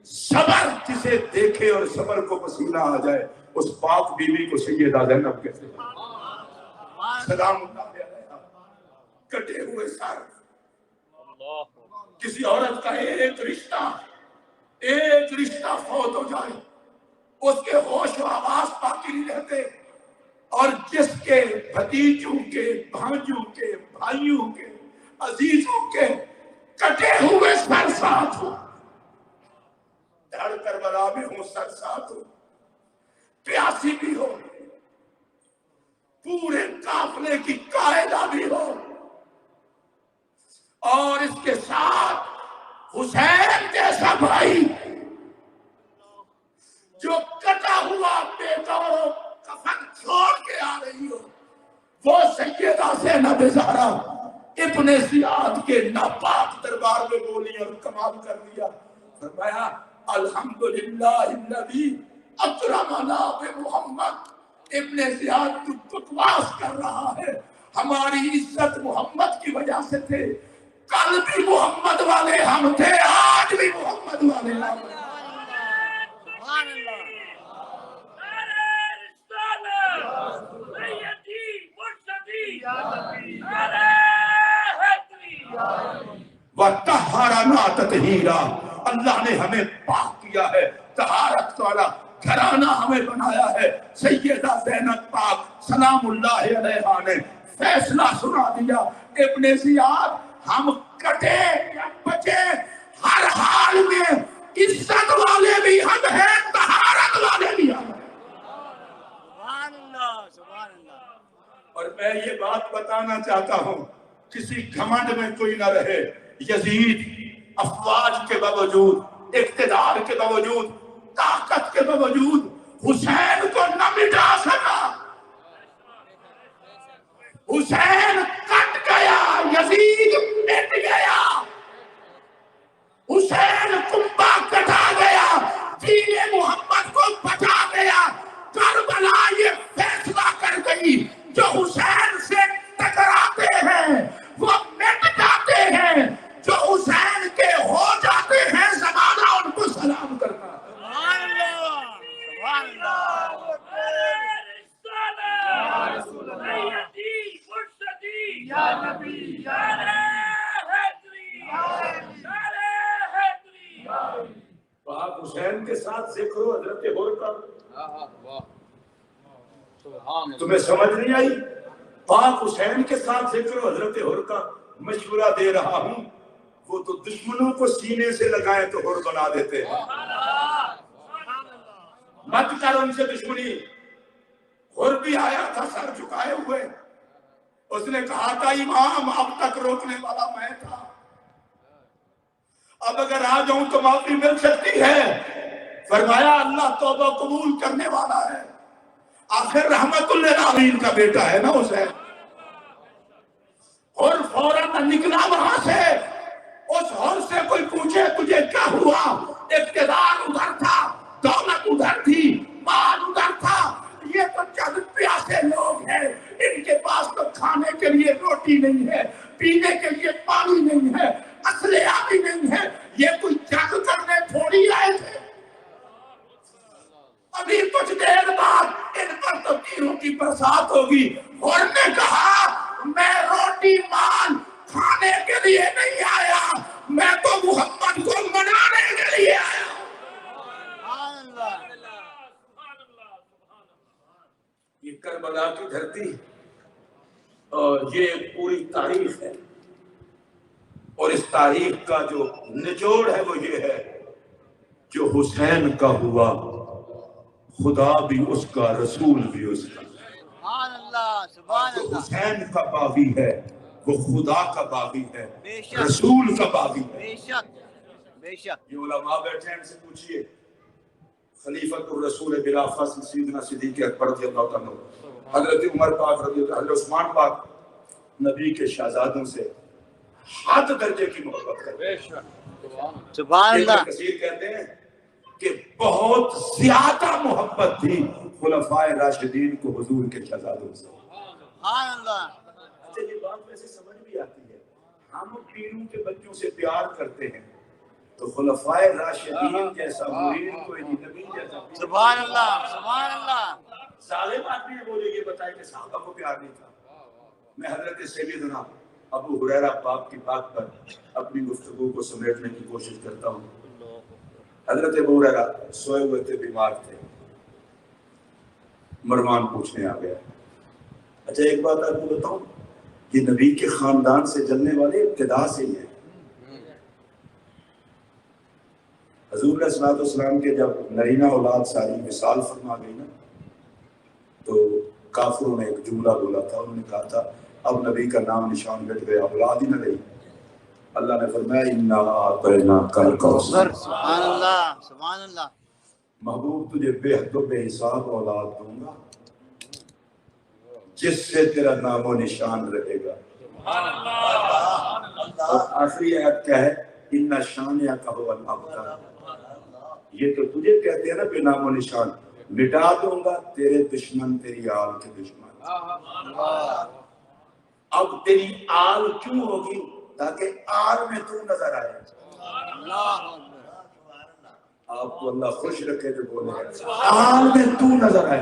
صبر جسے دیکھے اور صبر کو پسینہ آ جائے اس پاک بیوی کو سیدہ زینب کہتے ہیں سلام اللہ علیہا. کٹے ہوئے سر, کسی عورت کا ایک رشتہ فوت ہو جائے اس کے ہوش و آواز باقی نہیں رہتے, اور جس کے بھتیجوں کے, بھانجوں کے, بھائیوں کے, عزیزوں کے کٹے ہوئے سر ساتھ ہو, دھڑ کربلا میں ہوں سر ساتھ ہو, پیاسی بھی ہو, پورے قافلے کی قائدہ بھی ہو, اور اس کے ساتھ حسین جیسا بھائی جو کٹا ہوا بیٹا اور کفن چھوڑ کے آ رہی ہو, وہ سیدہ زینب زہرا ابن زیاد کے ناپاک دربار میں بولی اور کمال کر دیا. فرمایا الحمدللہ الذی اکرمنا بمحمد. ابن زیاد تو بکواس کر رہا ہے، ہماری عزت محمد کی وجہ سے تھے. کل بھی محمد والے ہم تھے، آج بھی محمد والے ہم ہیں. سبحان اللہ. وَطَهَّرَنَا تَطْهِيرًا. اللہ نے ہمیں پاک کیا ہے، طہارت والا گھرانہ ہمیں بنایا ہے. سیدہ زینب پاک سلام اللہ علیہا نے فیصلہ سنا دیا. ابن زیاد ہم کٹے یا بچے ہر حال میں عزت والے بھی ہم ہیں، طہارت والے بھی ہم ہیں. سبحان اللہ. سبحان اللہ. اور میں یہ بات بتانا چاہتا ہوں، کسی گھمنڈ میں کوئی نہ رہے. یزید افواج کے باوجود، اقتدار کے باوجود، طاقت کے باوجود حسین کو نہ مٹا سکا. حسین کٹ گیا، یزید مٹ گیا. حسین کنبہ کٹا گیا، دین محمد کو بچا گیا. کربلا یہ فیصلہ کر گئی جو حسین سے ٹکراتے ہیں وہ مٹ جاتے ہیں، جو حسین کے ہو جاتے ہیں زمانہ ان کو سلام کرتا ہے. سبحان اللہ. سبحان اللہ. پاک حسین کے ساتھ ذکر ہو حضرت ہور کا. تمہیں سمجھ نہیں آئی؟ پاک حسین کے ساتھ ذکر ہو حضرت ہور کا. مشورہ دے رہا ہوں، وہ تو دشمنوں کو سینے سے لگائے تو ہور بنا دیتے ہیں. مت کر ان سے دشمنی. ہور بھی آیا تھا سر جھکائے ہوئے، اس نے کہا تھا امام اب تک روکنے والا میں تھا، اب اگر آ جاؤں تو معافی مل سکتی ہے. فرمایا اللہ توبہ قبول کرنے والا ہے. آخر رحمت للعالمین کا بیٹا ہے نا حسین. اور فوراً نکلا وہاں سے. اس ہور سے کوئی پوچھے تجھے کیا ہوا؟ اقتدار ادھر تھا، دولت ادھر تھی، مال ادھر تھا. یہ تو چند پیاسے لوگ ہیں، ان کے پاس تو کھانے کے لیے روٹی نہیں ہے، پینے کے لیے پانی نہیں ہے، اسلحہ بھی نہیں ہے. یہ کوئی جنگ کرنے تھوڑی آئے تھے. ابھی کچھ دیر بعد ان پر تو تیروں کی برسات ہوگی. اور نے کہا میں روٹی مال کھانے کے لیے نہیں آیا، میں تو محمد کو منانے کے لیے آیا. سبحان اللہ. یہ کربلا کی دھرتی اور یہ پوری تاریخ ہے، اور اس تاریخ کا جو نچوڑ ہے وہ یہ ہے، جو حسین کا ہوا خدا بھی اس کا، رسول بھی اس کا. سبحان اللہ. سبحان جو اللہ. حسین کا باغی ہے وہ خدا کا باغی ہے، بے شک. رسول کا باغی ہے. بے شک. بے شک. یہ علماء بیٹھے ہیں، ان سے پوچھئے خلیفۃ الرسول بلا فصل سیدنا صدیق اکبر رضی اللہ عنہ، حضرت عمر پاک رضی اللہ عنہ، حضرت عثمان پاک نبی کے شہزادوں سے حد درجے کی محبت کرتے ہیں. سبحان اللہ. ابن کثیر کہتے ہیں کہ بہت زیادہ محبت تھی خلفائے راشدین کو حضور کے شہزادوں سے. سبحان اللہ. اچھا یہ بات ویسے سمجھ بھی آتی ہے، ہم پیروں کے بچوں سے پیار کرتے ہیں تو خلفائے راشدین جیسا مرید کوئی نہیں، نبی جیسا. سبحان اللہ. سبحان اللہ. ظالم آدمی ہے وہ جو یہ بتائے کہ صحابہ کو پیار نہیں تھا. میں حضرت سیدنا ابو ہریرہ پاک کی بات پر اپنی گفتگو کو سمیٹنے کی کوشش کرتا ہوں. حضرت ابو ہریرہ سوئے ہوئے تھے، بیمار تھے. مروان پوچھنے آ گیا. اچھا ایک بات آپ کو بتاؤں، یہ نبی کے خاندان سے جلنے والے ابتدا سے ہی ہیں. حضور علیہ الصلوۃ والسلام کے جب نرینہ اولاد ساری وصال فرما گئی نا، تو کافروں نے ایک جملہ بولا تھا. انہوں نے کہا تھا اب نبی کا نام نشان مٹ گیا، اولاد ہی نہ رہی. اللہ نے فرمایا انا اعطیناک الکوثر. سبحان اللہ. سبحان اللہ. محبوب تجھے بے حد و بے حساب اولاد دوں گا جس سے تیرا نام و نشان رہے گا. اور آخری آیت کیا ہے؟ ان شانئک هو الابتر، یہ تو تجھے کہتے ہیں نا بے نام و نشان، مٹا دوں گا تیرے دشمن تیری آل کے دشمن۔ اب تیری آل کیوں ہوگی؟ تاکہ آل میں تو نظر آئے۔ آپ کو اللہ خوش رکھے تو بولے آل میں تو نظر آئے۔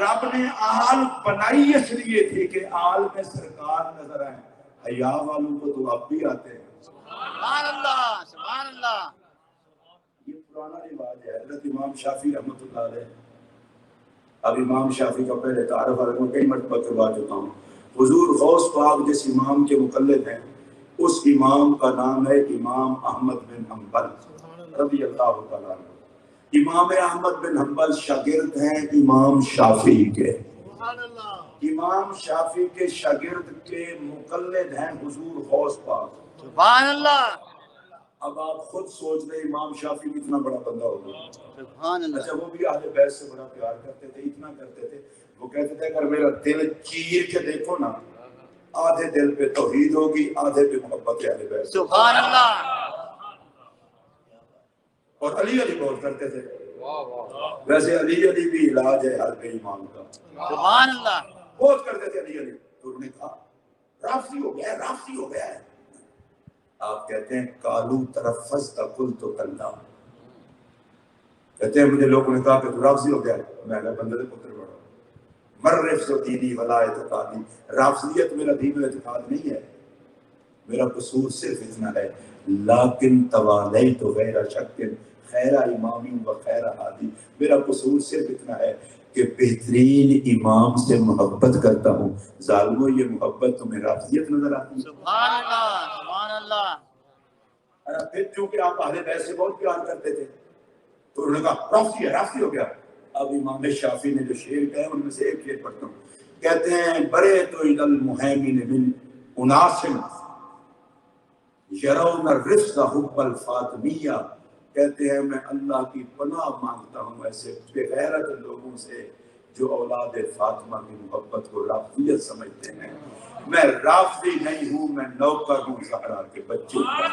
رب نے آل بنائی اس لیے تھی کہ آل میں سرکار نظر آئے۔ حیا والوں کو تو اب بھی آتے ہیں۔ سبحان اللہ، سبحان اللہ۔ یہ پرانا رواج ہے، حضرت امام شافعی رحمۃ اللہ علیہ۔ اب امام شافعی کا پہلے تعارف میں کئی مرتبہ کروا چکا ہوں۔ حضور غوث پاک جس امام کے مقلد ہیں، اس امام کا نام ہے امام احمد بن حنبل رضی اللہ تعالیٰ عنہ۔ امام احمد بن حنبل شاگرد ہیں امام شافعی کے۔ امام شافعی کے شاگرد کے مقلد ہیں حضور غوث پاک۔ سبحان اللہ، اب آپ خود سوچ رہے امام شافعی کتنا بڑا بندہ ہوگا۔ سبحان اللہ۔ اچھا وہ بھی اہل بیت سے بڑا پیار کرتے تھے، اتنا کرتے تھے، وہ کہتے تھے اگر میرا دل چیر کے دیکھو نا، آدھے دل پہ توحید ہوگی، آدھے پہ محبت اہل بیت۔ سبحان اللہ۔ اور علی بہت کرتے تھے۔ ویسے علی بھی علاج ہے ہر بے ایمان کا۔ سبحان اللہ، بہت کرتے تھے علی۔ تو انہوں نے کہا رافضی ہو گیا ہے، رافضی ہو گیا ہے۔ آپ کہتے ہیں کالو ترفز تقل تو کلا، کہتے ہیں مجھے لوگوں نے کہا کہ تو رافضی ہو گیا ہے، میں نے بندے پتر بڑا مرف و دینی ولا اعتقادی، رافضیت میرا دین و اعتقاد نہیں ہے، میرا قصور صرف اتنا ہے لیکن توالیت غیر شک خیر امامی و خیر ہادی، میرا قصور صرف اتنا ہے کہ بہترین امام سے محبت کرتا ہوں۔ ظالموں یہ محبت تمہیں رافضیت نظر آتی ہے؟ سبحان اللہ، سبحان اللہ۔ پھر چونکہ آپ اہل بیت سے بہت پیار کرتے تھے تو انہوں نے کہا رافضی ہے، رافضی ہو گیا۔ اب امام شافعی نے جو شعر کہے ان میں سے ایک شعر پڑھتا ہوں، کہتے ہیں برے تو الی المہیمن من اناس یرون الرفض حب الفاطمیہ، کہتے ہیں میں اللہ کی پناہ مانگتا ہوں ایسے بے غیرت لوگوں سے جو اولاد فاطمہ کی محبت کو رافضیت سمجھتے ہیں۔ میں رافضی نہیں ہوں، میں نوکر ہوں زہرا کے بچے کا۔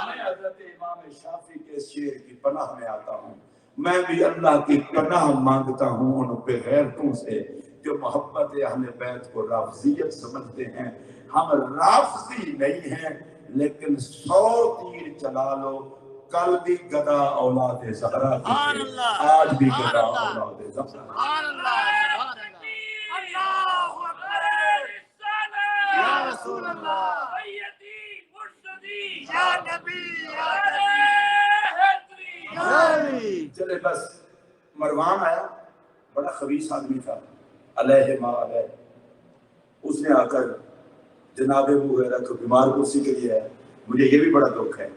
میں حضرت امام شافعی کے شعر کی پناہ میں آتا ہوں، میں بھی اللہ کی پناہ مانگتا ہوں ان بے غیرتوں سے جو محبت اہل بیت کو رافضیت سمجھتے ہیں۔ ہم رافضی نہیں ہیں لیکن 100 تیر چلا لو، کل بھی گدا اولاد زہرا کی تھے، آج بھی گدا اولاد زہرا۔ سبحان اللہ، سبحان اللہ۔ اللہ اکبر، یا رسول اللہ، سیدی مرشدی، یا نبی، یا حیدری۔ چلے بس مروان آیا، بڑا خبیث آدمی تھا، علیہ ما علیہ۔ اس نے آ کر جناب ابو ہریرہ کو بیمار کرسی کے لیے ہے۔ مجھے یہ بھی بڑا دکھ ہے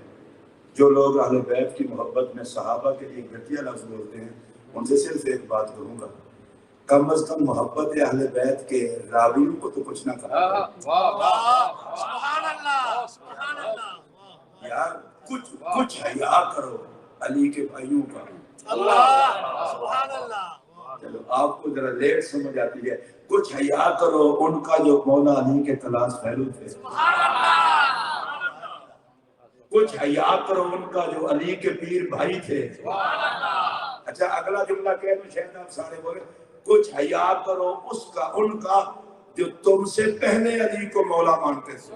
جو لوگ اہل بیت کی محبت میں صحابہ کے لیے گھٹیا لفظ بولتے ہیں، ان سے صرف ایک بات کروں گا، کم از کم محبت اہل بیت کے راویوں کو تو کچھ نہ کہا۔ سبحان اللہ، سبحان اللہ۔ یار کچھ حیا کرو علی کے بھائیوں کا۔ اللہ، سبحان اللہ۔ چلو آپ کو ذرا لیٹ سمجھ آتی ہے، کچھ حیا کرو ان کا جو مولا علی کے تلاش پہلو تھے۔ کچھ حیا کرو ان کا جو علی کے پیر بھائی تھے۔ اچھا اگلا جملہ کہہ دوں، شاید آپ سارے بولے، کچھ حیا کرو اس کا ان کا جو تم سے پہلے علی کو مولا مانتے تھے۔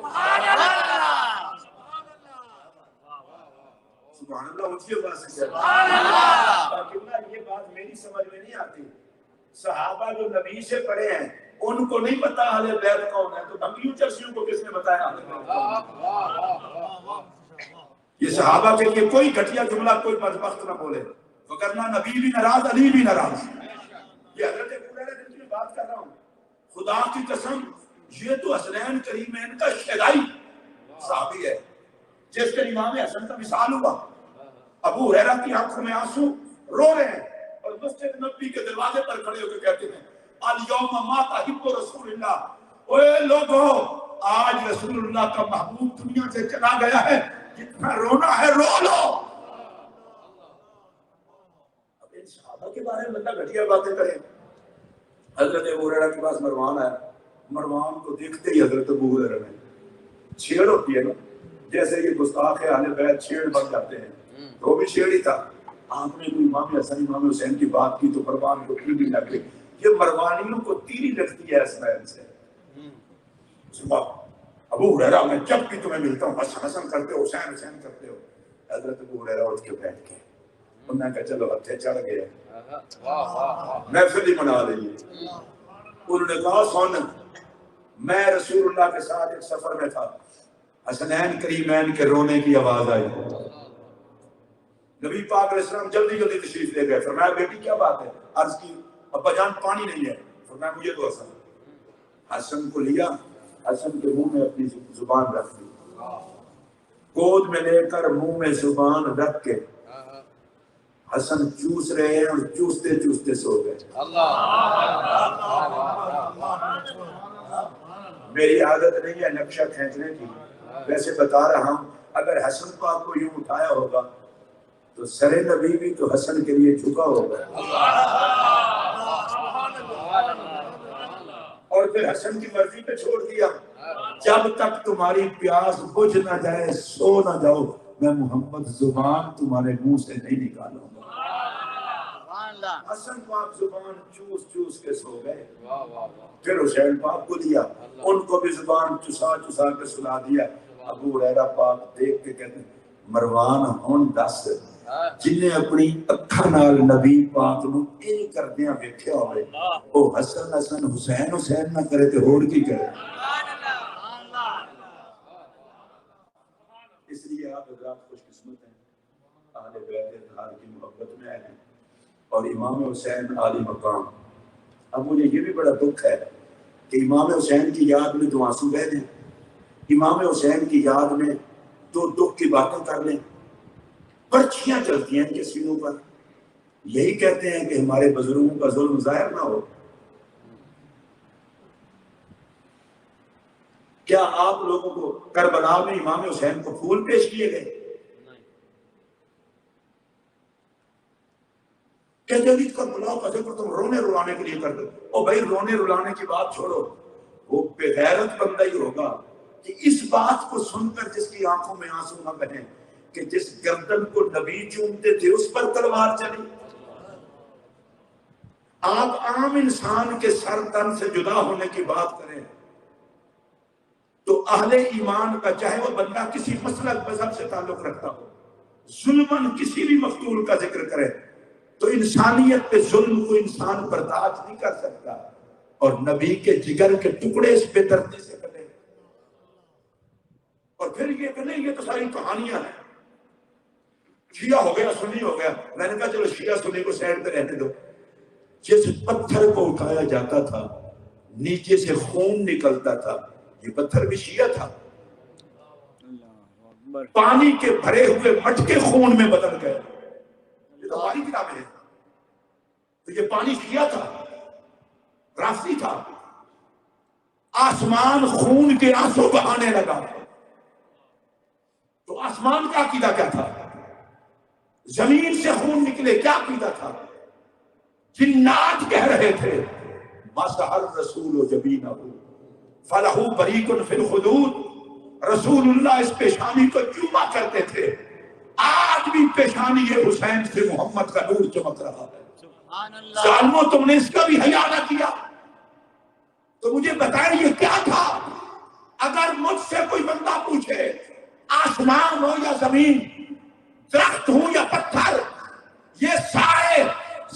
سبحان اللہ، اونچی آواز سے کہنا۔ یہ بات میری سمجھ میں نہیں آتی، صحابہ جو نبی سے پڑھے ہیں ان کو نہیں پتا اہل بیت کون ہے، تو بھنگیوں چرسیوں کو کس نے بتایا اہل بیت کون ہے؟ یہ صحابہ کے لیے کوئی گھٹیا جملہ کوئی بدبخت نہ بولے، وگرنہ نبی بھی ناراض، علی بھی ناراض۔ یہ حضرت ابو ہریرہ جن کی بات کر رہا ہوں، خدا کی قسم یہ تو حسنین کریمین کا شیدائی صحابی ہے جس کے امام حسن کا مثال ہوا۔ ابو ہریرہ کی آنکھوں میں آنسو، رو رہے ہیں اور مسجد نبوی کے دروازے پر کھڑے ہو کے کہتے ہیں الیوم مات حب رسول اللہ، اوے لوگو آج رسول اللہ کا محبوب دنیا سے چلا گیا ہے، جتنا رونا ہے رو لو۔ اب ان صحابہ کے بارے میں بندہ گھٹیا باتیں کرے۔ حضرت ابو ہریرہ کے پاس مروان آیا، مروان کو دیکھتے ہی حضرت ابو ہریرہ نے چھیڑ ہوتی ہے نا، جیسے یہ گستاخ اہل بیت شیر بن جاتے ہیں، تو وہ بھی شیر ہی تھا. آپ نے کوئی امام حسن امام حسین کی بات کی تو مروان کو تیر بھی لگ گئی. یہ مروانیوں کو تیری لگتی ہے اسرائیل سے. صبح ابو ہریرہ میں جب بھی تمہیں ملتا ہوں حسن حسن کرتے ہو، حسین حسین کرتے ہو. حضرت ابو ہریرہ اٹھ کے بیٹھ کے انہوں نے کہا چلو ہتھے چڑھ گئے، محفل ہی منا لیجیے. انہوں نے کہا سن، میں رسول اللہ کے ساتھ ایک سفر میں تھا، حسنین کریمین کے رونے کی آواز آئی. نبی پاک علیہ السلام جلدی جلدی تشریف لے گئے. فرمایا بیٹی کیا بات ہے؟ عرض کی ابا جان پانی نہیں ہے. فرمایا مجھے تو حسن. حسن کو لیا، حسن کے منہ میں اپنی زبان رکھ دی، گود میں لے کر منہ میں زبان رکھ کے حسن چوس رہے ہیں اور چوستے چوستے سو گئے. میری عادت نہیں ہے نقشہ کھینچنے کی، ویسے بتا رہا ہوں اگر حسن کو آپ کو یوں اٹھایا ہوگا تو سر نبی بھی تو حسن کے لیے جھکا ہوگا. اور پھر حسن کی مرضی پہ چھوڑ دیا. جب تک تمہاری پیاس بجھ نہ جائے سو نہ جاؤ میں محمد زبان تمہارے منہ سے نہیں نکالوں گا. حسن پاک زبان چوس چوس کے سو گئے. پھر حسین پاک کو دیا، ان کو بھی زبان چسا چسا کے سلا دیا. ابو ہریرہ پاک دیکھ کے کہتے ہیں مروان ہون دس جنہیں اپنی اکھاں نال نبی پاک نو اے کردیاں ویکھیا ہوئے او حسن حسن حسین حسین نہ کرے تے ہور کی کرے. اس لیے آپ حضرات خوش قسمت ہیں، اہل بیت اطہار کی محبت میں آئے ہیں اور امام حسین عالی مقام. اب مجھے یہ بھی بڑا دکھ ہے کہ امام حسین کی یاد میں دو آنسو بہہ دیں، امام حسین کی یاد میں دو دکھ کی باتیں کر لیں. پرچیاں چلتی ہیں ان کے سینوں پر، یہی کہتے ہیں کہ ہمارے بزرگوں کا ظلم ظاہر نہ ہو. کیا آپ لوگوں کو کربلا میں امام حسین کو پھول پیش کیے گئے؟ کہتے ہیں کربلا کا ذکر تم رونے رلانے کے لیے کر دو. او بھائی رونے رلانے کی بات چھوڑو، وہ بے غیرت بندہ ہی ہوگا کہ اس بات کو سن کر جس کی آنکھوں میں آنسو نہ بہیں کہ جس گردن کو نبی چومتے تھے اس پر تلوار چلی. آپ عام انسان کے سر تن سے جدا ہونے کی بات کریں تو اہل ایمان کا چاہے وہ بندہ کسی مسلک مذہب سے تعلق رکھتا ہو ظلمن کسی بھی مقتول کا ذکر کرے تو انسانیت پہ ظلم کو انسان برداشت نہیں کر سکتا. اور نبی کے جگر کے ٹکڑے اس بے دردی سے کٹے. اور پھر یہ کہ نہیں یہ تو ساری کہانیاں ہیں، شیعہ ہو گیا سنی ہو گیا. میں نے کہا چلو شیعہ سنی کو سائڈ پہ رہنے دو. جس پتھر کو اٹھایا جاتا تھا نیچے سے خون نکلتا تھا، یہ پتھر بھی شیعہ تھا. پانی کے بھرے ہوئے مٹکے خون میں بدل گئے. یہ تو ہماری کتابیں ہیں. تو یہ پانی شیعہ تھا، رافضی تھا. آسمان خون کے آنسو بہانے لگا تو آسمان کا عقیدہ کیا تھا؟ زمین سے خون نکلے کیا عقیدہ تھا؟ جنات کہہ رہے تھے مسح الرسول جبینہ فلہ بریق فی الخدود. رسول اللہ اس پیشانی کو چوما کرتے تھے. آج بھی پیشانی حسین سے محمد کا نور چمک رہا ہے. ظالموں تم نے اس کا بھی حیا نہ کیا. تو مجھے بتائیں یہ کیا تھا؟ اگر مجھ سے کوئی بندہ پوچھے آسمان ہو یا زمین، درخت ہوں یا پتھر، یہ سارے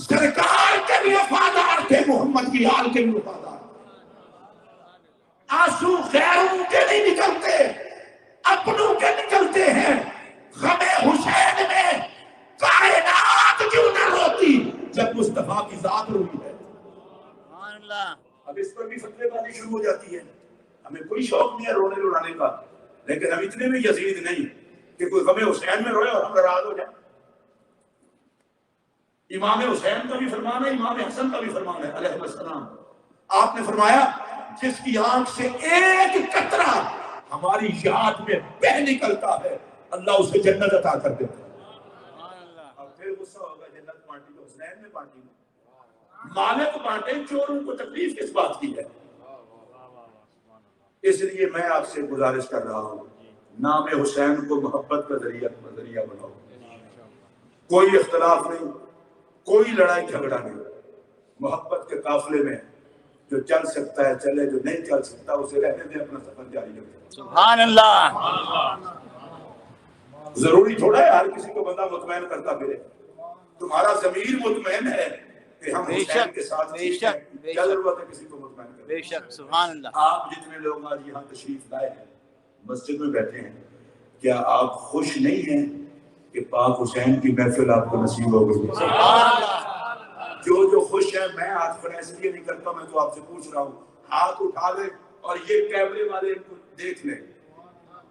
سرکار کے بھی وفادار تھے، محمد کی آل کے بھی وفادار. آنسو غیروں کے نہیں نکلتے، اپنوں کے نکلتے ہیں. غم حسین میں کائنات کیوں نہ روتی جب مصطفیٰ کی ذات روئی ہے. اب اس پر بھی فتوے بازی شروع ہو جاتی ہے. ہمیں کوئی شوق نہیں ہے رونے رلانے کا، لیکن ہم اتنے میں یزید نہیں کہ کوئی غم حسین میں روئے اور ہم ناراض ہو جائیں. امام حسین کا بھی فرمان ہے، امام حسن کا بھی فرمان ہے علیہ السلام. آپ نے فرمایا جس کی آنکھ سے ایک قطرہ ہماری یاد میں بہ نکلتا ہے اللہ اسے جنت عطا کر دیتا ہے. اب پھر غصہ ہوگا جنت بانٹی تو حسین میں بانٹی، مالک بانٹے چوروں کو تکلیف کس بات کی ہے؟ اس لیے میں آپ سے گزارش کر رہا ہوں نام حسین کو محبت کا ذریعہ بناؤ. کوئی اختلاف نہیں, کوئی لڑائی جھگڑا نہیں. محبت کے قافلے میں جو چل سکتا ہے چلے, جو نہیں چل سکتا اسے رہنے دیں, اپنا سفر جاری رکھیں. سبحان اللہ. ضروری تھوڑا ہے ہر کسی کو بندہ مطمئن کرتا پھرے. تمہارا ضمیر مطمئن ہے کہ ہم بے حسین شک، کے ساتھ بے ٹھیک شک، ہیں, بے کیا شک. ضرورت ہے کسی کو مطمئن کرنے. بے شک. سبحان اللہ. آپ جتنے لوگ آج یہاں تشریف لائے ہیں, مسجد میں بیٹھے ہیں, کیا آپ خوش نہیں ہیں کہ پاک حسین کی محفل آپ کو نصیب ہو گئی؟ سبحان اللہ. جو خوش ہیں, میں ہاتھ کھڑا اس لیے نہیں کرتا, میں تو آپ سے پوچھ رہا ہوں, ہاتھ اٹھا لیں اور یہ کیمرے والے ان کو دیکھ لیں.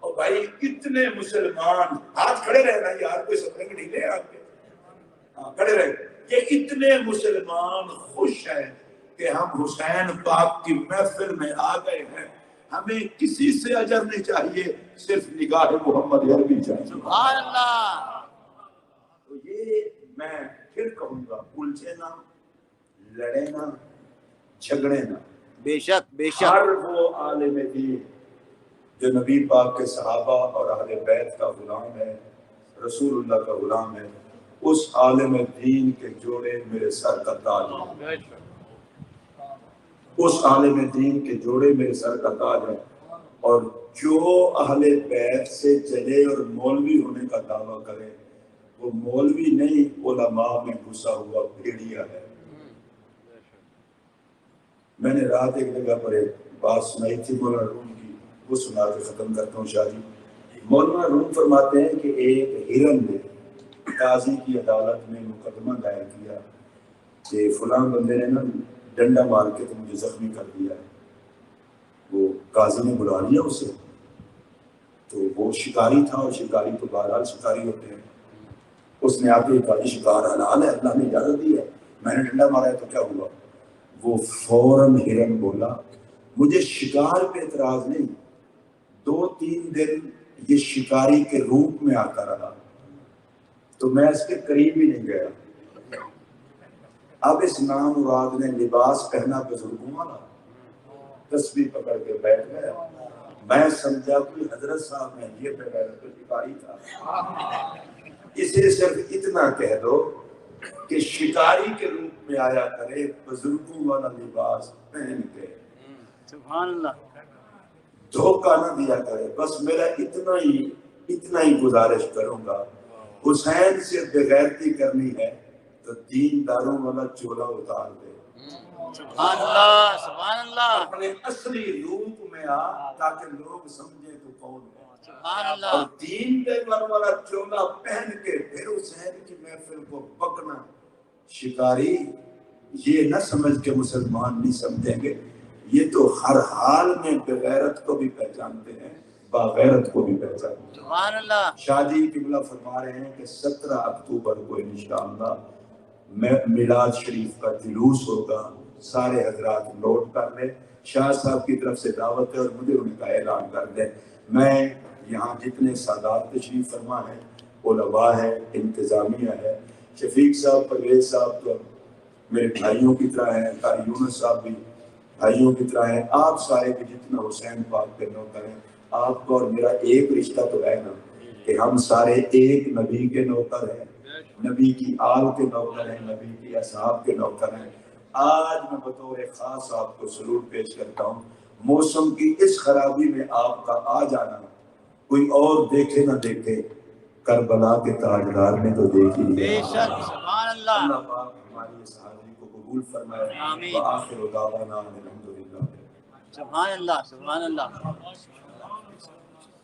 اور بھائی کتنے مسلمان, ہاتھ کھڑے رہنا یار, کوئی سپرنگ نہیں لے آپ کے, ہاں کھڑے رہے. یہ اتنے مسلمان خوش ہیں کہ ہم حسین پاک کی محفل میں آ گئے ہیں, ہمیں کسی سے اجر نہیں چاہیے, صرف نگاہ محمد عربی چاہیے. سبحان اللہ. تو یہ میں پھر کہوں گا, الجھے نہ, لڑے نہ, جھگڑے نہ. بے شک. بے شک. ہر وہ عالم دین جو نبی پاک کے صحابہ اور اہل بیت کا غلام ہے, رسول اللہ کا غلام ہے, اس عالم دین کے جوڑے میرے سر کا تاج ہے. اس عالم دین کے جوڑے میرے سر کا تاج ہے. اور جو اہل بیت سے جلے اور مولوی ہونے کا دعویٰ کرے, وہ مولوی نہیں, علماء میں گھسا ہوا بھیڑیا ہے. میں نے رات ایک جگہ پر ایک بات سنائی تھی مولانا روم کی, وہ سنا کے ختم کرتا ہوں شاہ جی. مولانا روم فرماتے ہیں کہ ایک ہرن نے قاضی کی عدالت میں مقدمہ دائر کیا کہ فلاں بندے نے نا ڈنڈا مار کے تو مجھے زخمی کر دیا ہے. وہ قاضی نے بلا لیا اسے, تو وہ شکاری تھا, اور شکاری تو بہرحال شکاری ہوتے ہیں. اس نے آ کے کہا شکار حلال ہے, اللہ نے اجازت دی ہے, میں نے ڈنڈا مارا ہے تو کیا ہوا. وہ فوراً ہرن بولا, مجھے شکار پہ اعتراض نہیں, 2-3 دن یہ شکاری کے روپ میں آتا رہا تو میں اس کے قریب ہی نہیں گیا. اب اس نام مراد نے لباس پہنا بزرگوں والا, تسبیح پکڑ کے بیٹھ گیا. میں سمجھا کوئی حضرت صاحب نے یہ بغیر تو شکاری تھا. اسے صرف اتنا کہہ دو کہ شکاری کے روپ میں آیا کرے, بزرگوں والا لباس پہن کے. سبحان اللہ. دھوکہ نہ دیا کرے. بس میرا اتنا ہی گزارش کروں گا, حسین سے بغیرتی کرنی ہے تو دین داروں والا چولا اتار دے. سبحان اللہ. سبحان اللہ. اپنے اصلی روپ میں آ تاکہ لوگ سمجھے تو کون ہے. سبحان اور اللہ. دین دیوار والا چولا پہن کے پھر حسین کی محفل کو پکنا. شکاری یہ نہ سمجھ کے مسلمان نہیں سمجھیں گے, یہ تو ہر حال میں بغیرت کو بھی پہچانتے ہیں, باغیرت کو بھی پہچانتے ہیں. سبحان اللہ. شادی قبلہ فرما رہے ہیں کہ 17 اکتوبر کو انشاءاللہ میلاد شریف کا جلوس ہوگا. سارے حضرات نوٹ کر لیں, شاہ صاحب کی طرف سے دعوت ہے اور مجھے ان کا اعلان کر دیں. میں یہاں جتنے سادات تشریف فرما ہیں, علماء ہے, انتظامیہ ہے, شفیق صاحب, پرویز صاحب تو میرے بھائیوں کی طرح ہیں, قاری یونس صاحب بھی بھائیوں کی طرح ہیں, آپ سارے بھی جتنا حسین پاک کے نوکر ہیں, آپ کو اور میرا ایک رشتہ تو ہے نا کہ ہم سارے ایک نبی کے نوکر ہیں, نبی کی آل کے نوکر ہیں, نبی کی اصحاب کے نوکر ہیں. آج میں بطور خاص آپ کو سلوٹ پیش کرتا ہوں. موسم کی اس خرابی میں آپ کا آ جانا, کوئی اور دیکھے نہ دیکھے, کربلا کے تاجدار نے تو دیکھ ہی بے لیا. شک. سبحان اللہ. اللہ پاک ہماری اس حاضری کو قبول فرمائے. آمین. وآخر دعوانا الحمدللہ. سبحان اللہ. سبحان اللہ.